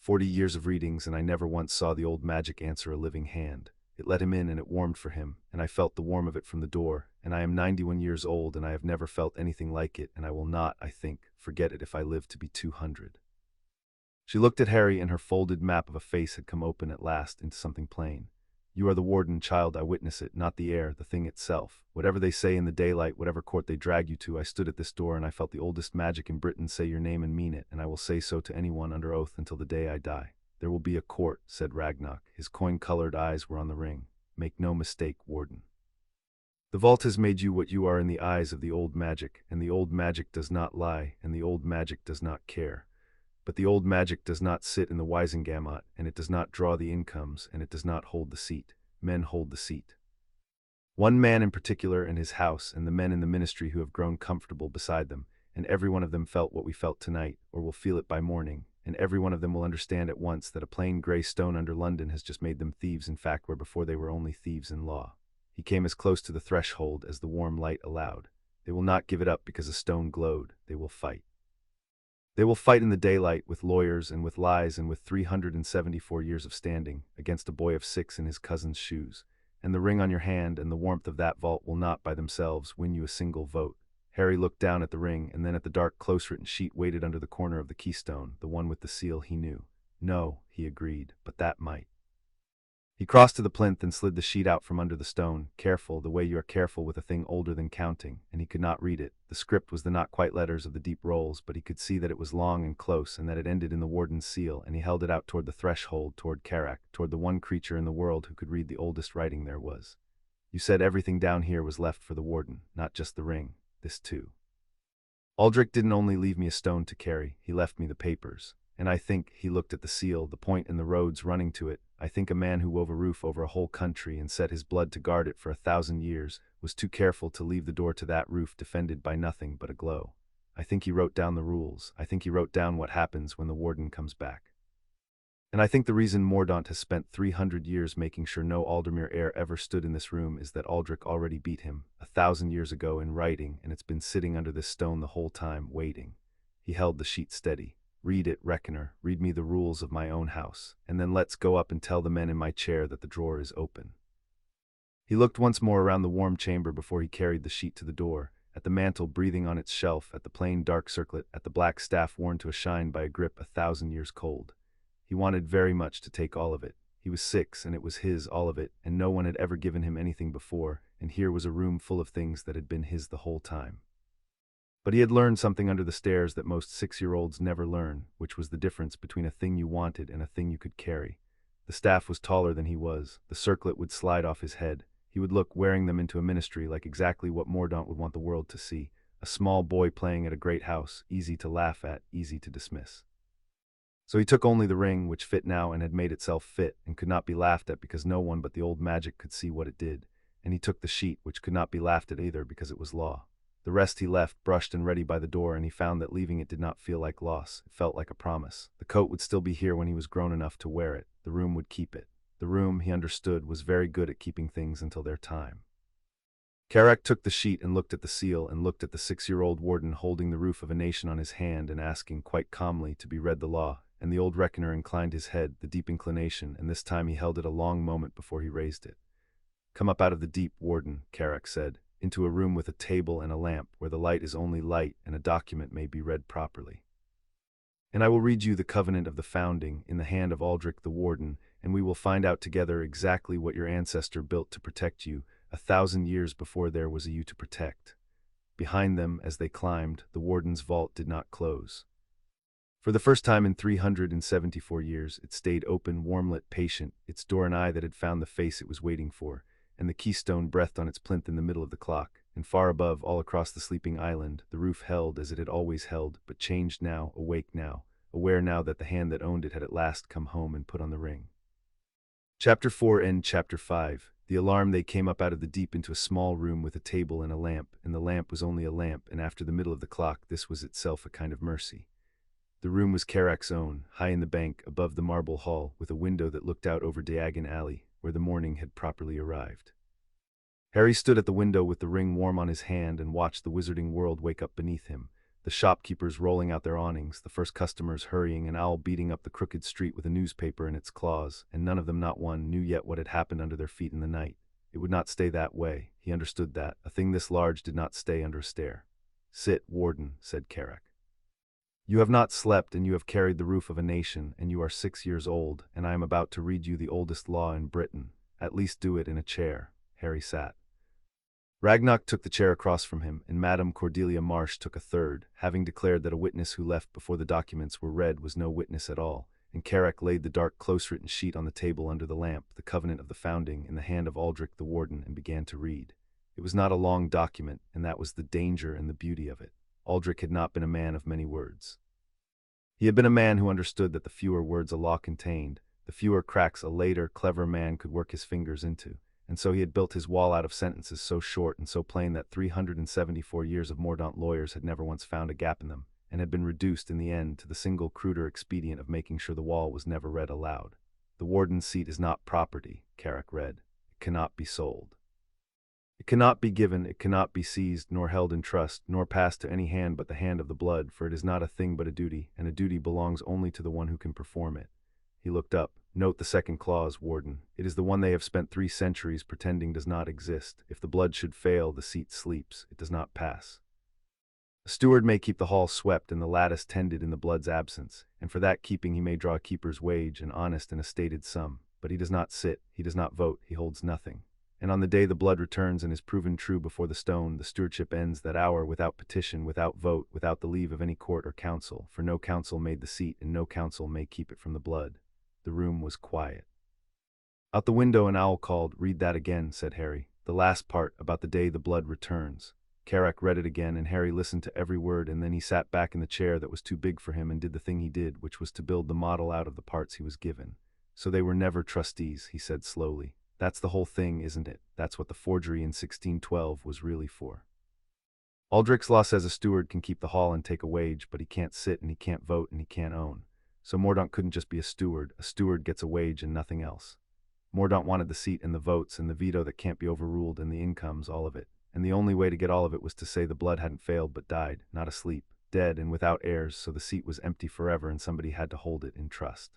40 years of readings, and I never once saw the old magic answer a living hand. It let him in, and it warmed for him, and I felt the warmth of it from the door, and I am 91 years old, and I have never felt anything like it, and I will not, I think, forget it if I live to be 200. She looked at Harry, and her folded map of a face had come open at last into something plain. You are the warden, child, I witness it, not the air, the thing itself. Whatever they say in the daylight, whatever court they drag you to, I stood at this door and I felt the oldest magic in Britain say your name and mean it, and I will say so to anyone under oath until the day I die. There will be a court, said Ragnock. His coin-colored eyes were on the ring. Make no mistake, warden. The vault has made you what you are in the eyes of the old magic, and the old magic does not lie, and the old magic does not care. But the old magic does not sit in the Wisengamot, and it does not draw the incomes, and it does not hold the seat. Men hold the seat. One man in particular, and his house, and the men in the ministry who have grown comfortable beside them, and every one of them felt what we felt tonight, or will feel it by morning, and every one of them will understand at once that a plain grey stone under London has just made them thieves in fact where before they were only thieves in law. He came as close to the threshold as the warm light allowed. They will not give it up because a stone glowed. They will fight. They will fight in the daylight, with lawyers and with lies and with 374 years of standing, against a boy of 6 in his cousin's shoes, and the ring on your hand and the warmth of that vault will not by themselves win you a single vote. Harry looked down at the ring and then at the dark close-written sheet weighted under the corner of the keystone, the one with the seal he knew. No, he agreed, but that might. He crossed to the plinth and slid the sheet out from under the stone, careful, the way you are careful with a thing older than counting, and he could not read it. The script was the not-quite letters of the deep rolls, but he could see that it was long and close and that it ended in the warden's seal, and he held it out toward the threshold, toward Carrick, toward the one creature in the world who could read the oldest writing there was. You said everything down here was left for the warden, not just the ring, this too. Aldrich didn't only leave me a stone to carry, he left me the papers. And I think, he looked at the seal, the point in the roads running to it, I think a man who wove a roof over a whole country and set his blood to guard it for 1,000 years was too careful to leave the door to that roof defended by nothing but a glow. I think he wrote down the rules. I think he wrote down what happens when the warden comes back. And I think the reason Mordaunt has spent 300 years making sure no Aldermere heir ever stood in this room is that Aldrich already beat him 1,000 years ago in writing, and it's been sitting under this stone the whole time, waiting. He held the sheet steady. Read it, Reckoner, read me the rules of my own house, and then let's go up and tell the men in my chair that the drawer is open. He looked once more around the warm chamber before he carried the sheet to the door, at the mantle breathing on its shelf, at the plain dark circlet, at the black staff worn to a shine by a grip 1,000 years cold. He wanted very much to take all of it. He was 6, and it was his, all of it, and no one had ever given him anything before, and here was a room full of things that had been his the whole time. But he had learned something under the stairs that most 6-year-olds never learn, which was the difference between a thing you wanted and a thing you could carry. The staff was taller than he was. The circlet would slide off his head. He would look, wearing them into a ministry, like exactly what Mordaunt would want the world to see. A small boy playing at a great house, easy to laugh at, easy to dismiss. So he took only the ring, which fit now and had made itself fit, and could not be laughed at because no one but the old magic could see what it did. And he took the sheet, which could not be laughed at either because it was law. The rest he left, brushed and ready by the door, and he found that leaving it did not feel like loss. It felt like a promise. The coat would still be here when he was grown enough to wear it. The room would keep it. The room, he understood, was very good at keeping things until their time. Carrack took the sheet and looked at the seal and looked at the 6-year-old warden holding the roof of a nation on his hand and asking quite calmly to be read the law, and the old reckoner inclined his head, the deep inclination, and this time he held it a long moment before he raised it. "Come up out of the deep, warden," Carrack said, "into a room with a table and a lamp, where the light is only light and a document may be read properly. And I will read you the covenant of the founding in the hand of Aldrich the warden, and we will find out together exactly what your ancestor built to protect you 1,000 years before there was a you to protect." Behind them, as they climbed, the warden's vault did not close. For the first time in 374 years, it stayed open, warm-lit, patient, its door an eye that had found the face it was waiting for, and the keystone breathed on its plinth in the middle of the clock, and far above, all across the sleeping island, the roof held as it had always held, but changed now, awake now, aware now that the hand that owned it had at last come home and put on the ring. Chapter 4 and Chapter 5. The alarm. They came up out of the deep into a small room with a table and a lamp, and the lamp was only a lamp, and after the middle of the clock this was itself a kind of mercy. The room was Carrack's own, high in the bank, above the marble hall, with a window that looked out over Diagon Alley, where the morning had properly arrived. Harry stood at the window with the ring warm on his hand and watched the wizarding world wake up beneath him, the shopkeepers rolling out their awnings, the first customers hurrying, an owl beating up the crooked street with a newspaper in its claws, and none of them, not one, knew yet what had happened under their feet in the night. It would not stay that way. He understood that. A thing this large did not stay under a stair. "Sit, warden," said Carrack. "You have not slept, and you have carried the roof of a nation, and you are 6 years old, and I am about to read you the oldest law in Britain. At least do it in a chair." Harry sat. Ragnock took the chair across from him, and Madame Cordelia Marsh took a third, having declared that a witness who left before the documents were read was no witness at all, and Carrack laid the dark, close-written sheet on the table under the lamp, the covenant of the founding, in the hand of Aldrich the warden, and began to read. It was not a long document, and that was the danger and the beauty of it. Aldrich had not been a man of many words. He had been a man who understood that the fewer words a law contained, the fewer cracks a later, clever man could work his fingers into, and so he had built his wall out of sentences so short and so plain that 374 years of Mordaunt lawyers had never once found a gap in them, and had been reduced in the end to the single cruder expedient of making sure the wall was never read aloud. "The warden's seat is not property," Carrack read. "It cannot be sold. It cannot be given, it cannot be seized, nor held in trust, nor passed to any hand but the hand of the blood, for it is not a thing but a duty, and a duty belongs only to the one who can perform it." He looked up. "Note the second clause, warden. It is the one they have spent 3 centuries pretending does not exist. If the blood should fail, the seat sleeps. It does not pass. A steward may keep the hall swept and the lattice tended in the blood's absence, and for that keeping he may draw a keeper's wage, an honest and a stated sum. But he does not sit, he does not vote, he holds nothing. And on the day the blood returns and is proven true before the stone, the stewardship ends that hour without petition, without vote, without the leave of any court or council, for no council made the seat and no council may keep it from the blood." The room was quiet. Out the window an owl called. "Read that again," said Harry. "The last part, about the day the blood returns." Carrack read it again, and Harry listened to every word, and then he sat back in the chair that was too big for him and did the thing he did, which was to build the model out of the parts he was given. "So they were never trustees," he said slowly. "That's the whole thing, isn't it? That's what the forgery in 1612 was really for. Aldrich's law says a steward can keep the hall and take a wage, but he can't sit and he can't vote and he can't own. so Mordaunt couldn't just be a steward. A steward gets a wage and nothing else. Mordaunt wanted the seat and the votes and the veto that can't be overruled and the incomes, all of it. And the only way to get all of it was to say the blood hadn't failed but died, not asleep, dead and without heirs, so the seat was empty forever and somebody had to hold it in trust.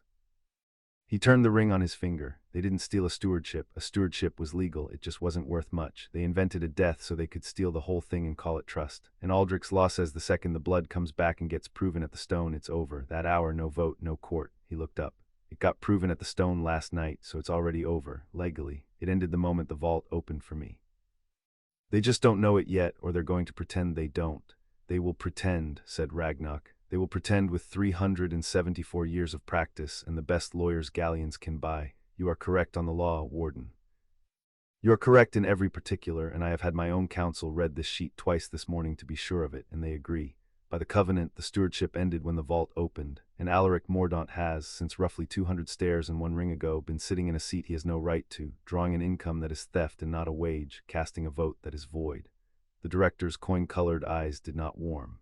He turned the ring on his finger. They didn't steal a stewardship. A stewardship was legal, it just wasn't worth much. They invented a death so they could steal the whole thing and call it trust. And Aldrich's law says the second the blood comes back and gets proven at the stone, it's over. That hour, no vote, no court. He looked up. It got proven at the stone last night, so it's already over, legally. It ended the moment the vault opened for me. They just don't know it yet, or they're going to pretend they don't. They will pretend, said Ragnarok. They will pretend with 374 years of practice and the best lawyers galleons can buy. You are correct on the law, Warden. You are correct in every particular, and I have had my own counsel read this sheet twice this morning to be sure of it, and they agree. By the covenant, the stewardship ended when the vault opened, and Alaric Mordaunt has, since roughly 200 stairs and 1 ring ago, been sitting in a seat he has no right to, drawing an income that is theft and not a wage, casting a vote that is void. The director's coin-colored eyes did not warm.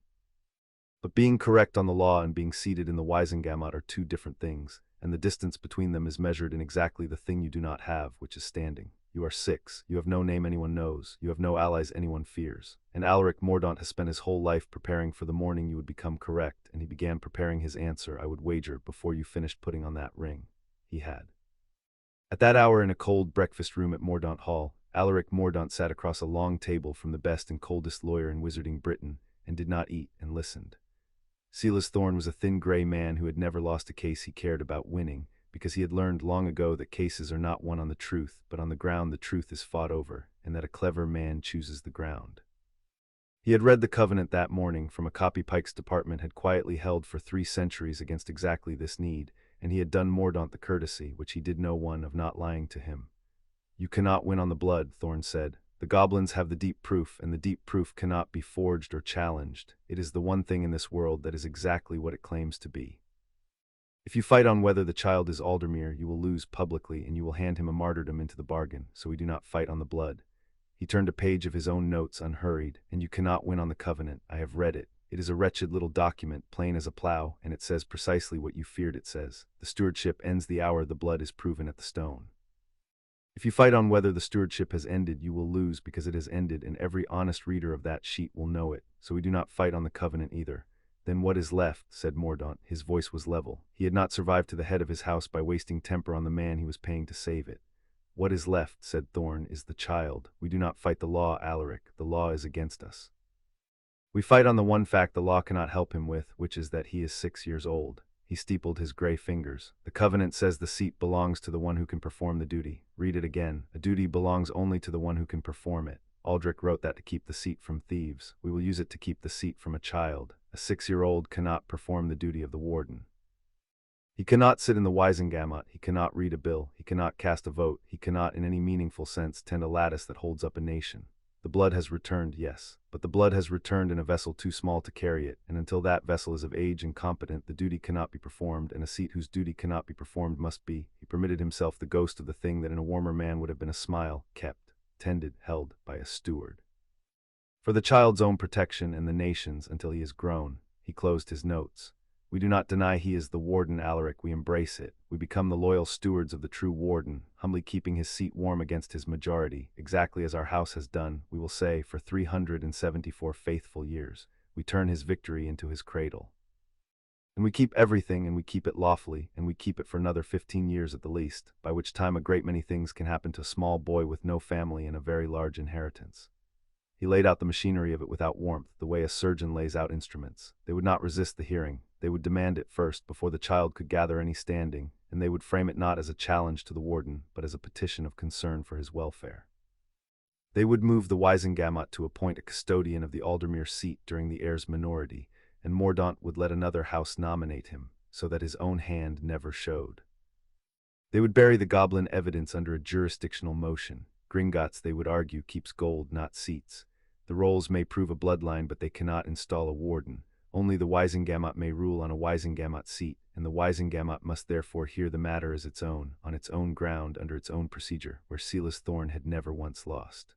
But being correct on the law and being seated in the Wisengamot are two different things, and the distance between them is measured in exactly the thing you do not have, which is standing. You are 6, you have no name anyone knows, you have no allies anyone fears. And Alaric Mordaunt has spent his whole life preparing for the morning you would become correct, and he began preparing his answer, I would wager, before you finished putting on that ring. He had. At that hour in a cold breakfast room at Mordaunt Hall, Alaric Mordaunt sat across a long table from the best and coldest lawyer in Wizarding Britain, and did not eat, and listened. Silas Thorne was a thin gray man who had never lost a case he cared about winning, because he had learned long ago that cases are not won on the truth, but on the ground the truth is fought over, and that a clever man chooses the ground. He had read the covenant that morning from a copy Pike's department had quietly held for 3 centuries against exactly this need, and he had done Mordaunt the courtesy, which he did no one, of not lying to him. You cannot win on the blood, Thorne said. The goblins have the deep proof, and the deep proof cannot be forged or challenged. It is the one thing in this world that is exactly what it claims to be. If you fight on whether the child is Aldermere, you will lose publicly, and you will hand him a martyrdom into the bargain, so we do not fight on the blood. He turned a page of his own notes unhurried, and you cannot win on the covenant. I have read it. It is a wretched little document, plain as a plow, and it says precisely what you feared it says. The stewardship ends the hour the blood is proven at the stone. If you fight on whether the stewardship has ended, you will lose because it has ended, and every honest reader of that sheet will know it, so we do not fight on the covenant either. Then what is left, said Mordaunt. His voice was level. He had not survived to the head of his house by wasting temper on the man he was paying to save it. What is left, said Thorne, is the child. We do not fight the law, Alaric. The law is against us. We fight on the one fact the law cannot help him with, which is that he is 6 years old. He steepled his gray fingers. The covenant says the seat belongs to the one who can perform the duty. Read it again. A duty belongs only to the one who can perform it. Aldrich wrote that to keep the seat from thieves. We will use it to keep the seat from a child. A 6-year-old cannot perform the duty of the warden. He cannot sit in the Wisengamot. He cannot read a bill. He cannot cast a vote. He cannot, in any meaningful sense, tend a lattice that holds up a nation. The blood has returned, yes, but the blood has returned in a vessel too small to carry it, and until that vessel is of age and competent, the duty cannot be performed, and a seat whose duty cannot be performed must be. He permitted himself the ghost of the thing that in a warmer man would have been a smile, kept, tended, held by a steward. For the child's own protection and the nation's until he is grown, he closed his notes. We do not deny he is the warden, Alaric. We embrace it. We become the loyal stewards of the true warden, humbly keeping his seat warm against his majority, exactly as our house has done, we will say, for 374 faithful years. We turn his victory into his cradle. And we keep everything, and we keep it lawfully, and we keep it for another 15 years at the least, by which time a great many things can happen to a small boy with no family and a very large inheritance. He laid out the machinery of it without warmth, the way a surgeon lays out instruments. They would not resist the hearing. They would demand it first, before the child could gather any standing, and they would frame it not as a challenge to the warden, but as a petition of concern for his welfare. They would move the Wisengamot to appoint a custodian of the Aldermere seat during the heir's minority, and Mordaunt would let another house nominate him, so that his own hand never showed. They would bury the goblin evidence under a jurisdictional motion. Gringotts, they would argue, keeps gold, not seats. The rolls may prove a bloodline, but they cannot install a warden. Only the Wisengamot may rule on a Wisengamot seat, and the Wisengamot must therefore hear the matter as its own, on its own ground, under its own procedure, where Silas Thorne had never once lost.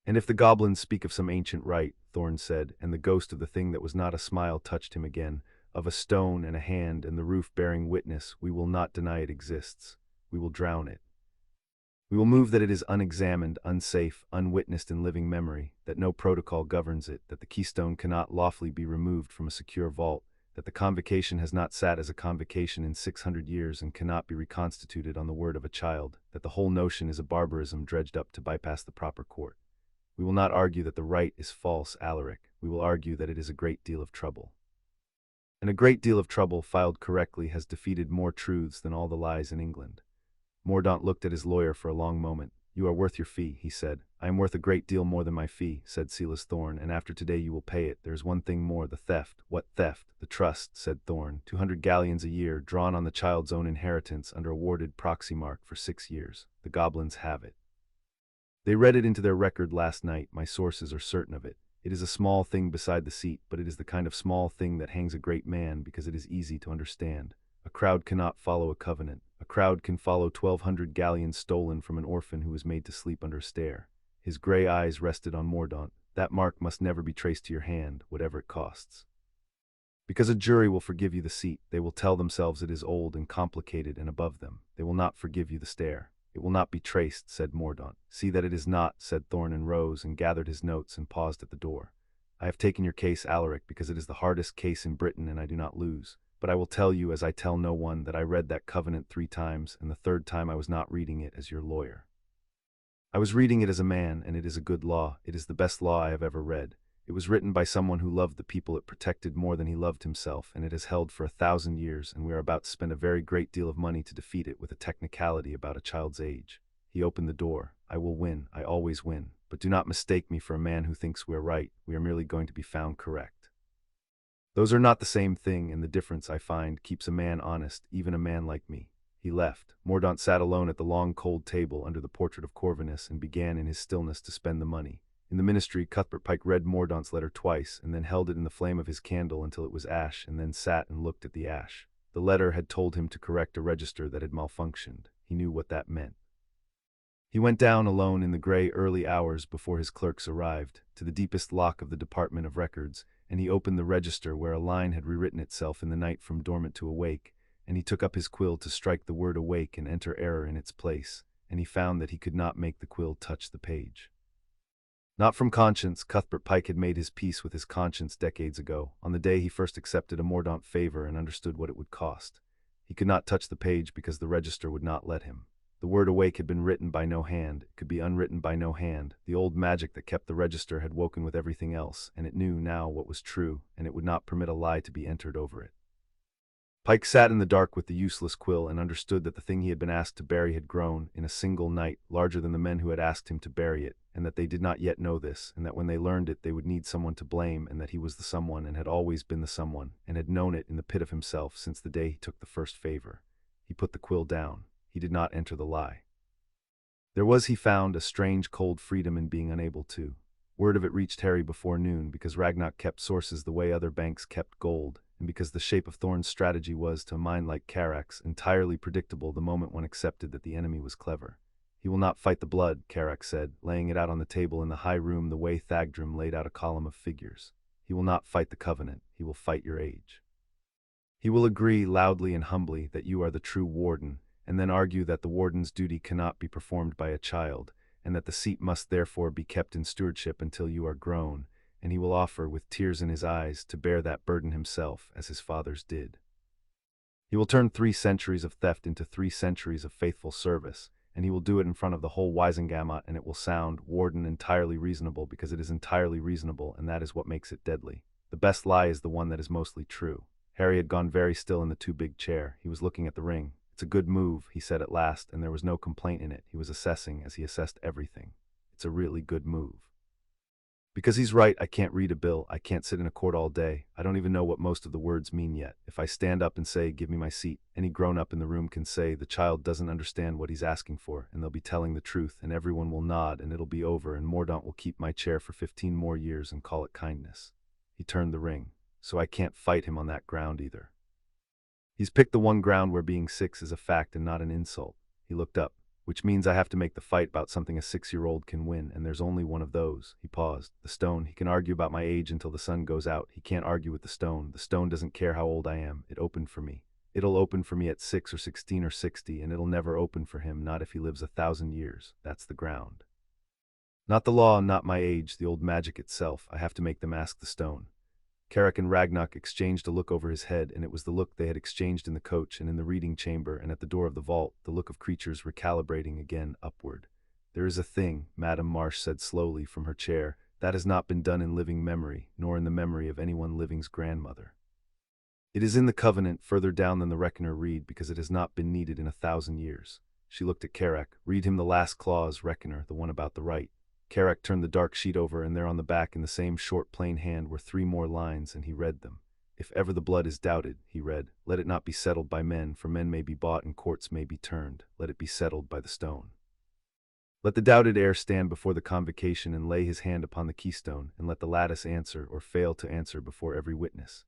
And if the goblins speak of some ancient right, Thorne said, and the ghost of the thing that was not a smile touched him again, of a stone and a hand and the roof bearing witness, we will not deny it exists. We will drown it. We will move that it is unexamined, unsafe, unwitnessed in living memory, that no protocol governs it, that the keystone cannot lawfully be removed from a secure vault, that the convocation has not sat as a convocation in 600 years and cannot be reconstituted on the word of a child, that the whole notion is a barbarism dredged up to bypass the proper court. We will not argue that the right is false, Alaric. We will argue that it is a great deal of trouble. And a great deal of trouble, filed correctly, has defeated more truths than all the lies in England. Mordaunt looked at his lawyer for a long moment. You are worth your fee, he said. I am worth a great deal more than my fee, said Silas Thorne, and after today you will pay it. There is one thing more, the theft. What theft? The trust, said Thorne. 200 galleons a year, drawn on the child's own inheritance under a warded proxy mark for 6 years. The Goblins have it. They read it into their record last night. My sources are certain of it. It is a small thing beside the seat, but it is the kind of small thing that hangs a great man because it is easy to understand. A crowd cannot follow a covenant. A crowd can follow 1,200 galleons stolen from an orphan who was made to sleep under a stair. His gray eyes rested on Mordaunt. That mark must never be traced to your hand, whatever it costs. Because a jury will forgive you the seat, they will tell themselves it is old and complicated and above them. They will not forgive you the stair. It will not be traced, said Mordaunt. See that it is not, said Thorne, and rose and gathered his notes and paused at the door. I have taken your case, Alaric, because it is the hardest case in Britain and I do not lose. But I will tell you, as I tell no one, that I read that covenant 3 times, and the 3rd time I was not reading it as your lawyer. I was reading it as a man, and it is a good law. It is the best law I have ever read. It was written by someone who loved the people it protected more than he loved himself, and it has held for 1,000 years, and we are about to spend a very great deal of money to defeat it with a technicality about a child's age. He opened the door. I will win. I always win. But do not mistake me for a man who thinks we are right. We are merely going to be found correct. Those are not the same thing, and the difference, I find, keeps a man honest, even a man like me. He left. Mordaunt sat alone at the long cold table under the portrait of Corvinus and began in his stillness to spend the money. In the ministry, Cuthbert Pike read Mordaunt's letter twice, and then held it in the flame of his candle until it was ash, and then sat and looked at the ash. The letter had told him to correct a register that had malfunctioned. He knew what that meant. He went down alone in the gray early hours before his clerks arrived, to the deepest lock of the Department of Records, and he opened the register where a line had rewritten itself in the night from dormant to awake, and he took up his quill to strike the word awake and enter error in its place, and he found that he could not make the quill touch the page. Not from conscience. Cuthbert Pike had made his peace with his conscience decades ago, on the day he first accepted a Mordaunt favor and understood what it would cost. He could not touch the page because the register would not let him. The word awake had been written by no hand, it could be unwritten by no hand. The old magic that kept the register had woken with everything else, and it knew now what was true, and it would not permit a lie to be entered over it. Pike sat in the dark with the useless quill and understood that the thing he had been asked to bury had grown, in a single night, larger than the men who had asked him to bury it, and that they did not yet know this, and that when they learned it they would need someone to blame, and that he was the someone and had always been the someone, and had known it in the pit of himself since the day he took the first favor. He put the quill down. He did not enter the lie. There was, he found, a strange cold freedom in being unable to. Word of it reached Harry before noon, because Ragnarok kept sources the way other banks kept gold, and because the shape of Thorne's strategy was, to a mind like Carrack's, entirely predictable the moment one accepted that the enemy was clever. He will not fight the blood, Carrack said, laying it out on the table in the high room the way Thagdrim laid out a column of figures. He will not fight the covenant. He will fight your age. He will agree loudly and humbly that you are the true warden, and then argue that the warden's duty cannot be performed by a child, and that the seat must therefore be kept in stewardship until you are grown, and he will offer, with tears in his eyes, to bear that burden himself, as his fathers did. He will turn 3 centuries of theft into 3 centuries of faithful service, and he will do it in front of the whole Wisengamot, and it will sound, warden, entirely reasonable, because it is entirely reasonable, and that is what makes it deadly. The best lie is the one that is mostly true. Harry had gone very still in the too-big chair. He was looking at the ring. It's a good move, he said at last, and there was no complaint in it. He was assessing as he assessed everything. It's a really good move. Because he's right, I can't read a bill. I can't sit in a court all day. I don't even know what most of the words mean yet. If I stand up and say, give me my seat, any grown-up in the room can say, the child doesn't understand what he's asking for, and they'll be telling the truth, and everyone will nod, and it'll be over, and Mordaunt will keep my chair for 15 more years and call it kindness. He turned the ring. So I can't fight him on that ground either. He's picked the one ground where being 6 is a fact and not an insult. He looked up. which means I have to make the fight about something a 6-year-old can win, and there's only one of those." He paused. "The stone. He can argue about my age until the sun goes out. He can't argue with the stone. The stone doesn't care how old I am. It opened for me. It'll open for me at 6 or 16 or 60, and it'll never open for him, not if he lives 1,000 years. That's the ground. Not the law, not my age, the old magic itself. I have to make them ask the stone." Carrick and Ragnock exchanged a look over his head, and it was the look they had exchanged in the coach and in the reading chamber and at the door of the vault, the look of creatures recalibrating again upward. "There is a thing," Madame Marsh said slowly from her chair, "that has not been done in living memory, nor in the memory of anyone living's grandmother. It is in the covenant, further down than the reckoner read, because it has not been needed in 1,000 years." She looked at Carrick. "Read him the last clause, reckoner, the one about the right." Carrick turned the dark sheet over, and there on the back in the same short plain hand were 3 more lines, and he read them. "If ever the blood is doubted," he read, "let it not be settled by men, for men may be bought and courts may be turned. Let it be settled by the stone. Let the doubted heir stand before the convocation and lay his hand upon the keystone, and let the lattice answer or fail to answer before every witness.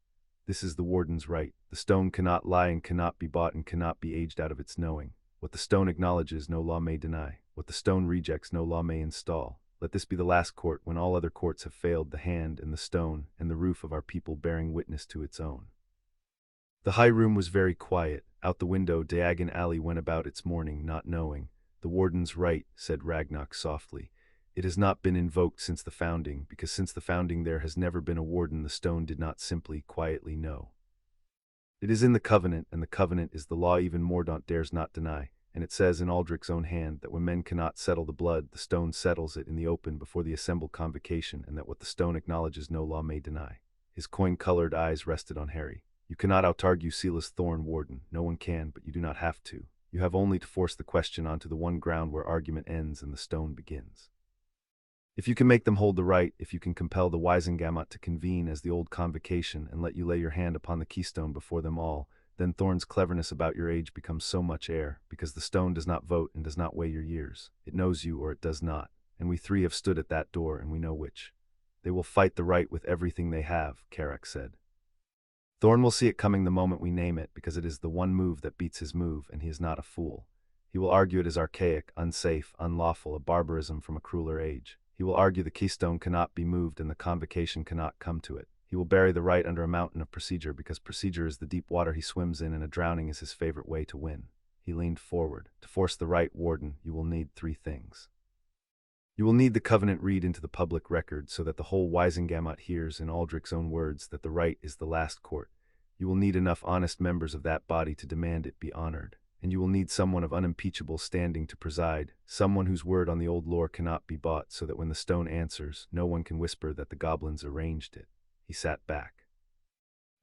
This is the warden's right. The stone cannot lie and cannot be bought and cannot be aged out of its knowing. What the stone acknowledges, no law may deny. What the stone rejects, no law may install. Let this be the last court, when all other courts have failed, the hand and the stone and the roof of our people bearing witness to its own." The high room was very quiet. Out the window Diagon Alley went about its morning, not knowing. "The warden's right," said Ragnock softly. "It has not been invoked since the founding, because since the founding there has never been a warden the stone did not simply, quietly know. It is in the covenant, and the covenant is the law even Mordaunt dares not deny. And it says in Aldrich's own hand that when men cannot settle the blood, the stone settles it in the open before the assembled convocation, and that what the stone acknowledges no law may deny." His coin-colored eyes rested on Harry. "You cannot out-argue Silas Thorne, Warden. No one can, but you do not have to. You have only to force the question onto the one ground where argument ends and the stone begins. If you can make them hold the right, if you can compel the Wisengamot to convene as the old convocation and let you lay your hand upon the keystone before them all, then Thorne's cleverness about your age becomes so much air, because the stone does not vote and does not weigh your years. It knows you or it does not, and we 3 have stood at that door and we know which. They will fight the right with everything they have," Carrick said. "Thorne will see it coming the moment we name it, because it is the one move that beats his move, and he is not a fool. He will argue it is archaic, unsafe, unlawful, a barbarism from a crueler age. He will argue the keystone cannot be moved and the convocation cannot come to it. He will bury the right under a mountain of procedure, because procedure is the deep water he swims in and a drowning is his favorite way to win." He leaned forward. "To force the right, Warden, you will need 3 things. You will need the covenant read into the public record so that the whole Wisengamot hears, in Aldrich's own words, that the right is the last court. You will need enough honest members of that body to demand it be honored. And you will need someone of unimpeachable standing to preside, someone whose word on the old lore cannot be bought, so that when the stone answers, no one can whisper that the goblins arranged it." He sat back.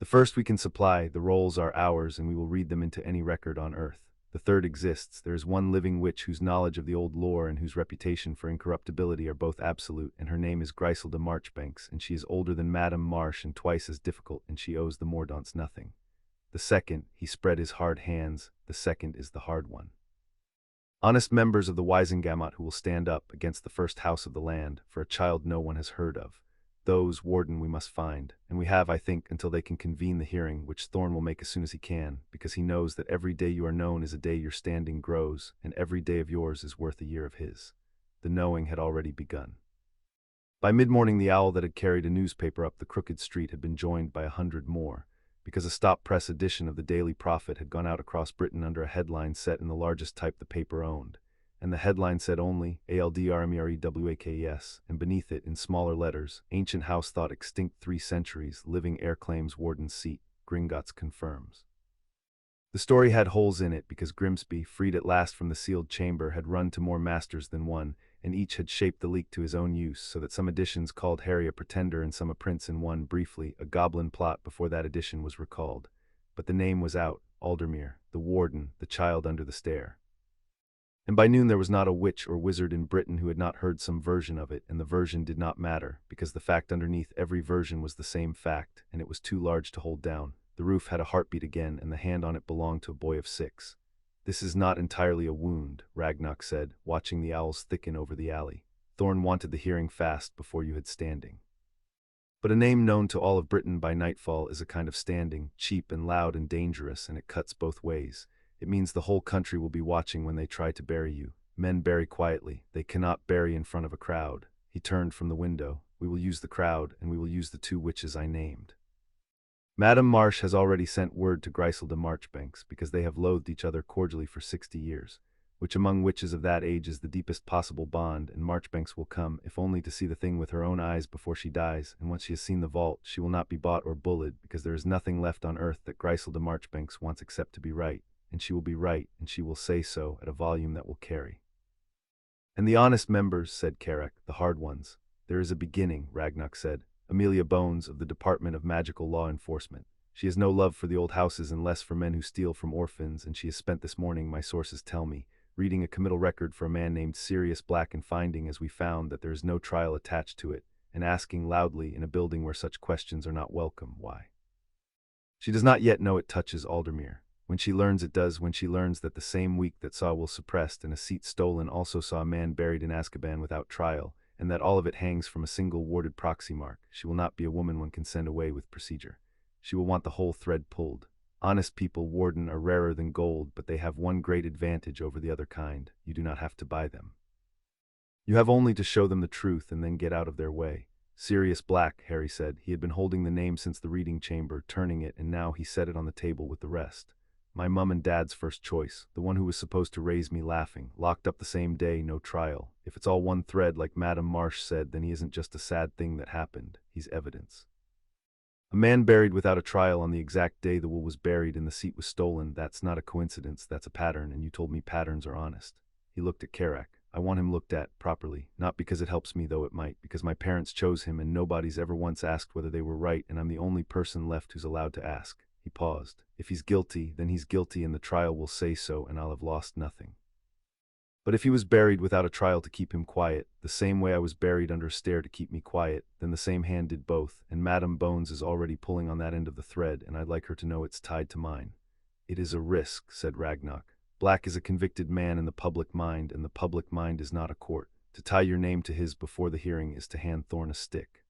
"The first we can supply, the rolls are ours, and we will read them into any record on earth. The third exists. There is one living witch whose knowledge of the old lore and whose reputation for incorruptibility are both absolute, and her name is Griselda Marchbanks, and she is older than Madame Marsh and twice as difficult, and she owes the Mordaunts nothing. The second," he spread his hard hands, "the second is the hard one. Honest members of the Wisengamot who will stand up against the first house of the land, for a child no one has heard of. Those, Warden, we must find, and we have, I think, until they can convene the hearing, which Thorne will make as soon as he can, because he knows that every day you are known is a day your standing grows, and every day of yours is worth a year of his." The knowing had already begun. By mid-morning the owl that had carried a newspaper up the crooked street had been joined by 100 more, because a stop-press edition of the Daily Prophet had gone out across Britain under a headline set in the largest type the paper owned, and the headline said only ALDRMEREWAKES, and beneath it, in smaller letters, "Ancient house thought extinct 3 centuries, living heir claims warden's seat, Gringotts confirms." The story had holes in it because Grimsby, freed at last from the sealed chamber, had run to more masters than one, and each had shaped the leak to his own use, so that some editions called Harry a pretender and some a prince, and one, briefly, a goblin plot before that edition was recalled. But the name was out: Aldermere, the warden, the child under the stair. And by noon there was not a witch or wizard in Britain who had not heard some version of it, and the version did not matter, because the fact underneath every version was the same fact, and it was too large to hold down. The roof had a heartbeat again, and the hand on it belonged to a boy of 6. "This is not entirely a wound," Ragnock said, watching the owls thicken over the alley. "Thorne wanted the hearing fast before you had standing. But a name known to all of Britain by nightfall is a kind of standing, cheap and loud and dangerous, and it cuts both ways. It means the whole country will be watching when they try to bury you, Men bury quietly. They cannot bury in front of a crowd. He turned from the window. We will use the crowd, and we will use the two witches I named. Madame Marsh has already sent word to Griselda Marchbanks, because they have loathed each other cordially for 60 years, which among witches of that age is the deepest possible bond, and Marchbanks will come, if only to see the thing with her own eyes before she dies, and once she has seen the vault, she will not be bought or bullied, because there is nothing left on earth that Griselda Marchbanks wants except to be right, and she will be right, and she will say so at a volume that will carry. And the honest members, said Carrick, the hard ones. There is a beginning, Ragnock said. Amelia Bones, of the Department of Magical Law Enforcement. She has no love for the old houses and less for men who steal from orphans, and she has spent this morning, my sources tell me, reading a committal record for a man named Sirius Black and finding, as we found, that there is no trial attached to it, and asking loudly in a building where such questions are not welcome, why. She does not yet know it touches Aldermere. When she learns it does, when she learns that the same week that saw Will suppressed and a seat stolen also saw a man buried in Azkaban without trial, and that all of it hangs from a single warded proxy mark, she will not be a woman one can send away with procedure. She will want the whole thread pulled. Honest people, Warden, are rarer than gold, but they have one great advantage over the other kind. You do not have to buy them. You have only to show them the truth and then get out of their way. Sirius Black, Harry said. He had been holding the name since the reading chamber, turning it, and now he set it on the table with the rest. My mum and dad's first choice, the one who was supposed to raise me laughing, locked up the same day, no trial. If it's all one thread, like Madame Marsh said, then he isn't just a sad thing that happened, he's evidence. A man buried without a trial on the exact day the will was buried and the seat was stolen, that's not a coincidence, that's a pattern, and you told me patterns are honest. He looked at Carrick. I want him looked at, properly, not because it helps me, though it might, because my parents chose him and nobody's ever once asked whether they were right, and I'm the only person left who's allowed to ask. He paused. If he's guilty, then he's guilty and the trial will say so, and I'll have lost nothing. But if he was buried without a trial to keep him quiet, the same way I was buried under a stair to keep me quiet, then the same hand did both, and Madame Bones is already pulling on that end of the thread, and I'd like her to know it's tied to mine. It is a risk, said Ragnock. Black is a convicted man in the public mind, and the public mind is not a court. To tie your name to his before the hearing is to hand Thorn a stick.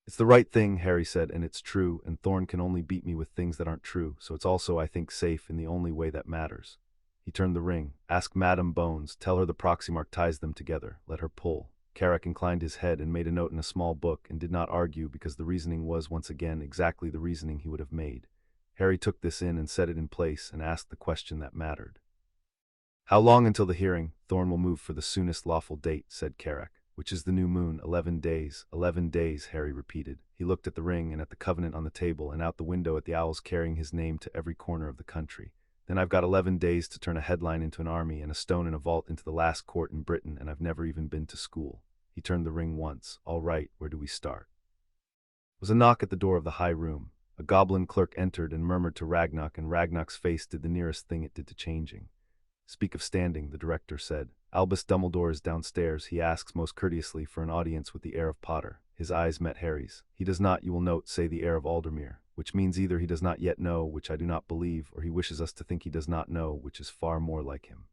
It's the right thing, Harry said, and it's true, and Thorn can only beat me with things that aren't true, so it's also, I think, safe in the only way that matters. He turned the ring. Ask Madame Bones. Tell her the proxy mark ties them together. Let her pull. Carrick inclined his head and made a note in a small book, and did not argue because the reasoning was, once again, exactly the reasoning he would have made. Harry took this in and set it in place and asked the question that mattered. How long until the hearing? Thorn will move for the soonest lawful date, said Carrick. Which is the new moon, 11 days. 11 days, Harry repeated. He looked at the ring and at the covenant on the table and out the window at the owls carrying his name to every corner of the country. Then I've got 11 days to turn a headline into an army and a stone in a vault into the last court in Britain, and I've never even been to school. He turned the ring once. All right, where do we start? There was a knock at the door of the high room. A goblin clerk entered and murmured to Ragnock, and Ragnock's face did the nearest thing it did to changing. Speak of standing, the director said. Albus Dumbledore is downstairs. He asks most courteously for an audience with the heir of Potter. His eyes met Harry's. He does not, you will note, say the heir of Aldermere, which means either he does not yet know, which I do not believe, or he wishes us to think he does not know, which is far more like him.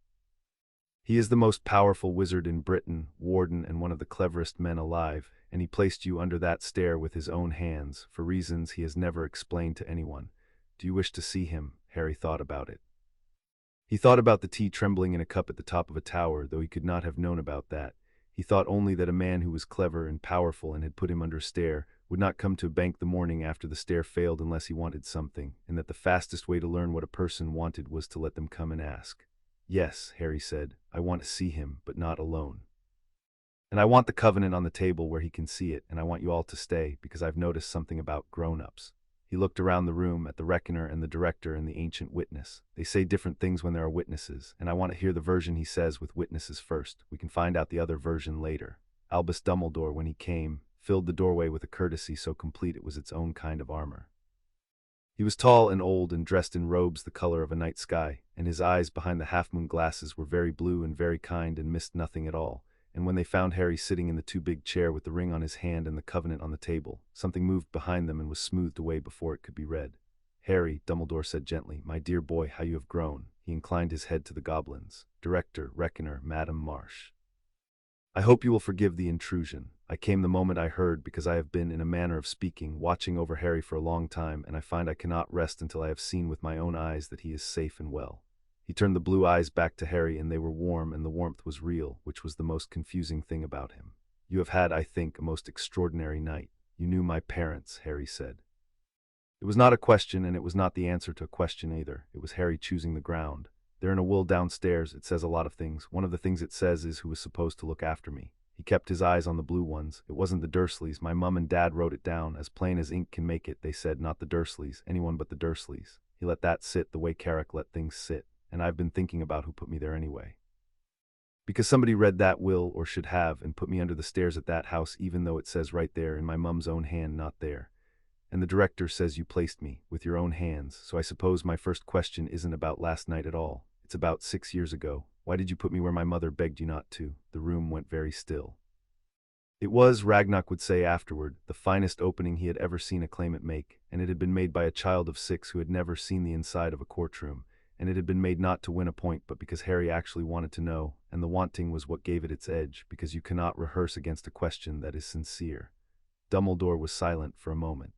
He is the most powerful wizard in Britain, Warden, and one of the cleverest men alive, and he placed you under that stair with his own hands, for reasons he has never explained to anyone. Do you wish to see him? Harry thought about it. He thought about the tea trembling in a cup at the top of a tower, though he could not have known about that. He thought only that a man who was clever and powerful and had put him under a stair would not come to a bank the morning after the stair failed unless he wanted something, and that the fastest way to learn what a person wanted was to let them come and ask. Yes, Harry said, I want to see him, but not alone. And I want the covenant on the table where he can see it, and I want you all to stay, because I've noticed something about grown-ups. He looked around the room at the reckoner and the director and the ancient witness. They say different things when there are witnesses, and I want to hear the version he says with witnesses first. We can find out the other version later. Albus Dumbledore, when he came, filled the doorway with a courtesy so complete it was its own kind of armor. He was tall and old and dressed in robes the color of a night sky, and his eyes behind the half-moon glasses were very blue and very kind and missed nothing at all. And when they found Harry sitting in the too big chair with the ring on his hand and the covenant on the table, something moved behind them and was smoothed away before it could be read. Harry, Dumbledore said gently, my dear boy, how you have grown. He inclined his head to the goblins. Director, Reckoner, Madame Marsh. I hope you will forgive the intrusion. I came the moment I heard, because I have been, in a manner of speaking, watching over Harry for a long time, and I find I cannot rest until I have seen with my own eyes that he is safe and well. He turned the blue eyes back to Harry, and they were warm, and the warmth was real, which was the most confusing thing about him. You have had, I think, a most extraordinary night. You knew my parents, Harry said. It was not a question, and it was not the answer to a question either. It was Harry choosing the ground. They're in a will downstairs. It says a lot of things. One of the things it says is who was supposed to look after me. He kept his eyes on the blue ones. It wasn't the Dursleys. My mum and dad wrote it down, as plain as ink can make it. They said not the Dursleys, anyone but the Dursleys. He let that sit the way Carrick let things sit, and I've been thinking about who put me there anyway. Because somebody read that will, or should have, and put me under the stairs at that house, even though it says right there in my mum's own hand, not there. And the director says you placed me, with your own hands, so I suppose my first question isn't about last night at all. It's about 6 years ago. Why did you put me where my mother begged you not to? The room went very still. It was, Ragnarok would say afterward, the finest opening he had ever seen a claimant make, and it had been made by a child of 6 who had never seen the inside of a courtroom, and it had been made not to win a point but because Harry actually wanted to know, and the wanting was what gave it its edge, because you cannot rehearse against a question that is sincere. Dumbledore was silent for a moment.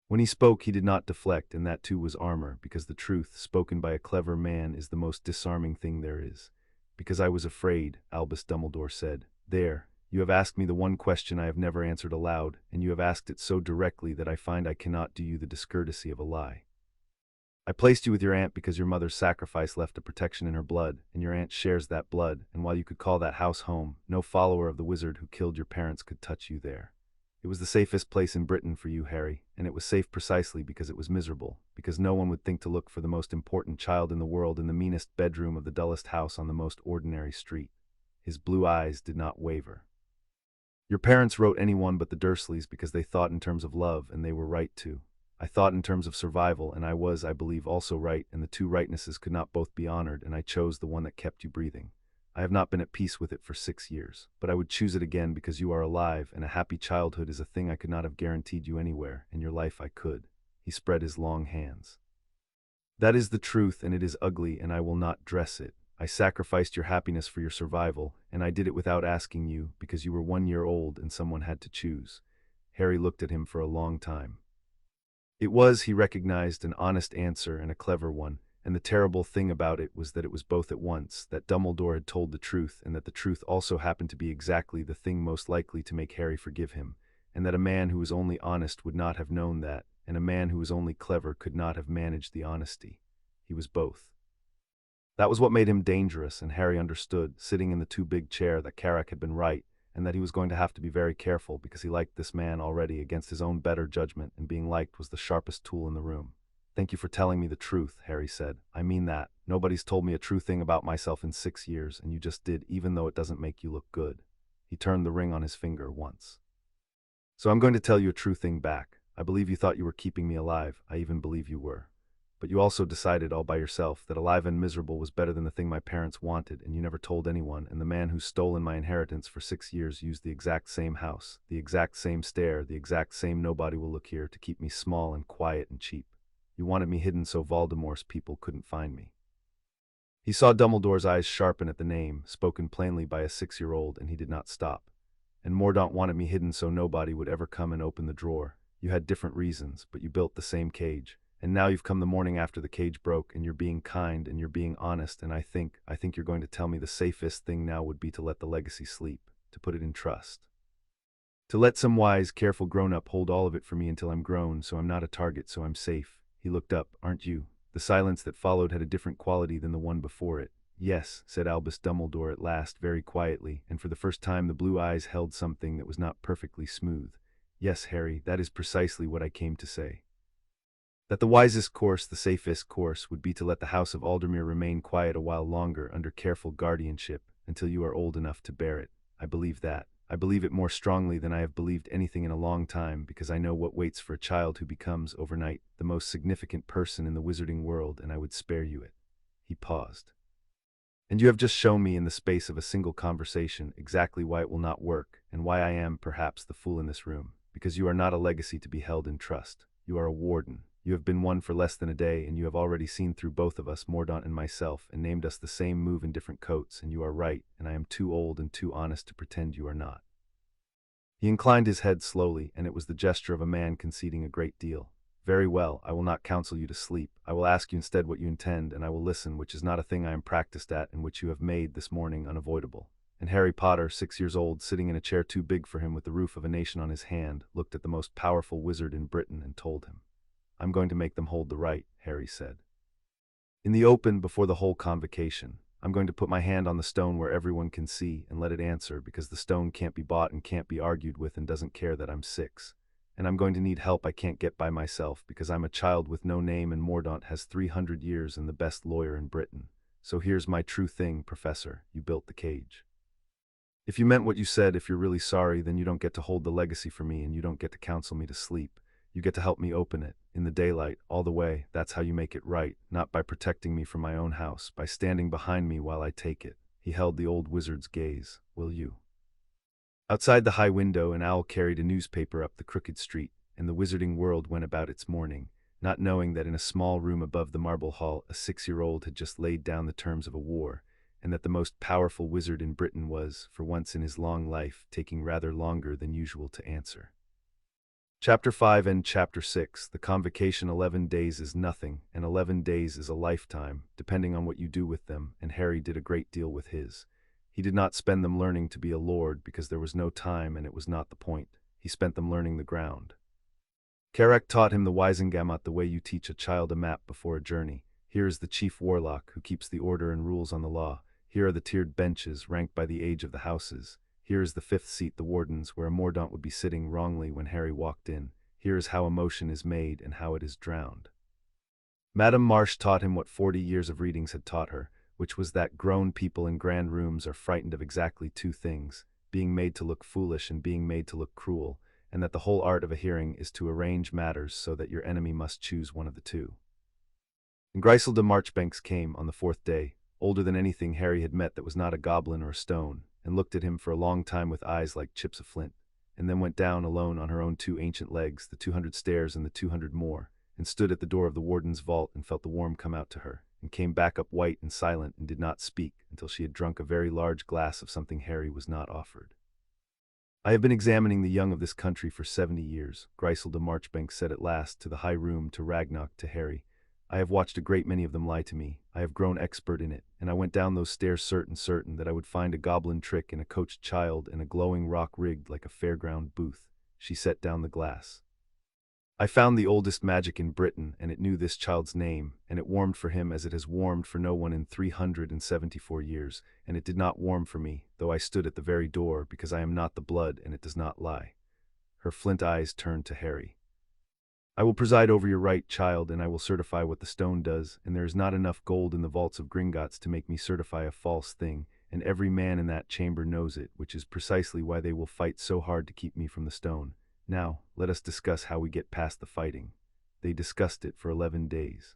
When he spoke, he did not deflect, and that too was armor, because the truth, spoken by a clever man, is the most disarming thing there is. Because I was afraid, Albus Dumbledore said. There, you have asked me the one question I have never answered aloud, and you have asked it so directly that I find I cannot do you the discourtesy of a lie. I placed you with your aunt because your mother's sacrifice left a protection in her blood, and your aunt shares that blood, and while you could call that house home, no follower of the wizard who killed your parents could touch you there. It was the safest place in Britain for you, Harry, and it was safe precisely because it was miserable, because no one would think to look for the most important child in the world in the meanest bedroom of the dullest house on the most ordinary street. His blue eyes did not waver. Your parents wrote anyone but the Dursleys because they thought in terms of love, and they were right to. I thought in terms of survival, and I was, I believe, also right, and the two rightnesses could not both be honored, and I chose the one that kept you breathing. I have not been at peace with it for 6 years, but I would choose it again because you are alive, and a happy childhood is a thing I could not have guaranteed you anywhere. In your life I could. He spread his long hands. That is the truth, and it is ugly, and I will not dress it. I sacrificed your happiness for your survival, and I did it without asking you, because you were 1 year old and someone had to choose. Harry looked at him for a long time. It was, he recognized, an honest answer and a clever one. And the terrible thing about it was that it was both at once, that Dumbledore had told the truth, and that the truth also happened to be exactly the thing most likely to make Harry forgive him, and that a man who was only honest would not have known that, and a man who was only clever could not have managed the honesty. He was both. That was what made him dangerous, and Harry understood, sitting in the too big chair, that Carrick had been right, and that he was going to have to be very careful because he liked this man already against his own better judgment, and being liked was the sharpest tool in the room. Thank you for telling me the truth, Harry said. I mean that. Nobody's told me a true thing about myself in 6 years, and you just did, even though it doesn't make you look good. He turned the ring on his finger once. So I'm going to tell you a true thing back. I believe you thought you were keeping me alive. I even believe you were. But you also decided all by yourself that alive and miserable was better than the thing my parents wanted, and you never told anyone, and the man who's stolen my inheritance for 6 years used the exact same house, the exact same stair, the exact same nobody will look here to keep me small and quiet and cheap. You wanted me hidden so Voldemort's people couldn't find me. He saw Dumbledore's eyes sharpen at the name, spoken plainly by a 6-year-old, and he did not stop. And Mordaunt wanted me hidden so nobody would ever come and open the drawer. You had different reasons, but you built the same cage. And now you've come the morning after the cage broke, and you're being kind, and you're being honest, and I think you're going to tell me the safest thing now would be to let the legacy sleep, to put it in trust. To let some wise, careful grown-up hold all of it for me until I'm grown, so I'm not a target, so I'm safe. He looked up. Aren't you? The silence that followed had a different quality than the one before it. Yes, said Albus Dumbledore at last, very quietly, and for the first time the blue eyes held something that was not perfectly smooth. Yes, Harry, that is precisely what I came to say. That the wisest course, the safest course, would be to let the House of Aldermere remain quiet a while longer under careful guardianship, until you are old enough to bear it. I believe that. I believe it more strongly than I have believed anything in a long time, because I know what waits for a child who becomes, overnight, the most significant person in the wizarding world, and I would spare you it. He paused. And you have just shown me in the space of a single conversation exactly why it will not work, and why I am, perhaps, the fool in this room, because you are not a legacy to be held in trust. You are a warden. You have been one for less than a day, and you have already seen through both of us, Mordaunt and myself, and named us the same move in different coats, and you are right, and I am too old and too honest to pretend you are not. He inclined his head slowly, and it was the gesture of a man conceding a great deal. Very well, I will not counsel you to sleep. I will ask you instead what you intend, and I will listen, which is not a thing I am practiced at, and which you have made this morning unavoidable." And Harry Potter, 6 years old, sitting in a chair too big for him with the roof of a nation on his hand, looked at the most powerful wizard in Britain and told him. "I'm going to make them hold the right," Harry said. "In the open, before the whole convocation. I'm going to put my hand on the stone where everyone can see and let it answer, because the stone can't be bought and can't be argued with and doesn't care that I'm 6. And I'm going to need help I can't get by myself, because I'm a child with no name and Mordaunt has 300 years and the best lawyer in Britain. So here's my true thing, Professor. You built the cage. If you meant what you said, if you're really sorry, then you don't get to hold the legacy for me and you don't get to counsel me to sleep. You get to help me open it, in the daylight, all the way. That's how you make it right, not by protecting me from my own house, by standing behind me while I take it." He held the old wizard's gaze. "Will you?" Outside the high window, an owl carried a newspaper up the crooked street, and the wizarding world went about its morning, not knowing that in a small room above the marble hall a 6-year-old had just laid down the terms of a war, and that the most powerful wizard in Britain was, for once in his long life, taking rather longer than usual to answer. Chapter 5 and Chapter 6. The Convocation. 11 days is nothing, and 11 days is a lifetime, depending on what you do with them, and Harry did a great deal with his. He did not spend them learning to be a lord, because there was no time and it was not the point. He spent them learning the ground. Carrack taught him the Wisengamot the way you teach a child a map before a journey. Here is the chief warlock, who keeps the order and rules on the law. Here are the tiered benches, ranked by the age of the houses. Here is the 5th seat, the warden's, where a Mordaunt would be sitting wrongly when Harry walked in. Here is how a motion is made and how it is drowned. Madame Marsh taught him what 40 years of readings had taught her, which was that grown people in grand rooms are frightened of exactly 2 things, being made to look foolish and being made to look cruel, and that the whole art of a hearing is to arrange matters so that your enemy must choose one of the 2. And Grisel de Marchbanks came on the 4th day, older than anything Harry had met that was not a goblin or a stone, and looked at him for a long time with eyes like chips of flint, and then went down alone on her own 2 ancient legs, the 200 stairs and the 200 more, and stood at the door of the warden's vault and felt the warm come out to her, and came back up white and silent and did not speak until she had drunk a very large glass of something Harry was not offered. "I have been examining the young of this country for 70 years, Grisel de Marchbanks said at last to the high room, to Ragnarok, to Harry. "I have watched a great many of them lie to me. I have grown expert in it, and I went down those stairs certain that I would find a goblin trick in a coached child in a glowing rock rigged like a fairground booth." She set down the glass. "I found the oldest magic in Britain, and it knew this child's name, and it warmed for him as it has warmed for no one in 374 years, and it did not warm for me, though I stood at the very door, because I am not the blood and it does not lie." Her flint eyes turned to Harry. "I will preside over your right, child, and I will certify what the stone does, and there is not enough gold in the vaults of Gringotts to make me certify a false thing, and every man in that chamber knows it, which is precisely why they will fight so hard to keep me from the stone. Now, let us discuss how we get past the fighting." They discussed it for 11 days.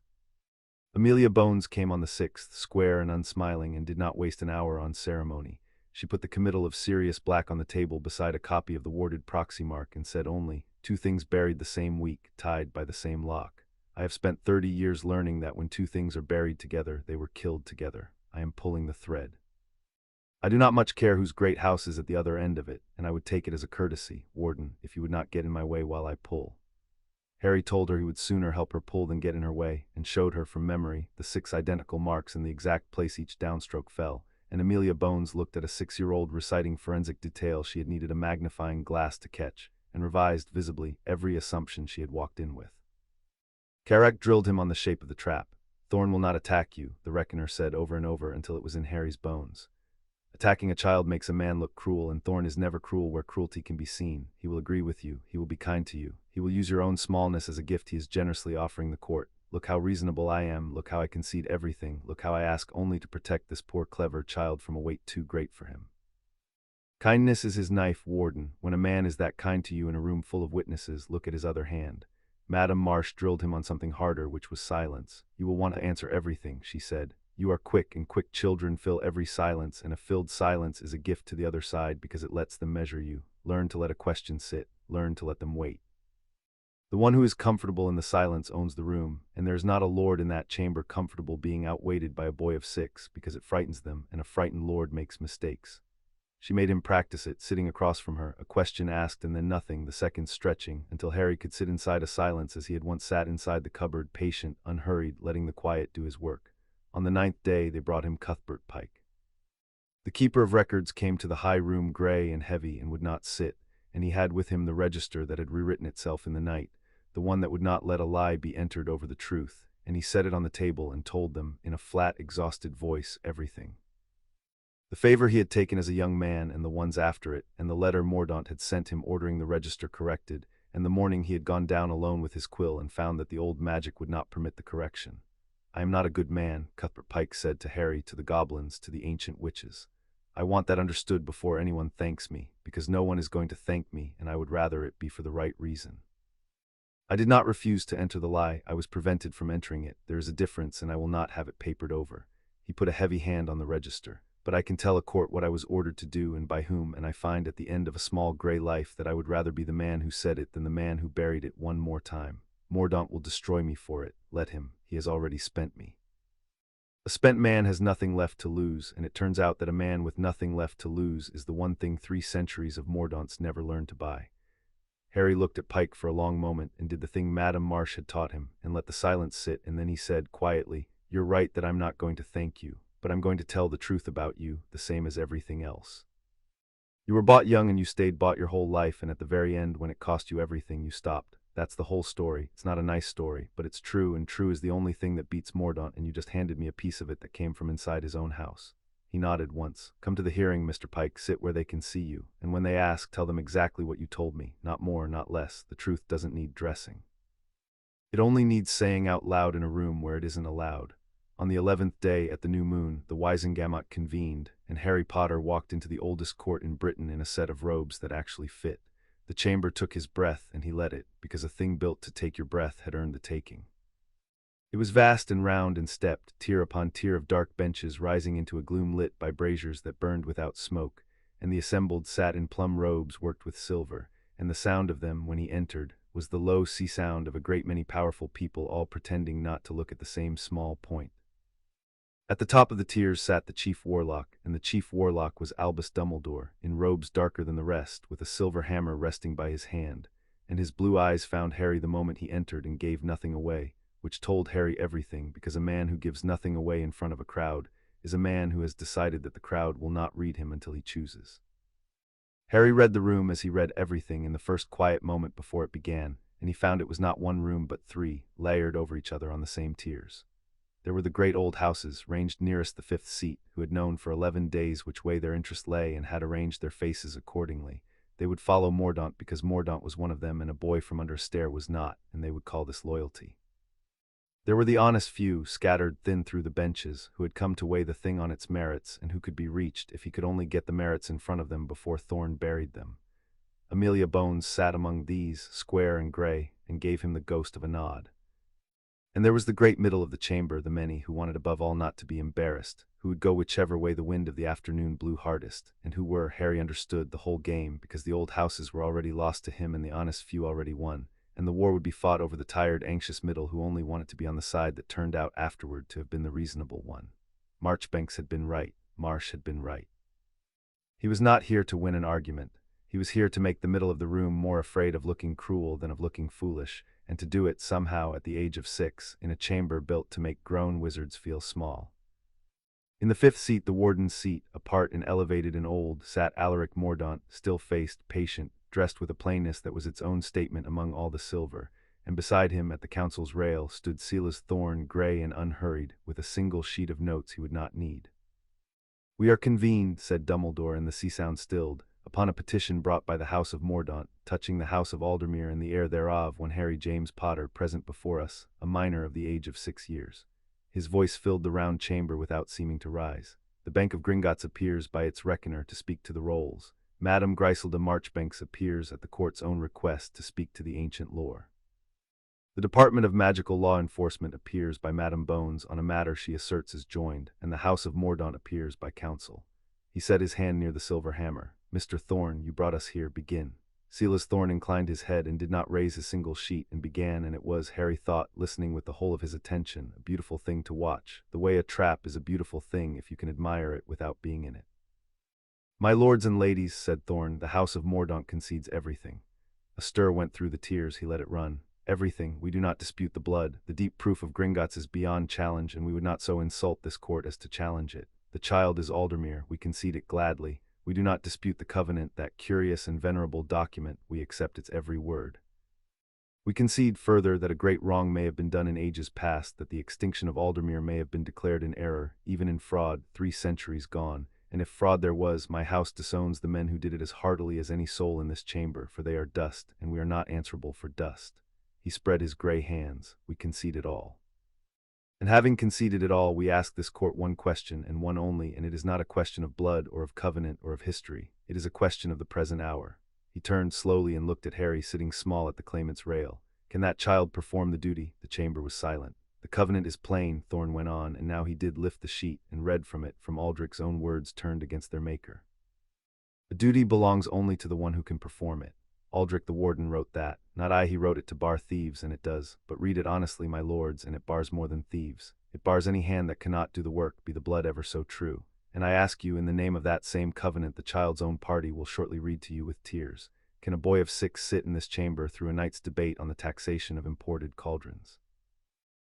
Amelia Bones came on the 6th, square and unsmiling, and did not waste an hour on ceremony. She put the committal of Sirius Black on the table beside a copy of the warded proxy mark and said only, "2 things buried the same week, tied by the same lock. I have spent 30 years learning that when 2 things are buried together, they were killed together. I am pulling the thread. I do not much care whose great house is at the other end of it, and I would take it as a courtesy, Warden, if you would not get in my way while I pull." Harry told her he would sooner help her pull than get in her way, and showed her from memory the 6 identical marks in the exact place each downstroke fell, and Amelia Bones looked at a 6-year-old reciting forensic detail she had needed a magnifying glass to catch, and revised visibly every assumption she had walked in with. Carrack drilled him on the shape of the trap. "Thorn will not attack you," the reckoner said over and over until it was in Harry's bones. "Attacking a child makes a man look cruel, and Thorn is never cruel where cruelty can be seen. He will agree with you. He will be kind to you. He will use your own smallness as a gift he is generously offering the court. Look how reasonable I am. Look how I concede everything. Look how I ask only to protect this poor clever child from a weight too great for him. Kindness is his knife, Warden. When a man is that kind to you in a room full of witnesses, look at his other hand." Madame Marsh drilled him on something harder, which was silence. "You will want to answer everything," she said. "You are quick, and quick children fill every silence, and a filled silence is a gift to the other side because it lets them measure you. Learn to let a question sit. Learn to let them wait. The one who is comfortable in the silence owns the room, and there is not a lord in that chamber comfortable being outweighted by a boy of 6, because it frightens them, and a frightened lord makes mistakes." She made him practice it, sitting across from her, a question asked and then nothing, the seconds stretching, until Harry could sit inside a silence as he had once sat inside the cupboard, patient, unhurried, letting the quiet do his work. On the 9th day they brought him Cuthbert Pike. The keeper of records came to the high room grey and heavy and would not sit, and he had with him the register that had rewritten itself in the night, the one that would not let a lie be entered over the truth, and he set it on the table and told them, in a flat, exhausted voice, everything. The favor he had taken as a young man and the ones after it, and the letter Mordaunt had sent him ordering the register corrected, and the morning he had gone down alone with his quill and found that the old magic would not permit the correction. "I am not a good man," Cuthbert Pike said to Harry, to the goblins, to the ancient witches. "I want that understood before anyone thanks me, because no one is going to thank me, and I would rather it be for the right reason. I did not refuse to enter the lie, I was prevented from entering it. There is a difference, and I will not have it papered over." He put a heavy hand on the register. "But I can tell a court what I was ordered to do and by whom, and I find at the end of a small grey life that I would rather be the man who said it than the man who buried it one more time. Mordaunt will destroy me for it. Let him. He has already spent me. A spent man has nothing left to lose, and it turns out that a man with nothing left to lose is the one thing 3 centuries of Mordaunts never learned to buy." Harry looked at Pike for a long moment and did the thing Madame Marsh had taught him, and let the silence sit, and then he said, quietly, "You're right that I'm not going to thank you, but I'm going to tell the truth about you, the same as everything else. You were bought young and you stayed bought your whole life, and at the very end, when it cost you everything, you stopped. That's the whole story. It's not a nice story, but it's true, and true is the only thing that beats Mordaunt, and you just handed me a piece of it that came from inside his own house." He nodded once. "Come to the hearing, Mr. Pike, sit where they can see you, and when they ask, tell them exactly what you told me, not more, not less. The truth doesn't need dressing. It only needs saying out loud in a room where it isn't allowed." On the 11th day, at the new moon, the Wisengamot convened, and Harry Potter walked into the oldest court in Britain in a set of robes that actually fit. The chamber took his breath, and he let it, because a thing built to take your breath had earned the taking. It was vast and round and stepped, tier upon tier of dark benches rising into a gloom lit by braziers that burned without smoke, and the assembled sat in plum robes worked with silver, and the sound of them, when he entered, was the low sea sound of a great many powerful people all pretending not to look at the same small point. At the top of the tiers sat the chief warlock, and the chief warlock was Albus Dumbledore, in robes darker than the rest, with a silver hammer resting by his hand, and his blue eyes found Harry the moment he entered and gave nothing away, which told Harry everything, because a man who gives nothing away in front of a crowd is a man who has decided that the crowd will not read him until he chooses. Harry read the room as he read everything in the first quiet moment before it began, and he found it was not one room but 3, layered over each other on the same tiers. There were the great old houses, ranged nearest the 5th seat, who had known for 11 days which way their interest lay and had arranged their faces accordingly. They would follow Mordaunt because Mordaunt was one of them and a boy from under a stair was not, and they would call this loyalty. There were the honest few, scattered thin through the benches, who had come to weigh the thing on its merits and who could be reached if he could only get the merits in front of them before Thorn buried them. Amelia Bones sat among these, square and grey, and gave him the ghost of a nod. And there was the great middle of the chamber, the many who wanted above all not to be embarrassed, who would go whichever way the wind of the afternoon blew hardest, and who were, Harry understood, the whole game, because the old houses were already lost to him and the honest few already won, and the war would be fought over the tired, anxious middle who only wanted to be on the side that turned out afterward to have been the reasonable one. Marchbanks had been right, Marsh had been right. He was not here to win an argument. He was here to make the middle of the room more afraid of looking cruel than of looking foolish, and to do it somehow at the age of 6, in a chamber built to make grown wizards feel small. In the 5th seat, the warden's seat, apart and elevated and old, sat Alaric Mordaunt, still-faced, patient, dressed with a plainness that was its own statement among all the silver, and beside him, at the council's rail, stood Silas Thorn, grey and unhurried, with a single sheet of notes he would not need. "We are convened," said Dumbledore, and the sea sound stilled, "upon a petition brought by the house of Mordaunt, touching the house of Aldermere and the heir thereof, one Harry James Potter, present before us, a minor of the age of 6 years. His voice filled the round chamber without seeming to rise. "The Bank of Gringotts appears by its reckoner to speak to the rolls. Madame Griselda Marchbanks appears at the court's own request to speak to the ancient lore. The Department of Magical Law Enforcement appears by Madame Bones on a matter she asserts is joined, and the House of Mordaunt appears by counsel." He set his hand near the silver hammer. "Mr. Thorn, you brought us here, begin." Silas Thorn inclined his head and did not raise a single sheet, and began, and it was, Harry thought, listening with the whole of his attention, a beautiful thing to watch, the way a trap is a beautiful thing if you can admire it without being in it. "My lords and ladies," said Thorn, "the house of Mordaunt concedes everything." A stir went through the tears, he let it run. "Everything, we do not dispute the blood. The deep proof of Gringotts is beyond challenge, and we would not so insult this court as to challenge it. The child is Aldermere, we concede it gladly. We do not dispute the covenant, that curious and venerable document, we accept its every word. We concede further that a great wrong may have been done in ages past, that the extinction of Aldermere may have been declared in error, even in fraud, 3 centuries gone, and if fraud there was, my house disowns the men who did it as heartily as any soul in this chamber, for they are dust, and we are not answerable for dust." He spread his grey hands. "We concede it all. And having conceded it all, we ask this court one question, and one only, and it is not a question of blood or of covenant or of history. It is a question of the present hour." He turned slowly and looked at Harry sitting small at the claimant's rail. "Can that child perform the duty?" The chamber was silent. "The covenant is plain," Thorn went on, and now he did lift the sheet and read from it, from Aldrich's own words turned against their maker. "A duty belongs only to the one who can perform it. Aldrich the warden wrote that. Not I, he wrote it to bar thieves, and it does. But read it honestly, my lords, and it bars more than thieves. It bars any hand that cannot do the work, be the blood ever so true. And I ask you, in the name of that same covenant the child's own party will shortly read to you with tears, can a boy of 6 sit in this chamber through a night's debate on the taxation of imported cauldrons?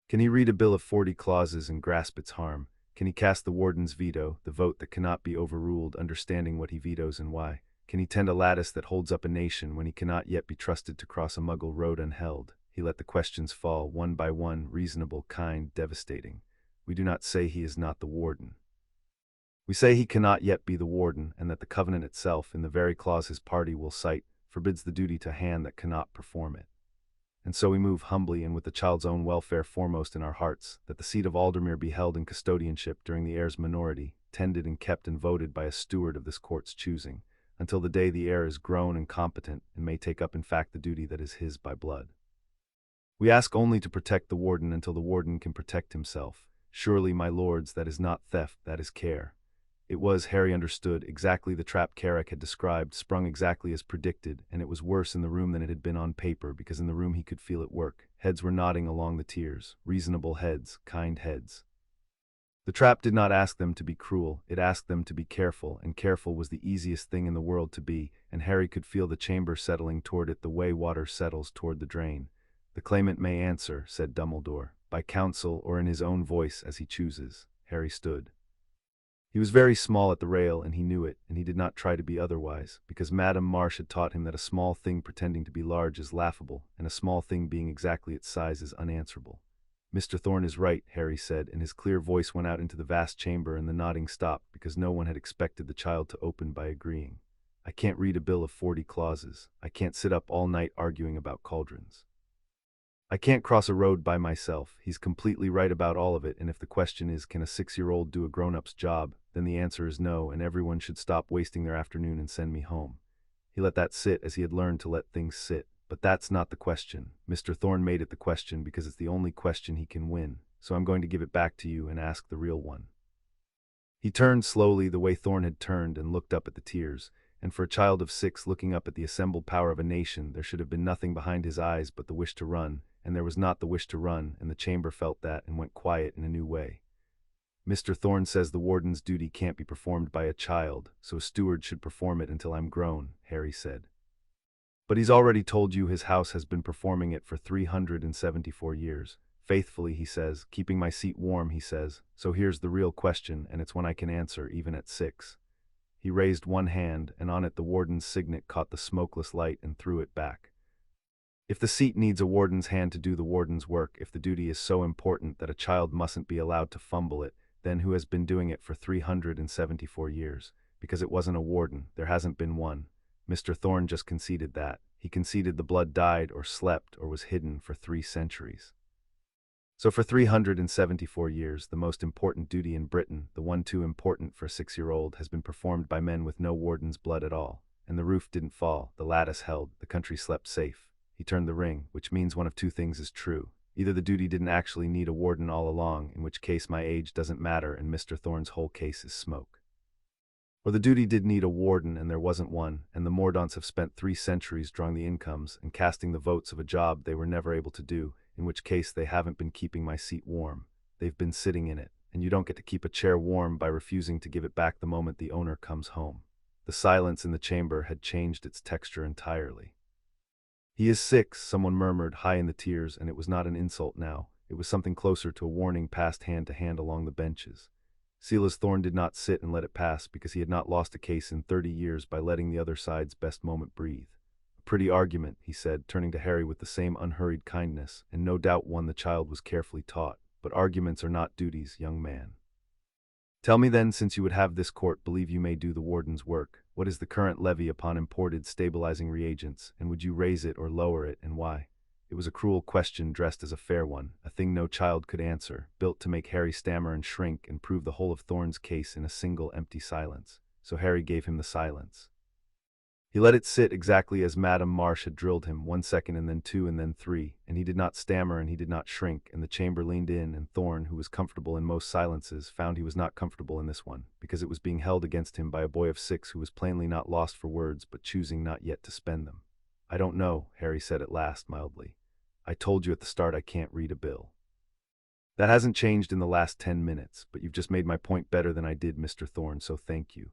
Can he read a bill of 40 clauses and grasp its harm? Can he cast the warden's veto, the vote that cannot be overruled, understanding what he vetoes and why? Can he tend a lattice that holds up a nation when he cannot yet be trusted to cross a Muggle road unheld? He let the questions fall, one by one, reasonable, kind, devastating. We do not say he is not the warden. We say he cannot yet be the warden, and that the covenant itself, in the very clause his party will cite, forbids the duty to a hand that cannot perform it. And so we move humbly and with the child's own welfare foremost in our hearts, that the seat of Aldermere be held in custodianship during the heir's minority, tended and kept and voted by a steward of this court's choosing, until the day the heir is grown and competent and may take up in fact the duty that is his by blood. We ask only to protect the warden until the warden can protect himself. Surely, my lords, that is not theft, that is care. It was, Harry understood, exactly the trap Carrick had described, sprung exactly as predicted, and it was worse in the room than it had been on paper, because in the room he could feel it work. Heads were nodding along the tiers, reasonable heads, kind heads. The trap did not ask them to be cruel, it asked them to be careful, and careful was the easiest thing in the world to be, and Harry could feel the chamber settling toward it the way water settles toward the drain. "The claimant may answer," said Dumbledore, "by counsel or in his own voice as he chooses." Harry stood. He was very small at the rail, and he knew it, and he did not try to be otherwise, because Madame Marsh had taught him that a small thing pretending to be large is laughable, and a small thing being exactly its size is unanswerable. "Mr. Thorn is right," Harry said, and his clear voice went out into the vast chamber, and the nodding stopped, because no one had expected the child to open by agreeing. "I can't read a bill of 40 clauses. I can't sit up all night arguing about cauldrons. I can't cross a road by myself. He's completely right about all of it, and if the question is, can a 6-year-old do a grown-up's job, then the answer is no, and everyone should stop wasting their afternoon and send me home." He let that sit as he had learned to let things sit. "But that's not the question. Mr. Thorn made it the question because it's the only question he can win, so I'm going to give it back to you and ask the real one." He turned slowly the way Thorn had turned and looked up at the tiers, and for a child of 6 looking up at the assembled power of a nation, there should have been nothing behind his eyes but the wish to run, and there was not the wish to run, and the chamber felt that and went quiet in a new way. "Mr. Thorn says the warden's duty can't be performed by a child, so a steward should perform it until I'm grown," Harry said. "But he's already told you his house has been performing it for 374 years. Faithfully, he says, keeping my seat warm, he says. So here's the real question, and it's one I can answer even at 6. He raised one hand, and on it the warden's signet caught the smokeless light and threw it back. "If the seat needs a warden's hand to do the warden's work, if the duty is so important that a child mustn't be allowed to fumble it, then who has been doing it for 374 years? Because it wasn't a warden, there hasn't been one. Mr. Thorn just conceded that. He conceded the blood died or slept or was hidden for 3 centuries. So for 374 years, the most important duty in Britain, the one too important for a 6-year-old, has been performed by men with no warden's blood at all. And the roof didn't fall, the lattice held, the country slept safe." He turned the ring, which means one of 2 things is true. Either the duty didn't actually need a warden all along, in which case my age doesn't matter and Mr. Thorn's whole case is smoke. Or the duty did need a warden and there wasn't one, and the Mordaunts have spent 3 centuries drawing the incomes and casting the votes of a job they were never able to do, in which case they haven't been keeping my seat warm. They've been sitting in it, and you don't get to keep a chair warm by refusing to give it back the moment the owner comes home. The silence in the chamber had changed its texture entirely. "He is 6, someone murmured, high in the tears, and it was not an insult now. It was something closer to a warning passed hand to hand along the benches. Silas Thorne did not sit and let it pass because he had not lost a case in 30 years by letting the other side's best moment breathe. "A pretty argument," he said, turning to Harry with the same unhurried kindness, and no doubt one the child was carefully taught. "But arguments are not duties, young man. Tell me then, since you would have this court believe you may do the warden's work, what is the current levy upon imported stabilizing reagents, and would you raise it or lower it, and why?" It was a cruel question dressed as a fair one, a thing no child could answer, built to make Harry stammer and shrink and prove the whole of Thorne's case in a single empty silence. So Harry gave him the silence. He let it sit exactly as Madame Marsh had drilled him, 1 second and then 2 and then 3, and he did not stammer and he did not shrink, and the chamber leaned in, and Thorne, who was comfortable in most silences, found he was not comfortable in this one, because it was being held against him by a boy of 6 who was plainly not lost for words but choosing not yet to spend them. "I don't know," Harry said at last, mildly. "I told you at the start I can't read a bill. That hasn't changed in the last 10 minutes, but you've just made my point better than I did, Mr. Thorne, so thank you.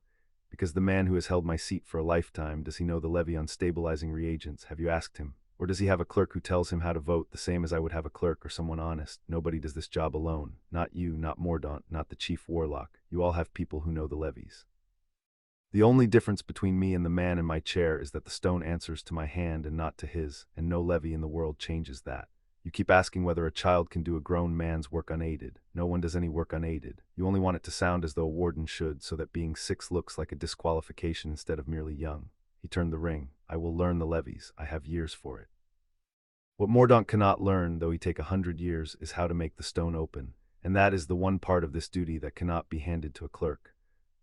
Because the man who has held my seat for a lifetime, does he know the levy on stabilizing reagents? Have you asked him? Or does he have a clerk who tells him how to vote, the same as I would have a clerk or someone honest? Nobody does this job alone. Not you, not Mordaunt, not the chief warlock. You all have people who know the levies. The only difference between me and the man in my chair is that the stone answers to my hand and not to his, and no levy in the world changes that. You keep asking whether a child can do a grown man's work unaided. No one does any work unaided. You only want it to sound as though a warden should, so that being 6 looks like a disqualification instead of merely young." He turned the ring. "I will learn the levies. I have years for it. What Mordaunt cannot learn, though he take 100 years, is how to make the stone open, and that is the one part of this duty that cannot be handed to a clerk."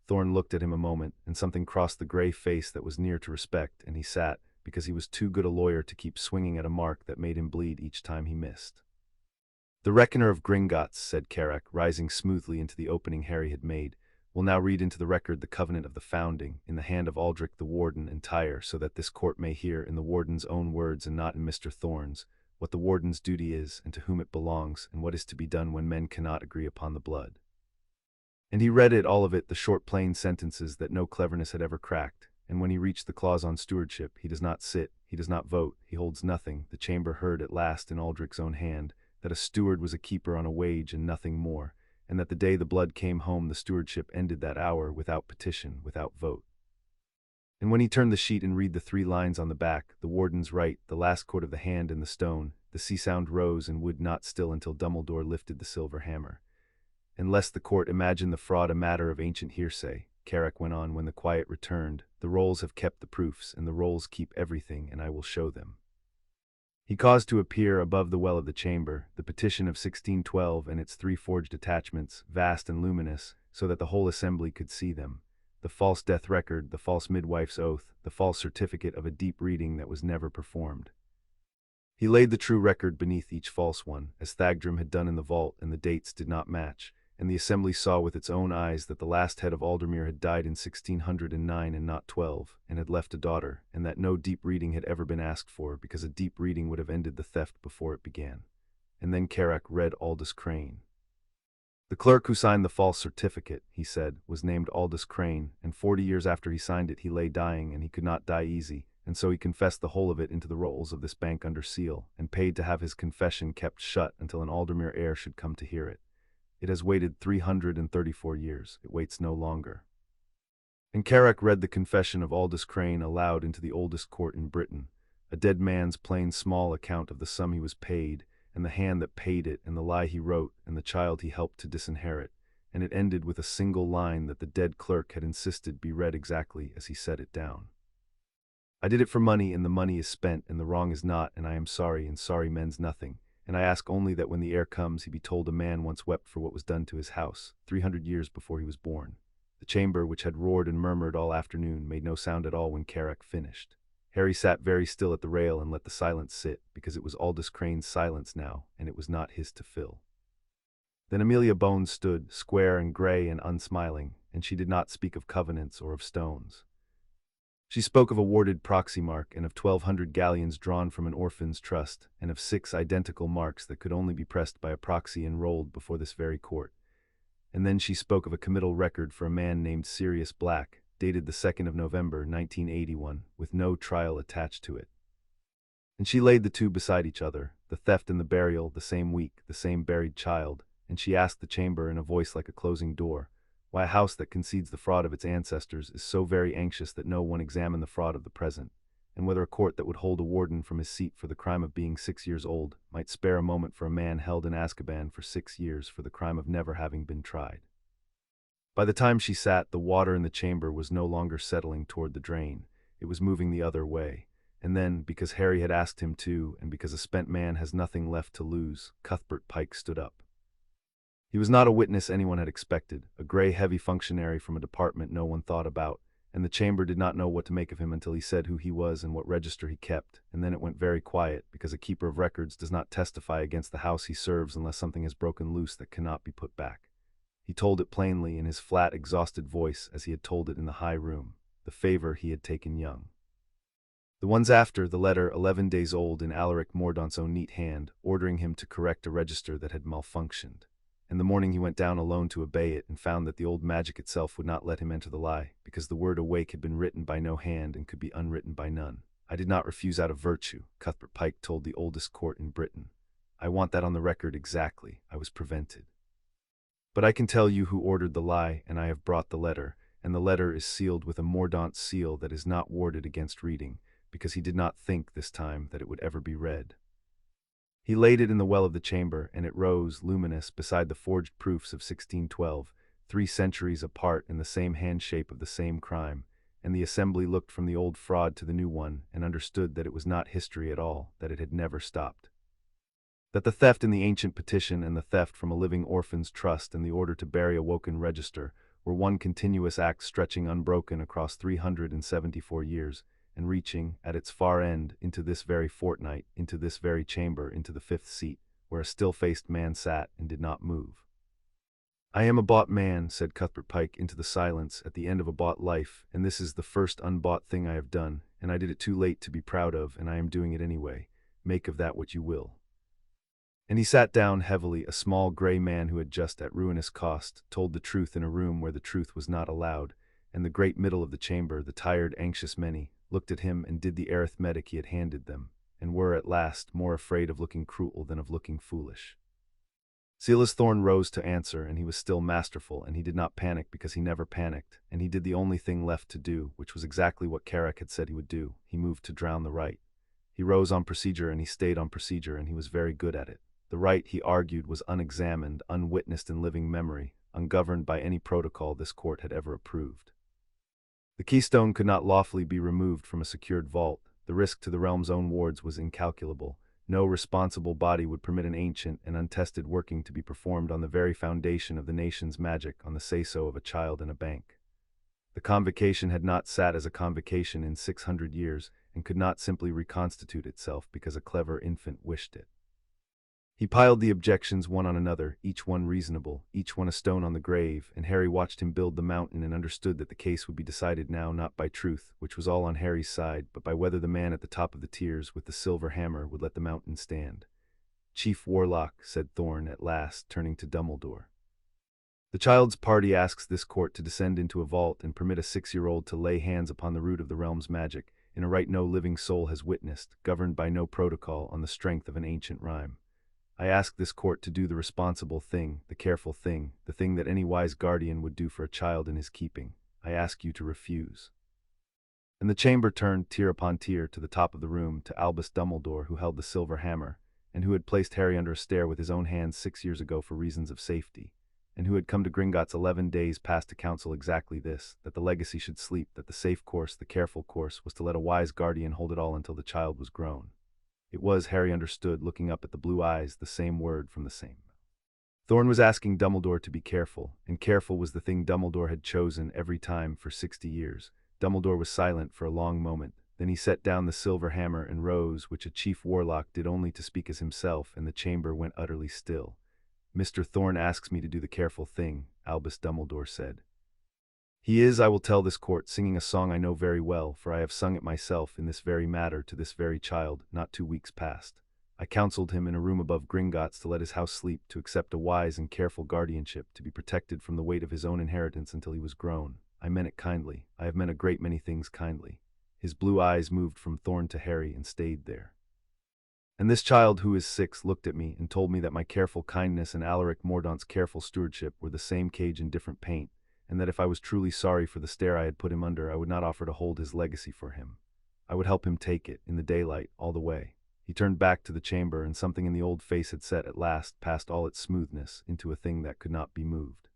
Thorne looked at him a moment, and something crossed the gray face that was near to respect, and he sat, because he was too good a lawyer to keep swinging at a mark that made him bleed each time he missed. "The Reckoner of Gringotts," said Carrick, rising smoothly into the opening Harry had made, "will now read into the record the covenant of the founding, in the hand of Aldrich the warden entire, so that this court may hear, in the warden's own words and not in Mr. Thorne's, what the warden's duty is, and to whom it belongs, and what is to be done when men cannot agree upon the blood." And he read it, all of it, the short plain sentences that no cleverness had ever cracked. And when he reached the clause on stewardship, he does not sit, he does not vote, he holds nothing, the chamber heard at last in Aldrich's own hand, that a steward was a keeper on a wage and nothing more, and that the day the blood came home the stewardship ended that hour, without petition, without vote. And when he turned the sheet and read the 3 lines on the back, the warden's right, the last chord of the hand and the stone, the sea sound rose and would not still until Dumbledore lifted the silver hammer. And lest the court imagine the fraud a matter of ancient hearsay, Carrick went on when the quiet returned, "The rolls have kept the proofs, and the rolls keep everything, and I will show them." He caused to appear above the well of the chamber the petition of 1612 and its 3 forged attachments, vast and luminous, so that the whole assembly could see them, the false death record, the false midwife's oath, the false certificate of a deep reading that was never performed. He laid the true record beneath each false one, as Thagdrum had done in the vault, and the dates did not match, and the assembly saw with its own eyes that the last head of Aldermere had died in 1609 and not 12, and had left a daughter, and that no deep reading had ever been asked for, because a deep reading would have ended the theft before it began. And then Carrick read Aldous Crane. "The clerk who signed the false certificate," he said, "was named Aldous Crane, and 40 years after he signed it he lay dying, and he could not die easy, and so he confessed the whole of it into the rolls of this bank under seal, and paid to have his confession kept shut until an Aldermere heir should come to hear it. It has waited 334 years. It waits no longer." And Carrick read the confession of Aldous Crane aloud into the oldest court in Britain, a dead man's plain small account of the sum he was paid, and the hand that paid it, and the lie he wrote, and the child he helped to disinherit, and it ended with a single line that the dead clerk had insisted be read exactly as he set it down. "I did it for money, and the money is spent, and the wrong is not, and I am sorry, and sorry mends nothing. And I ask only that when the heir comes he be told a man once wept for what was done to his house, 300 years before he was born." The chamber, which had roared and murmured all afternoon, made no sound at all when Carrick finished. Harry sat very still at the rail and let the silence sit, because it was Aldous Crane's silence now, and it was not his to fill. Then Amelia Bones stood, square and grey and unsmiling, and she did not speak of covenants or of stones. She spoke of a warded proxy mark, and of 1,200 galleons drawn from an orphan's trust, and of 6 identical marks that could only be pressed by a proxy enrolled before this very court. And then she spoke of a committal record for a man named Sirius Black, dated the 2nd of November, 1981, with no trial attached to it. And she laid the two beside each other, the theft and the burial, the same week, the same buried child, and she asked the chamber in a voice like a closing door, why a house that concedes the fraud of its ancestors is so very anxious that no one examine the fraud of the present, and whether a court that would hold a warden from his seat for the crime of being 6 years old might spare a moment for a man held in Azkaban for 6 years for the crime of never having been tried. By the time she sat, the water in the chamber was no longer settling toward the drain, it was moving the other way. And then, because Harry had asked him to, and because a spent man has nothing left to lose, Cuthbert Pike stood up. He was not a witness anyone had expected, a gray, heavy functionary from a department no one thought about, and the chamber did not know what to make of him until he said who he was and what register he kept, and then it went very quiet, because a keeper of records does not testify against the house he serves unless something has broken loose that cannot be put back. He told it plainly in his flat, exhausted voice as he had told it in the high room, the favor he had taken young. The ones after, the letter, 11 days old, in Alaric Mordaunt's own neat hand, ordering him to correct a register that had malfunctioned. In the morning he went down alone to obey it and found that the old magic itself would not let him enter the lie, because the word awake had been written by no hand and could be unwritten by none. I did not refuse out of virtue, Cuthbert Pike told the oldest court in Britain. I want that on the record exactly. I was prevented. But I can tell you who ordered the lie, and I have brought the letter, and the letter is sealed with a Mordaunt seal that is not warded against reading, because he did not think this time that it would ever be read. He laid it in the well of the chamber, and it rose, luminous, beside the forged proofs of 1612, 3 centuries apart in the same hand-shape of the same crime, and the assembly looked from the old fraud to the new one, and understood that it was not history at all, that it had never stopped. That the theft in the ancient petition and the theft from a living orphan's trust and the order to bury a woken register were one continuous act stretching unbroken across 374 years, and reaching, at its far end, into this very fortnight, into this very chamber, into the 5th seat, where a still-faced man sat and did not move. I am a bought man, said Cuthbert Pike into the silence, at the end of a bought life, and this is the first unbought thing I have done, and I did it too late to be proud of, and I am doing it anyway. Make of that what you will. And he sat down heavily, a small gray man who had just, at ruinous cost, told the truth in a room where the truth was not allowed, and the great middle of the chamber, the tired, anxious many, looked at him and did the arithmetic he had handed them, and were, at last, more afraid of looking cruel than of looking foolish. Silas Thorne rose to answer, and he was still masterful, and he did not panic because he never panicked, and he did the only thing left to do, which was exactly what Carrick had said he would do. He moved to drown the right. He rose on procedure, and he stayed on procedure, and he was very good at it. The right, he argued, was unexamined, unwitnessed in living memory, ungoverned by any protocol this court had ever approved. The keystone could not lawfully be removed from a secured vault. The risk to the realm's own wards was incalculable. No responsible body would permit an ancient and untested working to be performed on the very foundation of the nation's magic on the say-so of a child in a bank. The convocation had not sat as a convocation in 600 years, and could not simply reconstitute itself because a clever infant wished it. He piled the objections one on another, each one reasonable, each one a stone on the grave, and Harry watched him build the mountain and understood that the case would be decided now not by truth, which was all on Harry's side, but by whether the man at the top of the tiers with the silver hammer would let the mountain stand. Chief Warlock, said Thorne at last, turning to Dumbledore. The child's party asks this court to descend into a vault and permit a 6-year-old to lay hands upon the root of the realm's magic, in a rite no living soul has witnessed, governed by no protocol, on the strength of an ancient rhyme. I ask this court to do the responsible thing, the careful thing, the thing that any wise guardian would do for a child in his keeping. I ask you to refuse. And the chamber turned, tier upon tier, to the top of the room, to Albus Dumbledore, who held the silver hammer, and who had placed Harry under a stair with his own hands 6 years ago for reasons of safety, and who had come to Gringotts 11 days past to counsel exactly this, that the legacy should sleep, that the safe course, the careful course, was to let a wise guardian hold it all until the child was grown. It was, Harry understood, looking up at the blue eyes, the same word from the same mouth. Thorne was asking Dumbledore to be careful, and careful was the thing Dumbledore had chosen every time for 60 years. Dumbledore was silent for a long moment. Then he set down the silver hammer and rose, which a chief warlock did only to speak as himself, and the chamber went utterly still. Mr. Thorne asks me to do the careful thing, Albus Dumbledore said. He is, I will tell this court, singing a song I know very well, for I have sung it myself in this very matter to this very child, not 2 weeks past. I counseled him in a room above Gringotts to let his house sleep, to accept a wise and careful guardianship, to be protected from the weight of his own inheritance until he was grown. I meant it kindly. I have meant a great many things kindly." His blue eyes moved from Thorn to Harry and stayed there. "And this child who is 6 looked at me and told me that my careful kindness and Alaric Mordaunt's careful stewardship were the same cage in different paint, and that if I was truly sorry for the stare I had put him under, I would not offer to hold his legacy for him. I would help him take it, in the daylight, all the way." He turned back to the chamber, and something in the old face had set at last, past all its smoothness, into a thing that could not be moved.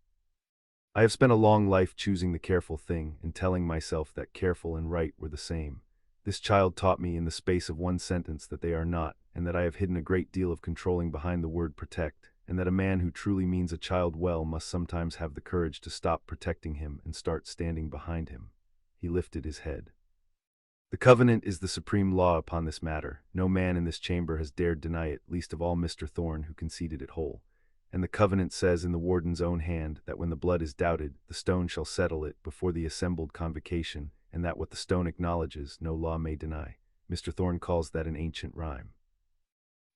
"I have spent a long life choosing the careful thing, and telling myself that careful and right were the same. This child taught me in the space of one sentence that they are not, and that I have hidden a great deal of controlling behind the word protect, and that a man who truly means a child well must sometimes have the courage to stop protecting him and start standing behind him." He lifted his head. "The covenant is the supreme law upon this matter. No man in this chamber has dared deny it, least of all Mr. Thorn, who conceded it whole. And the covenant says in the warden's own hand that when the blood is doubted, the stone shall settle it before the assembled convocation, and that what the stone acknowledges, no law may deny. Mr. Thorn calls that an ancient rhyme.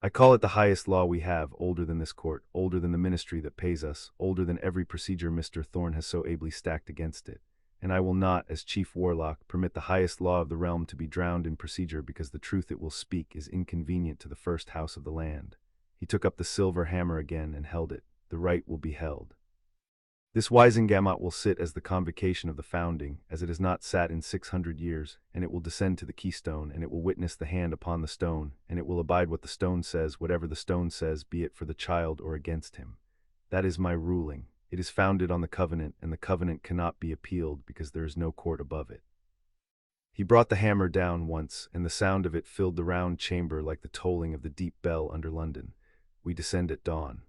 I call it the highest law we have, older than this court, older than the ministry that pays us, older than every procedure Mr. Thorn has so ably stacked against it. And I will not, as chief warlock, permit the highest law of the realm to be drowned in procedure because the truth it will speak is inconvenient to the first house of the land." He took up the silver hammer again and held it. "The right will be held. This Wisengamot will sit as the convocation of the founding, as it has not sat in 600 years, and it will descend to the keystone, and it will witness the hand upon the stone, and it will abide what the stone says, whatever the stone says, be it for the child or against him. That is my ruling. It is founded on the covenant, and the covenant cannot be appealed because there is no court above it." He brought the hammer down once, and the sound of it filled the round chamber like the tolling of the deep bell under London. "We descend at dawn."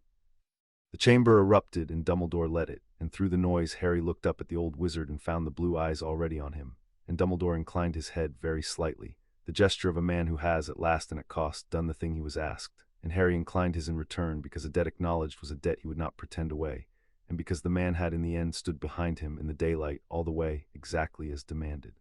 The chamber erupted, and Dumbledore led it, and through the noise Harry looked up at the old wizard and found the blue eyes already on him, and Dumbledore inclined his head very slightly, the gesture of a man who has, at last and at cost, done the thing he was asked, and Harry inclined his in return because a debt acknowledged was a debt he would not pretend away, and because the man had in the end stood behind him in the daylight all the way, exactly as demanded.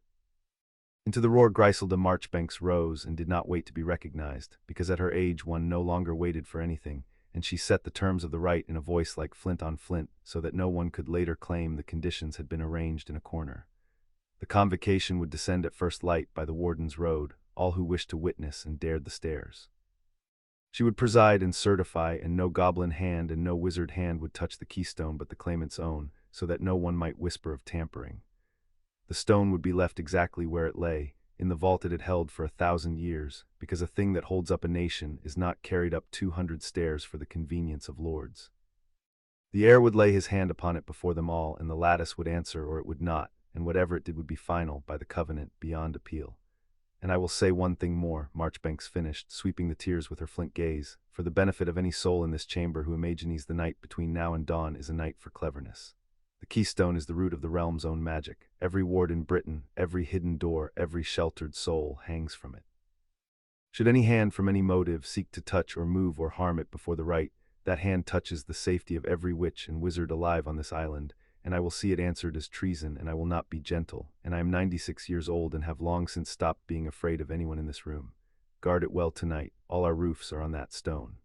Into the roar Griselda Marchbanks rose and did not wait to be recognized, because at her age one no longer waited for anything, and she set the terms of the right in a voice like flint on flint, so that no one could later claim the conditions had been arranged in a corner. The convocation would descend at first light by the warden's road, all who wished to witness and dared the stairs. She would preside and certify, and no goblin hand and no wizard hand would touch the keystone but the claimant's own, so that no one might whisper of tampering. The stone would be left exactly where it lay, in the vault it had held for 1,000 years, because a thing that holds up a nation is not carried up 200 stairs for the convenience of lords. The heir would lay his hand upon it before them all, and the lattice would answer or it would not, and whatever it did would be final, by the covenant, beyond appeal. "And I will say one thing more," Marchbanks finished, sweeping the tears with her flint gaze, "for the benefit of any soul in this chamber who imagines the night between now and dawn is a night for cleverness. The keystone is the root of the realm's own magic. Every ward in Britain, every hidden door, every sheltered soul hangs from it. Should any hand from any motive seek to touch or move or harm it before the right, that hand touches the safety of every witch and wizard alive on this island, and I will see it answered as treason, and I will not be gentle, and I am 96 years old and have long since stopped being afraid of anyone in this room. Guard it well tonight, all our roofs are on that stone."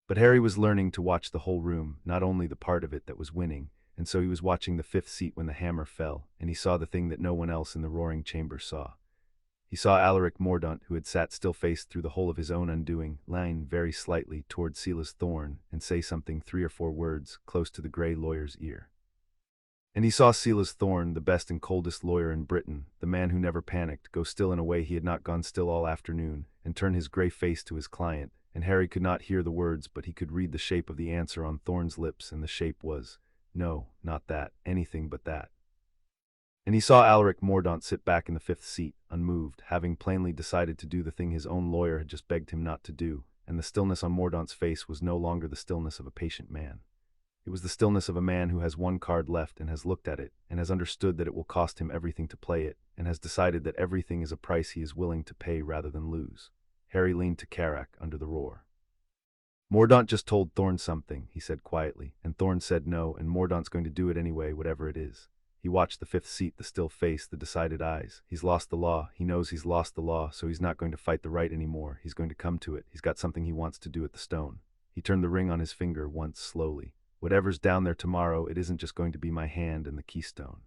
But Harry was learning to watch the whole room, not only the part of it that was winning, and so he was watching the 5th seat when the hammer fell, and he saw the thing that no one else in the roaring chamber saw. He saw Alaric Mordaunt, who had sat still-faced through the whole of his own undoing, lean very slightly toward Silas Thorn and say something 3 or 4 words close to the grey lawyer's ear. And he saw Silas Thorn, the best and coldest lawyer in Britain, the man who never panicked, go still in a way he had not gone still all afternoon, and turn his grey face to his client, and Harry could not hear the words, but he could read the shape of the answer on Thorn's lips, and the shape was, "No, not that, anything but that." And he saw Alaric Mordaunt sit back in the 5th seat, unmoved, having plainly decided to do the thing his own lawyer had just begged him not to do, and the stillness on Mordaunt's face was no longer the stillness of a patient man. It was the stillness of a man who has one card left and has looked at it, and has understood that it will cost him everything to play it, and has decided that everything is a price he is willing to pay rather than lose. Harry leaned to Carac under the roar. "Mordaunt just told Thorn something," he said quietly, "and Thorn said no, and Mordaunt's going to do it anyway, whatever it is." He watched the 5th seat, the still face, the decided eyes. He's lost the law. He knows he's lost the law, so he's not going to fight the right anymore. He's going to come to it. He's got something he wants to do at the stone. He turned the ring on his finger once slowly. "Whatever's down there tomorrow, it isn't just going to be my hand and the keystone."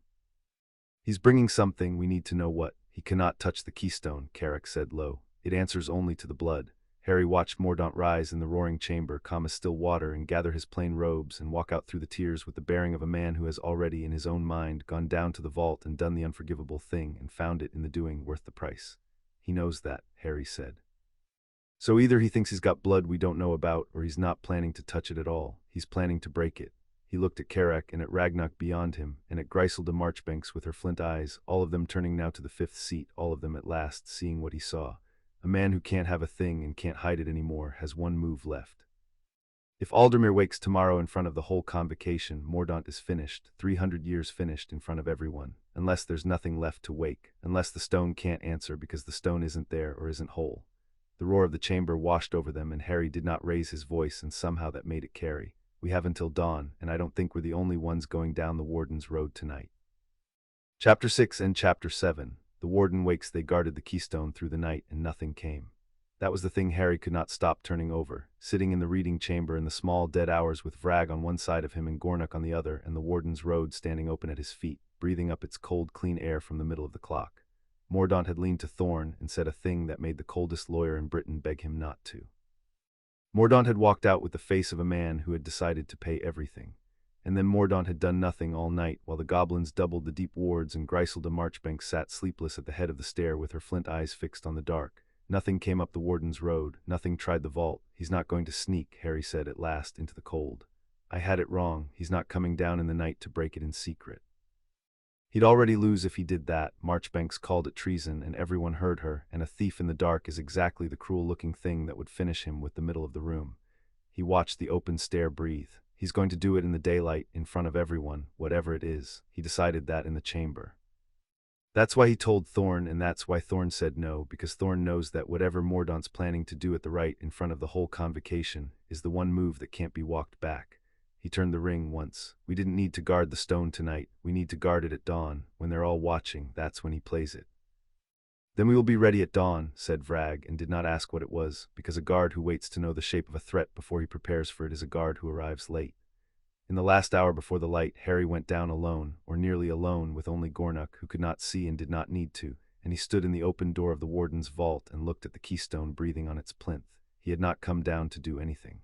He's bringing something, we need to know what. He cannot touch the keystone, Carrick said low. It answers only to the blood. Harry watched Mordaunt rise in the roaring chamber, calm as still water, and gather his plain robes and walk out through the tears with the bearing of a man who has already, in his own mind, gone down to the vault and done the unforgivable thing and found it in the doing worth the price. He knows that, Harry said. So either he thinks he's got blood we don't know about, or he's not planning to touch it at all. He's planning to break it. He looked at Carrick and at Ragnock beyond him, and at Grisel de Marchbanks with her flint eyes, all of them turning now to the fifth seat, all of them at last seeing what he saw. A man who can't have a thing and can't hide it anymore has one move left. If Aldermere wakes tomorrow in front of the whole convocation, Mordaunt is finished, 300 years finished in front of everyone, unless there's nothing left to wake, unless the stone can't answer because the stone isn't there or isn't whole. The roar of the chamber washed over them, and Harry did not raise his voice, and somehow that made it carry. We have until dawn, and I don't think we're the only ones going down the Warden's road tonight. Chapter 6 and Chapter 7. The Warden wakes. They guarded the keystone through the night, and nothing came. That was the thing Harry could not stop turning over, sitting in the reading chamber in the small dead hours with Vrag on one side of him and Gornock on the other, and the Warden's road standing open at his feet, breathing up its cold, clean air from the middle of the clock. Mordaunt had leaned to Thorn and said a thing that made the coldest lawyer in Britain beg him not to. Mordaunt had walked out with the face of a man who had decided to pay everything. And then Mordaunt had done nothing all night, while the goblins doubled the deep wards and Grisel de Marchbanks sat sleepless at the head of the stair with her flint eyes fixed on the dark. Nothing came up the Warden's road, nothing tried the vault. He's not going to sneak, Harry said at last, into the cold. I had it wrong. He's not coming down in the night to break it in secret. He'd already lose if he did that. Marchbanks called it treason, and everyone heard her, and a thief in the dark is exactly the cruel-looking thing that would finish him with the middle of the room. He watched the open stair breathe. He's going to do it in the daylight, in front of everyone, whatever it is. He decided that in the chamber. That's why he told Thorn, and that's why Thorn said no, because Thorn knows that whatever Mordaunt's planning to do at the right in front of the whole convocation is the one move that can't be walked back. He turned the ring once. We didn't need to guard the stone tonight. We need to guard it at dawn. When they're all watching, that's when he plays it. Then we will be ready at dawn, said Vrag, and did not ask what it was, because a guard who waits to know the shape of a threat before he prepares for it is a guard who arrives late. In the last hour before the light, Harry went down alone, or nearly alone, with only Gornock, who could not see and did not need to, and he stood in the open door of the Warden's vault and looked at the keystone breathing on its plinth. He had not come down to do anything.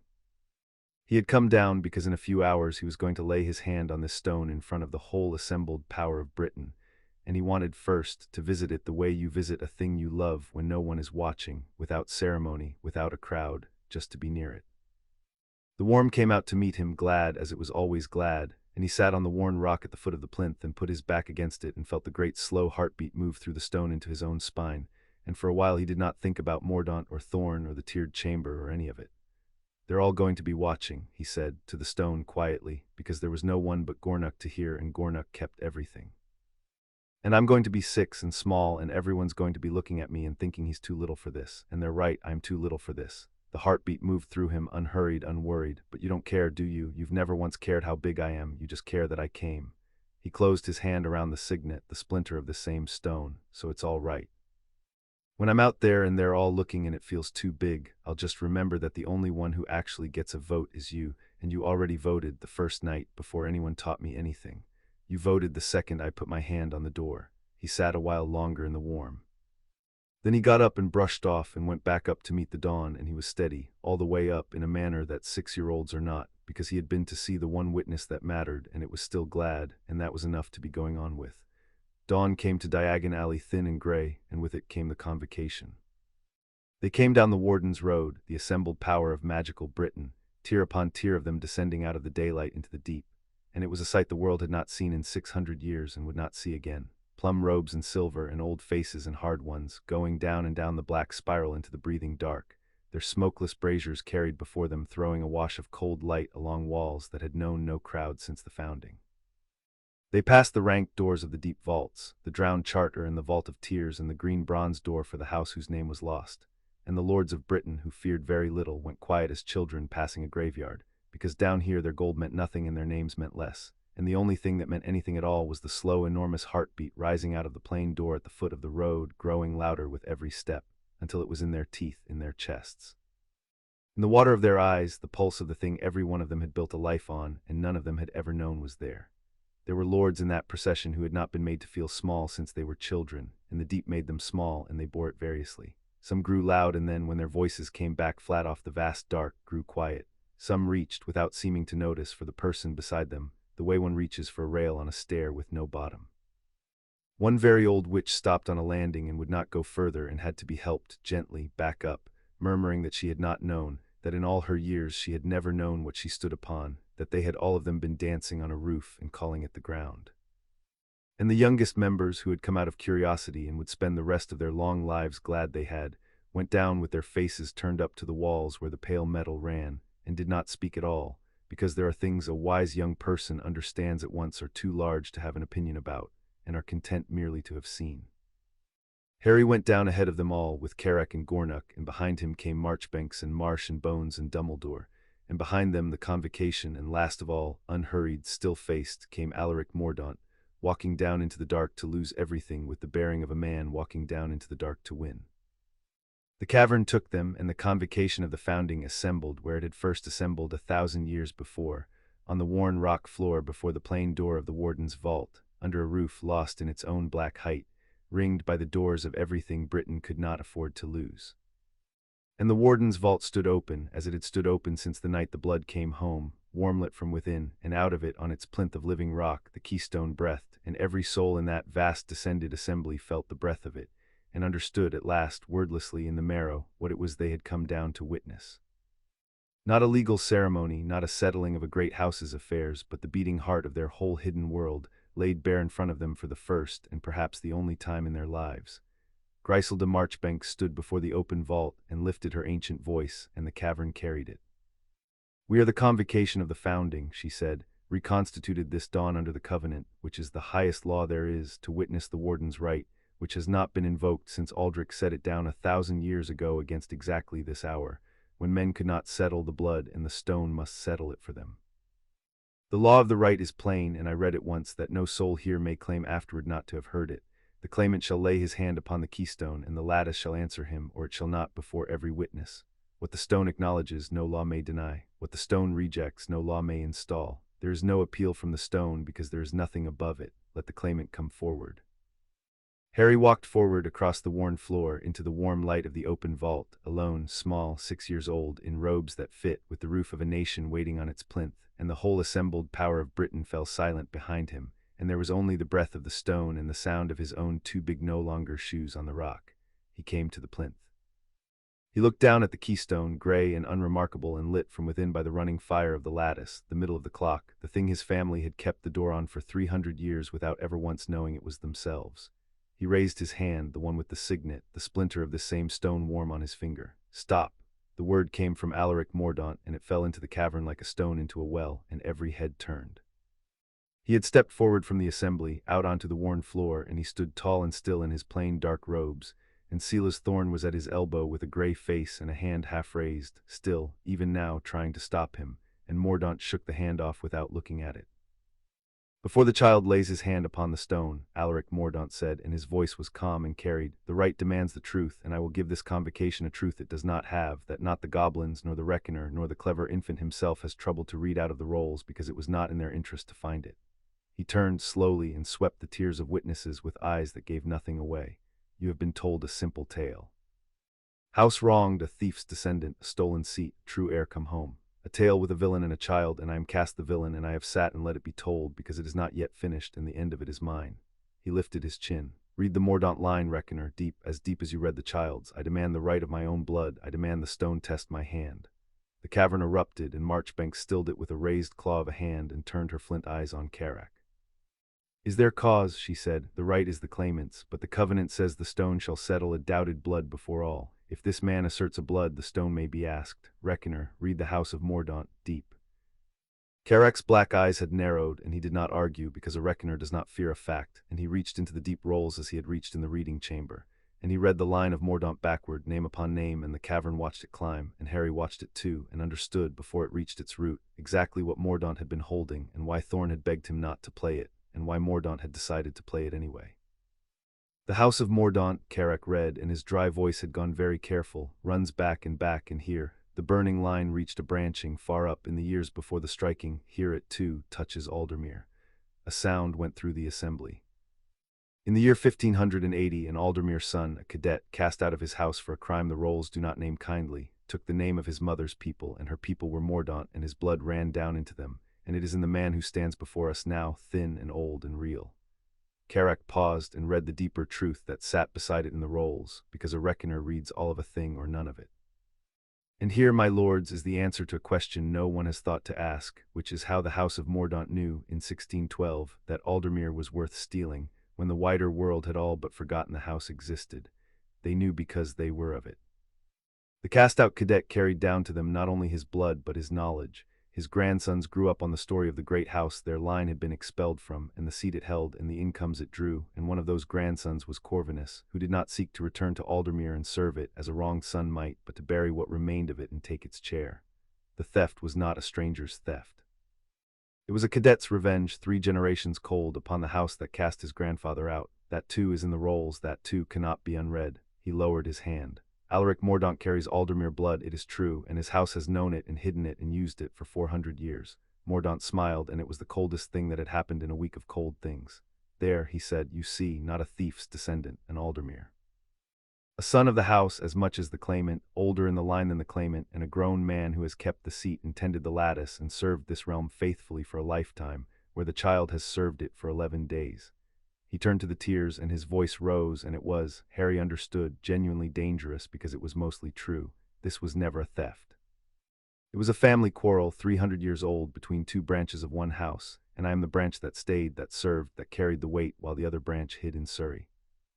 He had come down because in a few hours he was going to lay his hand on this stone in front of the whole assembled power of Britain, and he wanted first to visit it the way you visit a thing you love when no one is watching, without ceremony, without a crowd, just to be near it. The Worm came out to meet him, glad as it was always glad, and he sat on the worn rock at the foot of the plinth and put his back against it and felt the great slow heartbeat move through the stone into his own spine, and for a while he did not think about Mordaunt or Thorn or the tiered chamber or any of it. They're all going to be watching, he said, to the stone quietly, because there was no one but Gornock to hear, and Gornock kept everything. And I'm going to be 6 and small, and everyone's going to be looking at me and thinking he's too little for this, and they're right, I'm too little for this. The heartbeat moved through him, unhurried, unworried. But you don't care, do you? You've never once cared how big I am, you just care that I came. He closed his hand around the signet, the splinter of the same stone, so it's all right. When I'm out there and they're all looking and it feels too big, I'll just remember that the only one who actually gets a vote is you, and you already voted the first night before anyone taught me anything. You voted the second I put my hand on the door. He sat a while longer in the warm. Then he got up and brushed off and went back up to meet the dawn, and he was steady, all the way up, in a manner that 6-year-olds are not, because he had been to see the one witness that mattered, and it was still glad, and that was enough to be going on with. Dawn came to Diagon Alley thin and gray, and with it came the convocation. They came down the Warden's road, the assembled power of magical Britain, tier upon tier of them descending out of the daylight into the deep, and it was a sight the world had not seen in 600 years and would not see again. Plum robes and silver and old faces and hard ones, going down and down the black spiral into the breathing dark, their smokeless braziers carried before them, throwing a wash of cold light along walls that had known no crowd since the founding. They passed the ranked doors of the deep vaults, the drowned charter and the vault of tears and the green bronze door for the house whose name was lost, and the lords of Britain, who feared very little, went quiet as children passing a graveyard, because down here their gold meant nothing and their names meant less, and the only thing that meant anything at all was the slow, enormous heartbeat rising out of the plain door at the foot of the road, growing louder with every step, until it was in their teeth, in their chests. In the water of their eyes, the pulse of the thing every one of them had built a life on, and none of them had ever known was there. There were lords in that procession who had not been made to feel small since they were children, and the deep made them small, and they bore it variously. Some grew loud, and then, when their voices came back flat off the vast dark, grew quiet. Some reached, without seeming to notice, for the person beside them, the way one reaches for a rail on a stair with no bottom. One very old witch stopped on a landing and would not go further, and had to be helped gently back up, murmuring that she had not known, that in all her years she had never known what she stood upon, that they had all of them been dancing on a roof and calling it the ground. And the youngest members, who had come out of curiosity and would spend the rest of their long lives glad they had, went down with their faces turned up to the walls where the pale metal ran, and did not speak at all, because there are things a wise young person understands at once are too large to have an opinion about, and are content merely to have seen. Harry went down ahead of them all, with Carrick and Gornock, and behind him came Marchbanks and Marsh and Bones and Dumbledore, and behind them the Convocation, and last of all, unhurried, still-faced, came Alaric Mordaunt, walking down into the dark to lose everything with the bearing of a man walking down into the dark to win. The cavern took them, and the Convocation of the Founding assembled where it had first assembled 1,000 years before, on the worn rock floor before the plain door of the warden's vault, under a roof lost in its own black height, ringed by the doors of everything Britain could not afford to lose. And the warden's vault stood open, as it had stood open since the night the blood came home, warm-lit from within, and out of it, on its plinth of living rock, the keystone breathed, and every soul in that vast descended assembly felt the breath of it, and understood at last, wordlessly in the marrow, what it was they had come down to witness. Not a legal ceremony, not a settling of a great house's affairs, but the beating heart of their whole hidden world, laid bare in front of them for the first, and perhaps the only time in their lives. Griselda Marchbanks stood before the open vault, and lifted her ancient voice, and the cavern carried it. "We are the Convocation of the Founding," she said, "reconstituted this dawn under the Covenant, which is the highest law there is, to witness the warden's right, which has not been invoked since Aldrich set it down 1,000 years ago against exactly this hour, when men could not settle the blood and the stone must settle it for them. The law of the right is plain, and I read it once, that no soul here may claim afterward not to have heard it. The claimant shall lay his hand upon the keystone, and the lattice shall answer him, or it shall not, before every witness. What the stone acknowledges, no law may deny. What the stone rejects, no law may install. There is no appeal from the stone, because there is nothing above it. Let the claimant come forward." Harry walked forward across the worn floor into the warm light of the open vault, alone, small, 6 years old, in robes that fit, with the roof of a nation waiting on its plinth, and the whole assembled power of Britain fell silent behind him, and there was only the breath of the stone and the sound of his own too big no longer shoes on the rock. He came to the plinth. He looked down at the keystone, gray and unremarkable and lit from within by the running fire of the lattice, the middle of the clock, the thing his family had kept the door on for 300 years without ever once knowing it was themselves. He raised his hand, the one with the signet, the splinter of the same stone warm on his finger. "Stop!" The word came from Alaric Mordaunt, and it fell into the cavern like a stone into a well, and every head turned. He had stepped forward from the assembly, out onto the worn floor, and he stood tall and still in his plain dark robes, and Silas Thorne was at his elbow with a gray face and a hand half raised, still, even now, trying to stop him, and Mordaunt shook the hand off without looking at it. "Before the child lays his hand upon the stone," Alaric Mordaunt said, and his voice was calm and carried, "the right demands the truth, and I will give this Convocation a truth it does not have, that not the Goblins, nor the Reckoner, nor the clever infant himself has troubled to read out of the rolls, because it was not in their interest to find it." He turned slowly and swept the tears of witnesses with eyes that gave nothing away. "You have been told a simple tale. House wronged, a thief's descendant, a stolen seat, true heir come home. A tale with a villain and a child, and I am cast the villain, and I have sat and let it be told, because it is not yet finished, and the end of it is mine." He lifted his chin. "Read the Mordaunt line, Reckoner, deep as you read the child's. I demand the right of my own blood. I demand the stone test my hand." The cavern erupted, and Marchbanks stilled it with a raised claw of a hand and turned her flint eyes on Carrick. "Is there cause?" she said. "The right is the claimant's, but the covenant says the stone shall settle a doubted blood before all. If this man asserts a blood, the stone may be asked. Reckoner, read the House of Mordaunt, deep." Carrick's black eyes had narrowed, and he did not argue, because a reckoner does not fear a fact, and he reached into the deep rolls as he had reached in the reading chamber, and he read the line of Mordaunt backward, name upon name, and the cavern watched it climb, and Harry watched it too, and understood, before it reached its root, exactly what Mordaunt had been holding, and why Thorne had begged him not to play it, and why Mordaunt had decided to play it anyway. "The House of Mordaunt," Carrick read, and his dry voice had gone very careful, "runs back, and here, the burning line reached a branching, far up, in the years before the striking, here it, too, touches Aldermere. A sound went through the assembly. In the year 1580, an Aldermere's son, a cadet, cast out of his house for a crime the rolls do not name kindly, took the name of his mother's people, and her people were Mordaunt, and his blood ran down into them, and it is in the man who stands before us now, thin and old and real. Carrack paused and read the deeper truth that sat beside it in the rolls, because a reckoner reads all of a thing or none of it. And here, my lords, is the answer to a question no one has thought to ask, which is how the House of Mordaunt knew, in 1612, that Aldermere was worth stealing, when the wider world had all but forgotten the house existed. They knew because they were of it. The cast-out cadet carried down to them not only his blood but his knowledge. His grandsons grew up on the story of the great house their line had been expelled from, and the seat it held, and the incomes it drew, and one of those grandsons was Corvinus, who did not seek to return to Aldermere and serve it, as a wronged son might, but to bury what remained of it and take its chair. The theft was not a stranger's theft. It was a cadet's revenge 3 generations cold upon the house that cast his grandfather out. That too is in the rolls, that too cannot be unread. He lowered his hand. Alaric Mordaunt carries Aldermere blood, it is true, and his house has known it and hidden it and used it for 400 years. Mordaunt smiled, and it was the coldest thing that had happened in a week of cold things. There, he said, you see, not a thief's descendant, an Aldermere. A son of the house as much as the claimant, older in the line than the claimant, and a grown man who has kept the seat and tended the lattice and served this realm faithfully for a lifetime, where the child has served it for 11 days. He turned to the tears, and his voice rose, and it was, Harry understood, genuinely dangerous because it was mostly true. This was never a theft. It was a family quarrel 300 years old between 2 branches of one house, and I am the branch that stayed, that served, that carried the weight, while the other branch hid in Surrey.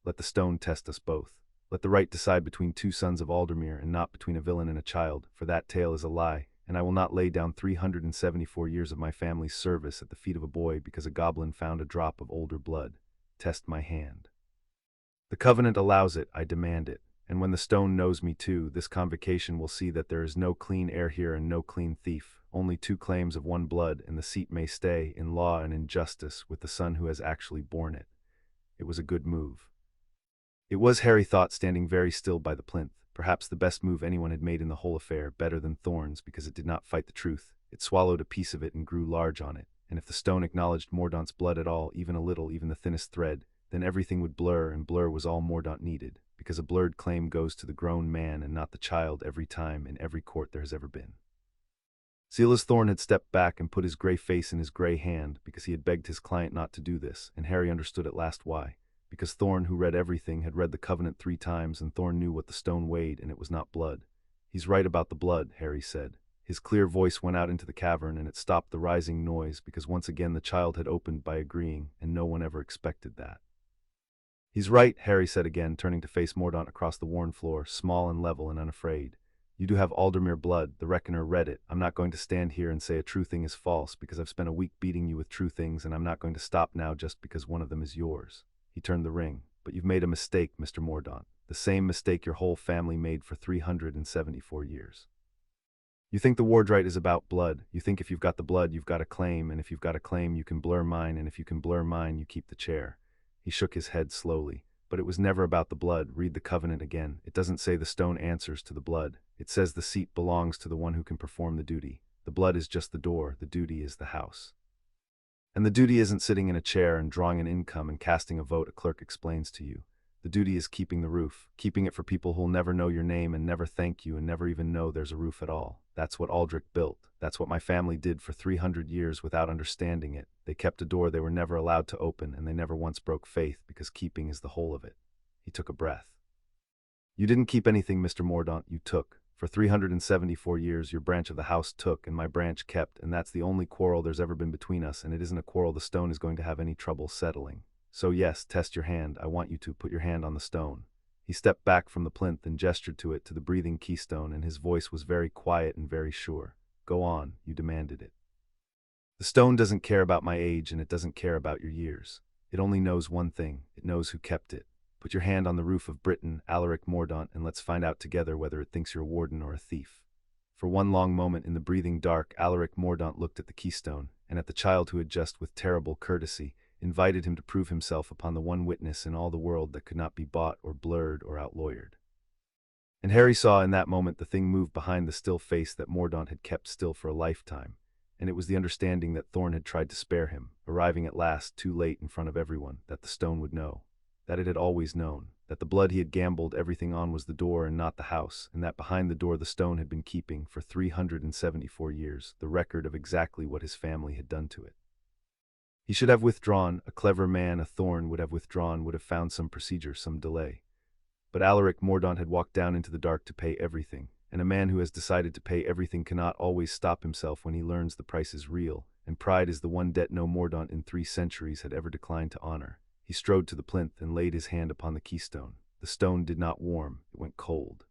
Let the stone test us both. Let the right decide between 2 sons of Aldermere, and not between a villain and a child, for that tale is a lie, and I will not lay down 374 years of my family's service at the feet of a boy because a goblin found a drop of older blood. Test my hand. The covenant allows it, I demand it, and when the stone knows me too, this convocation will see that there is no clean heir here and no clean thief, only 2 claims of one blood, and the seat may stay, in law and in justice, with the son who has actually borne it. It was a good move. It was, Harry thought, standing very still by the plinth, perhaps the best move anyone had made in the whole affair, better than Thorn's, because it did not fight the truth. It swallowed a piece of it and grew large on it. And if the stone acknowledged Mordaunt's blood at all, even a little, even the thinnest thread, then everything would blur, and blur was all Mordaunt needed, because a blurred claim goes to the grown man and not the child every time in every court there has ever been. Silas Thorn had stepped back and put his gray face in his gray hand, because he had begged his client not to do this, and Harry understood at last why. Because Thorn, who read everything, had read the covenant 3 times, and Thorn knew what the stone weighed, and it was not blood. He's right about the blood, Harry said. His clear voice went out into the cavern, and it stopped the rising noise, because once again the child had opened by agreeing, and no one ever expected that. He's right, Harry said again, turning to face Mordaunt across the worn floor, small and level and unafraid. You do have Aldermere blood, the reckoner read it. I'm not going to stand here and say a true thing is false, because I've spent a week beating you with true things, and I'm not going to stop now just because one of them is yours. He turned the ring. But you've made a mistake, Mr. Mordaunt. The same mistake your whole family made for 374 years. You think the Wardrite is about blood. You think if you've got the blood, you've got a claim, and if you've got a claim, you can blur mine, and if you can blur mine, you keep the chair. He shook his head slowly. But it was never about the blood. Read the covenant again. It doesn't say the stone answers to the blood. It says the seat belongs to the one who can perform the duty. The blood is just the door. The duty is the house. And the duty isn't sitting in a chair and drawing an income and casting a vote, a clerk explains to you. The duty is keeping the roof, keeping it for people who'll never know your name and never thank you and never even know there's a roof at all. That's what Aldrich built. That's what my family did for 300 years without understanding it. They kept a door they were never allowed to open, and they never once broke faith, because keeping is the whole of it. He took a breath. You didn't keep anything, Mr. Mordaunt, you took. For 374 years, your branch of the house took, and my branch kept, and that's the only quarrel there's ever been between us, and it isn't a quarrel the stone is going to have any trouble settling. So yes, test your hand. I want you to put your hand on the stone. He stepped back from the plinth and gestured to it, to the breathing keystone, and his voice was very quiet and very sure. Go on, you demanded it. The stone doesn't care about my age, and it doesn't care about your years. It only knows one thing. It knows who kept it. Put your hand on the roof of Britain, Alaric Mordaunt, and let's find out together whether it thinks you're a warden or a thief. For one long moment in the breathing dark, Alaric Mordaunt looked at the keystone, and at the child who had just, with terrible courtesy, invited him to prove himself upon the one witness in all the world that could not be bought or blurred or outlawyered. And Harry saw in that moment the thing move behind the still face that Mordaunt had kept still for a lifetime, and it was the understanding that Thorn had tried to spare him, arriving at last too late in front of everyone, that the stone would know. That it had always known, that the blood he had gambled everything on was the door and not the house, and that behind the door the stone had been keeping, for 374 years, the record of exactly what his family had done to it. He should have withdrawn. A clever man, a Thorn, would have withdrawn, would have found some procedure, some delay. But Alaric Mordaunt had walked down into the dark to pay everything, and a man who has decided to pay everything cannot always stop himself when he learns the price is real, and pride is the one debt no Mordaunt in 3 centuries had ever declined to honor. He strode to the plinth and laid his hand upon the keystone. The stone did not warm, it went cold.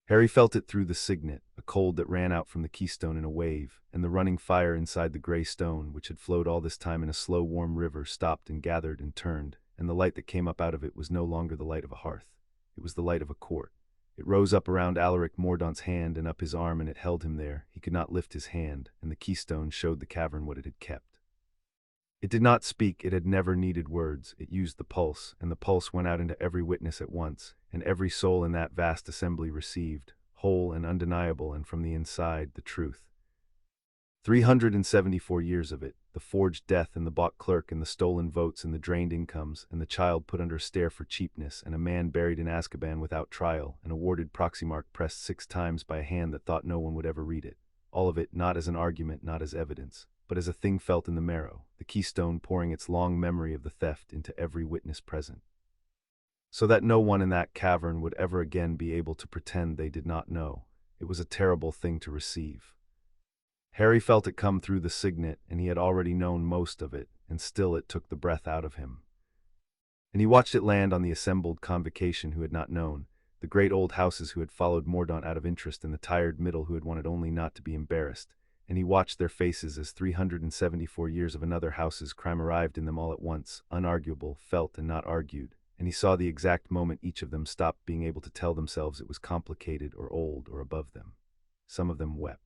Harry felt it through the signet, a cold that ran out from the keystone in a wave, and the running fire inside the grey stone, which had flowed all this time in a slow warm river, stopped and gathered and turned, and the light that came up out of it was no longer the light of a hearth. It was the light of a court. It rose up around Alaric Mordaunt's hand and up his arm, and it held him there. He could not lift his hand, and the keystone showed the cavern what it had kept. It did not speak, it had never needed words. It used the pulse, and the pulse went out into every witness at once, and every soul in that vast assembly received, whole and undeniable, and from the inside, the truth. 374 years of it, the forged death and the bought clerk and the stolen votes and the drained incomes, and the child put under stare for cheapness, and a man buried in Azkaban without trial, and awarded proxymark pressed 6 times by a hand that thought no one would ever read it. All of it not as an argument, not as evidence, but as a thing felt in the marrow, the keystone pouring its long memory of the theft into every witness present. So that no one in that cavern would ever again be able to pretend they did not know. It was a terrible thing to receive. Harry felt it come through the signet, and he had already known most of it, and still it took the breath out of him. And he watched it land on the assembled convocation who had not known, the great old houses who had followed Mordaunt out of interest, and the tired middle who had wanted only not to be embarrassed, and he watched their faces as 374 years of another house's crime arrived in them all at once, unarguable, felt and not argued, and he saw the exact moment each of them stopped being able to tell themselves it was complicated or old or above them. Some of them wept.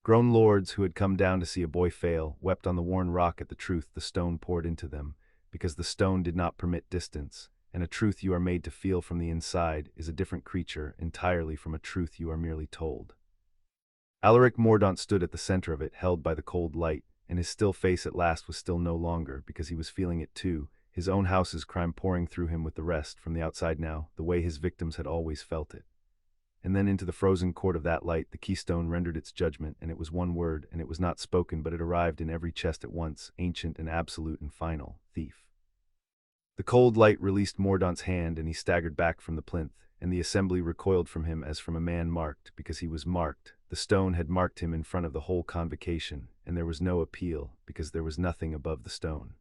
Grown lords who had come down to see a boy fail wept on the worn rock at the truth the stone poured into them, because the stone did not permit distance, and a truth you are made to feel from the inside is a different creature entirely from a truth you are merely told. Alaric Mordaunt stood at the center of it, held by the cold light, and his still face at last was still no longer, because he was feeling it too, his own house's crime pouring through him with the rest, from the outside now, the way his victims had always felt it. And then into the frozen court of that light the keystone rendered its judgment, and it was one word, and it was not spoken, but it arrived in every chest at once, ancient and absolute and final: thief. The cold light released Mordaunt's hand, and he staggered back from the plinth, and the assembly recoiled from him as from a man marked, because he was marked. The stone had marked him in front of the whole convocation, and there was no appeal, because there was nothing above the stone.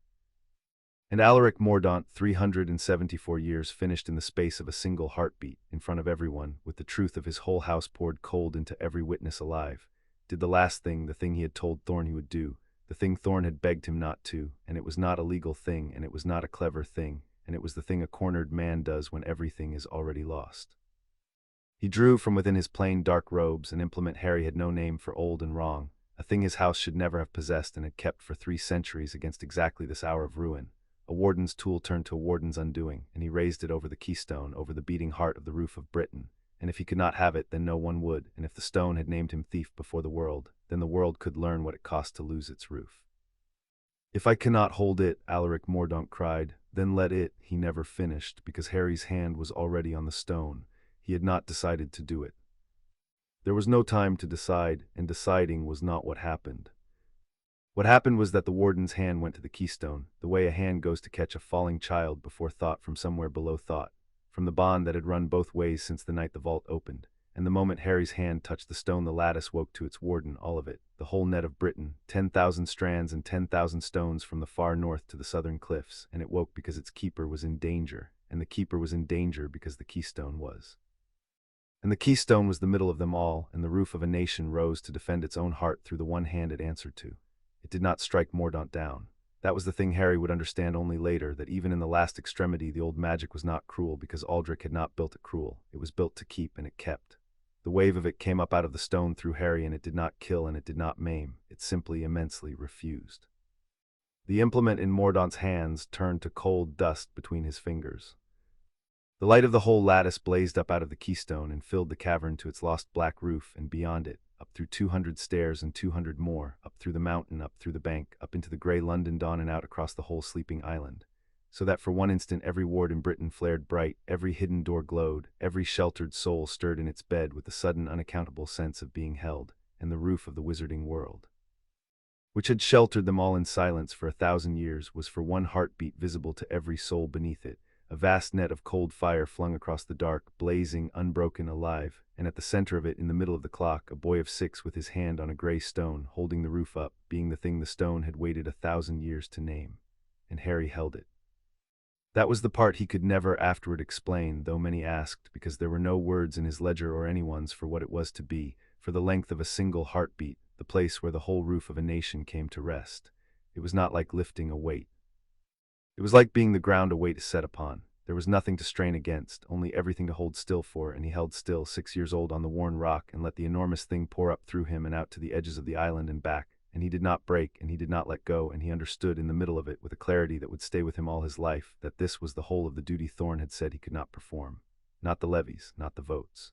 And Alaric Mordaunt, 374 years finished in the space of a single heartbeat, in front of everyone, with the truth of his whole house poured cold into every witness alive, did the last thing, the thing he had told Thorn he would do, the thing Thorn had begged him not to, and it was not a legal thing, and it was not a clever thing, and it was the thing a cornered man does when everything is already lost. He drew from within his plain dark robes an implement Harry had no name for, old and wrong, a thing his house should never have possessed and had kept for 3 centuries against exactly this hour of ruin. A warden's tool turned to a warden's undoing, and he raised it over the keystone, over the beating heart of the roof of Britain. And if he could not have it, then no one would, and if the stone had named him thief before the world, then the world could learn what it cost to lose its roof. If I cannot hold it, Alaric Mordaunt cried, then let it. He never finished, because Harry's hand was already on the stone. He had not decided to do it. There was no time to decide, and deciding was not what happened. What happened was that the warden's hand went to the keystone, the way a hand goes to catch a falling child before thought from somewhere below thought, from the bond that had run both ways since the night the vault opened, and the moment Harry's hand touched the stone the lattice woke to its warden, all of it, the whole net of Britain, 10,000 strands and 10,000 stones from the far north to the southern cliffs, and it woke because its keeper was in danger, and the keeper was in danger because the keystone was. And the keystone was the middle of them all, and the roof of a nation rose to defend its own heart through the one hand it answered to. It did not strike Mordaunt down. That was the thing Harry would understand only later, that even in the last extremity the old magic was not cruel because Aldrich had not built it cruel. It was built to keep, and it kept. The wave of it came up out of the stone through Harry, and it did not kill and it did not maim. It simply immensely refused. The implement in Mordaunt's hands turned to cold dust between his fingers. The light of the whole lattice blazed up out of the keystone and filled the cavern to its lost black roof, and beyond it, up through 200 stairs and 200 more, up through the mountain, up through the bank, up into the grey London dawn and out across the whole sleeping island. So that for one instant every ward in Britain flared bright, every hidden door glowed, every sheltered soul stirred in its bed with the sudden unaccountable sense of being held, and the roof of the wizarding world, which had sheltered them all in silence for 1,000 years, was for one heartbeat visible to every soul beneath it, a vast net of cold fire flung across the dark, blazing, unbroken, alive, and at the center of it, in the middle of the clock, a boy of 6 with his hand on a grey stone, holding the roof up, being the thing the stone had waited 1,000 years to name. And Harry held it. That was the part he could never afterward explain, though many asked, because there were no words in his ledger or anyone's for what it was to be, for the length of a single heartbeat, the place where the whole roof of a nation came to rest. It was not like lifting a weight. It was like being the ground a weight is set upon. There was nothing to strain against, only everything to hold still for, and he held still, 6 years old, on the worn rock, and let the enormous thing pour up through him and out to the edges of the island and back, and he did not break, and he did not let go, and he understood in the middle of it, with a clarity that would stay with him all his life, that this was the whole of the duty Thorn had said he could not perform. Not the levies, not the votes.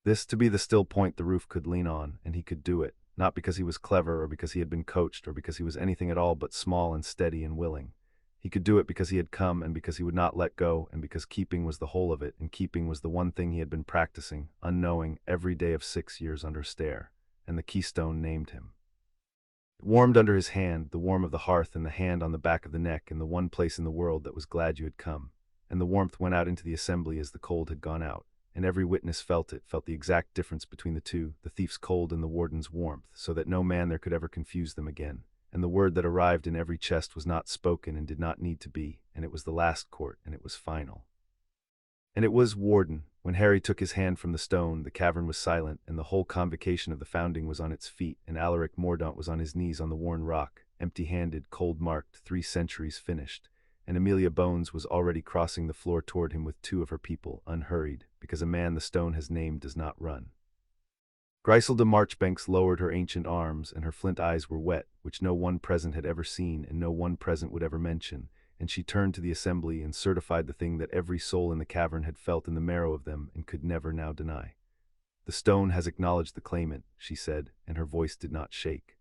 This to be the still point the roof could lean on, and he could do it, not because he was clever or because he had been coached or because he was anything at all but small and steady and willing. He could do it because he had come and because he would not let go and because keeping was the whole of it, and keeping was the one thing he had been practicing, unknowing, every day of 6 years under stare, and the keystone named him. It warmed under his hand, the warmth of the hearth and the hand on the back of the neck, and the one place in the world that was glad you had come. And the warmth went out into the assembly as the cold had gone out, and every witness felt it, felt the exact difference between the two, the thief's cold and the warden's warmth, so that no man there could ever confuse them again. And the word that arrived in every chest was not spoken and did not need to be, and it was the last court, and it was final. And it was Warden. When Harry took his hand from the stone, the cavern was silent, and the whole convocation of the founding was on its feet, and Alaric Mordaunt was on his knees on the worn rock, empty-handed, cold-marked, 3 centuries finished, and Amelia Bones was already crossing the floor toward him with 2 of her people, unhurried, because a man the stone has named does not run. Griselda Marchbanks lowered her ancient arms, and her flint eyes were wet, which no one present had ever seen and no one present would ever mention, and she turned to the assembly and certified the thing that every soul in the cavern had felt in the marrow of them and could never now deny. The stone has acknowledged the claimant, she said, and her voice did not shake.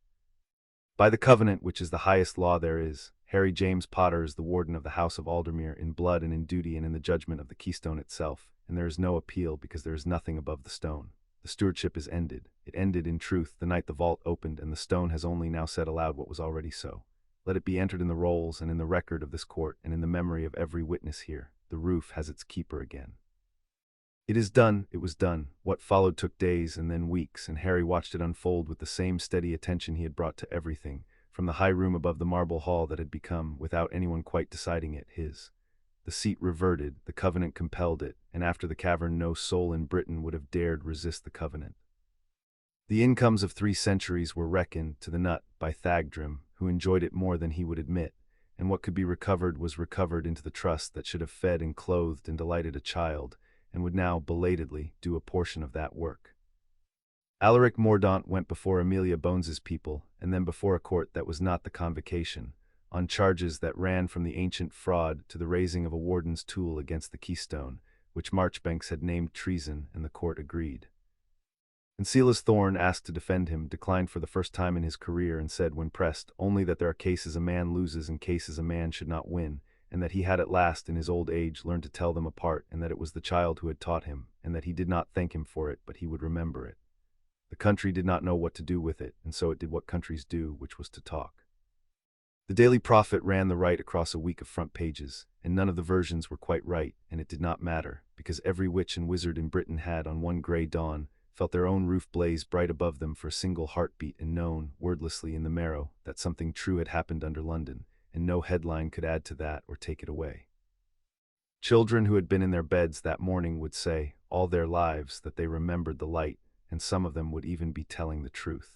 By the covenant, which is the highest law there is, Harry James Potter is the warden of the House of Aldermere in blood and in duty and in the judgment of the keystone itself, and there is no appeal because there is nothing above the stone. The stewardship is ended. It ended in truth the night the vault opened, and the stone has only now said aloud what was already so. Let it be entered in the rolls and in the record of this court and in the memory of every witness here. The roof has its keeper again. It is done, it was done. What followed took days and then weeks, and Harry watched it unfold with the same steady attention he had brought to everything, from the high room above the marble hall that had become, without anyone quite deciding it, his. The seat reverted, the covenant compelled it, and after the cavern no soul in Britain would have dared resist the covenant. The incomes of 3 centuries were reckoned to the nut by Thagdrim, who enjoyed it more than he would admit, and what could be recovered was recovered into the trust that should have fed and clothed and delighted a child, and would now, belatedly, do a portion of that work. Alaric Mordaunt went before Amelia Bones's people, and then before a court that was not the convocation, on charges that ran from the ancient fraud to the raising of a warden's tool against the keystone, which Marchbanks had named treason, and the court agreed. And Silas Thorn, asked to defend him, declined for the first time in his career and said, when pressed, only that there are cases a man loses and cases a man should not win, and that he had at last in his old age learned to tell them apart, and that it was the child who had taught him, and that he did not thank him for it, but he would remember it. The country did not know what to do with it, and so it did what countries do, which was to talk. The Daily Prophet ran the right across a week of front pages, and none of the versions were quite right, and it did not matter, because every witch and wizard in Britain had, on one grey dawn, felt their own roof blaze bright above them for a single heartbeat and known, wordlessly in the marrow, that something true had happened under London, and no headline could add to that or take it away. Children who had been in their beds that morning would say, all their lives, that they remembered the light, and some of them would even be telling the truth.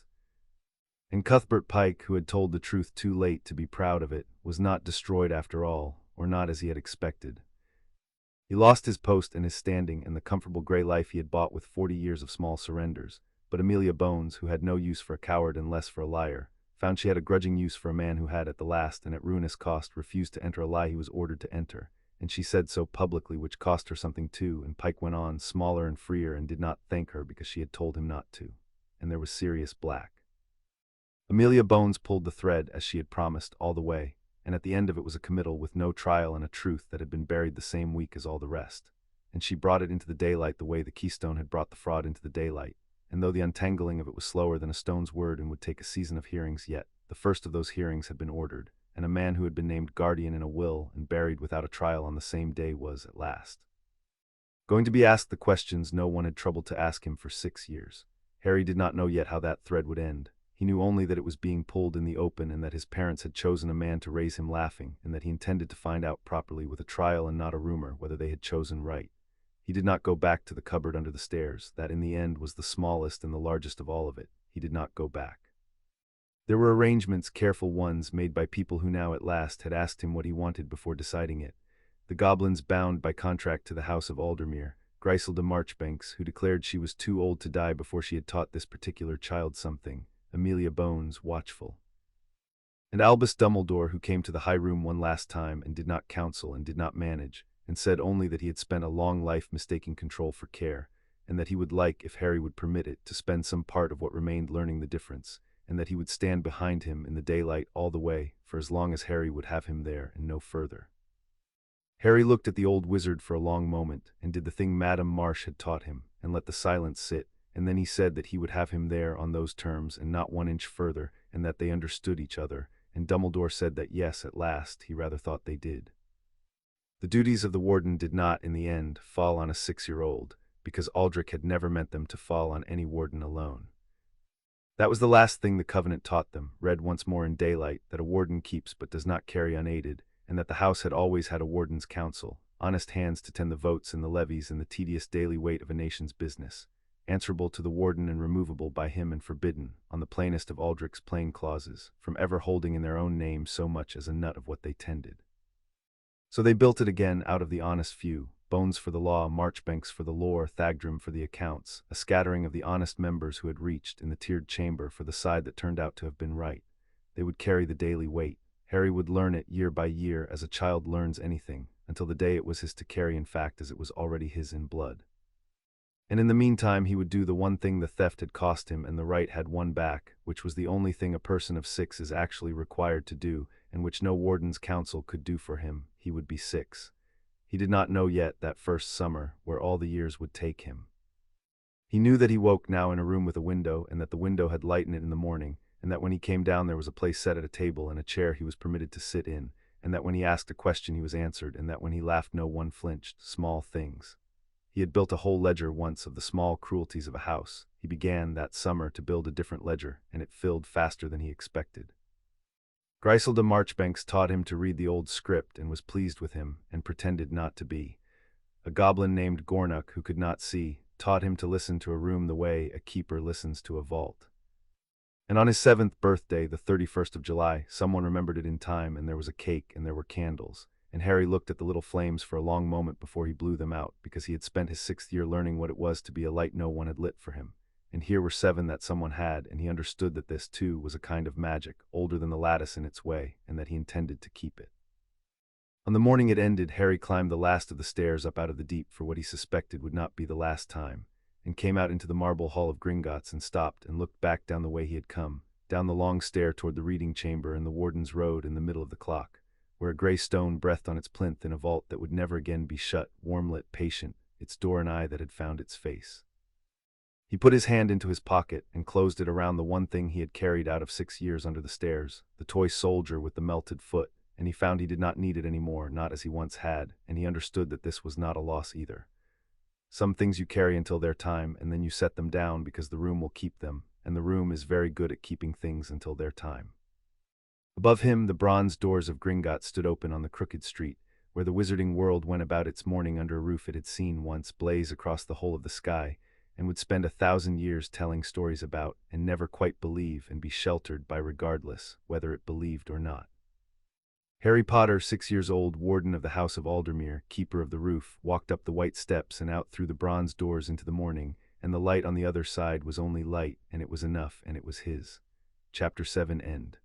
And Cuthbert Pike, who had told the truth too late to be proud of it, was not destroyed after all, or not as he had expected. He lost his post and his standing and the comfortable grey life he had bought with 40 years of small surrenders, but Amelia Bones, who had no use for a coward and less for a liar, found she had a grudging use for a man who had at the last and at ruinous cost refused to enter a lie he was ordered to enter, and she said so publicly, which cost her something too, and Pike went on, smaller and freer, and did not thank her because she had told him not to. and there was serious black. Amelia Bones pulled the thread, as she had promised, all the way, and at the end of it was a committal with no trial and a truth that had been buried the same week as all the rest. And she brought it into the daylight the way the keystone had brought the fraud into the daylight, and though the untangling of it was slower than a stone's word and would take a season of hearings, yet the first of those hearings had been ordered, and a man who had been named guardian in a will and buried without a trial on the same day was, at last, going to be asked the questions no one had troubled to ask him for 6 years. Harry did not know yet how that thread would end. He knew only that it was being pulled in the open and that his parents had chosen a man to raise him laughing, and that he intended to find out properly with a trial and not a rumor whether they had chosen right. He did not go back to the cupboard under the stairs. That in the end was the smallest and the largest of all of it. He did not go back. There were arrangements, careful ones, made by people who now at last had asked him what he wanted before deciding it. The Goblins bound by contract to the house of Aldermere, Griselda Marchbanks, who declared she was too old to die before she had taught this particular child something, Amelia Bones, watchful, and Albus Dumbledore, who came to the high room one last time and did not counsel and did not manage, and said only that he had spent a long life mistaking control for care, and that he would like, if Harry would permit it, to spend some part of what remained learning the difference, and that he would stand behind him in the daylight all the way, for as long as Harry would have him there and no further. Harry looked at the old wizard for a long moment, and did the thing Madame Marsh had taught him, and let the silence sit, and then he said that he would have him there on those terms and not 1 inch further, and that they understood each other, and Dumbledore said that yes, at last, he rather thought they did. The duties of the warden did not, in the end, fall on a 6-year-old, because Aldrich had never meant them to fall on any warden alone. That was the last thing the Covenant taught them, read once more in daylight, that a warden keeps but does not carry unaided, and that the house had always had a warden's council, honest hands to tend the votes and the levies and the tedious daily weight of a nation's business, answerable to the warden and removable by him and forbidden, on the plainest of Aldrich's plain clauses, from ever holding in their own name so much as a nut of what they tended. So they built it again out of the honest few, Bones for the law, Marchbanks for the lore, Thagdrum for the accounts, a scattering of the honest members who had reached, in the tiered chamber, for the side that turned out to have been right. They would carry the daily weight. Harry would learn it year by year, as a child learns anything, until the day it was his to carry, in fact, as it was already his in blood. And in the meantime he would do the one thing the theft had cost him and the right had won back, which was the only thing a person of 6 is actually required to do, and which no warden's counsel could do for him. He would be 6. He did not know yet, that first summer, where all the years would take him. He knew that he woke now in a room with a window, and that the window had light in it in the morning, and that when he came down there was a place set at a table and a chair he was permitted to sit in, and that when he asked a question he was answered, and that when he laughed no one flinched. Small things. He had built a whole ledger once of the small cruelties of a house. He began, that summer, to build a different ledger, and it filled faster than he expected. Griselda Marchbanks taught him to read the old script and was pleased with him, and pretended not to be. A goblin named Gornock, who could not see, taught him to listen to a room the way a keeper listens to a vault. And on his 7th birthday, the 31st of July, someone remembered it in time, and there was a cake and there were candles, and Harry looked at the little flames for a long moment before he blew them out, because he had spent his 6th year learning what it was to be a light no one had lit for him. And here were 7 that someone had, and he understood that this, too, was a kind of magic, older than the lattice in its way, and that he intended to keep it. On the morning it ended, Harry climbed the last of the stairs up out of the deep for what he suspected would not be the last time, and came out into the marble hall of Gringotts and stopped and looked back down the way he had come, down the long stair toward the reading chamber and the warden's road in the middle of the clock, where a grey stone breathed on its plinth in a vault that would never again be shut, warm-lit, patient, its door and eye that had found its face. He put his hand into his pocket and closed it around the one thing he had carried out of 6 years under the stairs, the toy soldier with the melted foot, and he found he did not need it any more, not as he once had, and he understood that this was not a loss either. Some things you carry until their time, and then you set them down because the room will keep them, and the room is very good at keeping things until their time. Above him, the bronze doors of Gringotts stood open on the crooked street, where the wizarding world went about its morning under a roof it had seen once blaze across the whole of the sky, and would spend 1,000 years telling stories about, and never quite believe and be sheltered by regardless whether it believed or not. Harry Potter, 6 years old, warden of the house of Aldermere, keeper of the roof, walked up the white steps and out through the bronze doors into the morning, and the light on the other side was only light, and it was enough, and it was his. Chapter 7 End.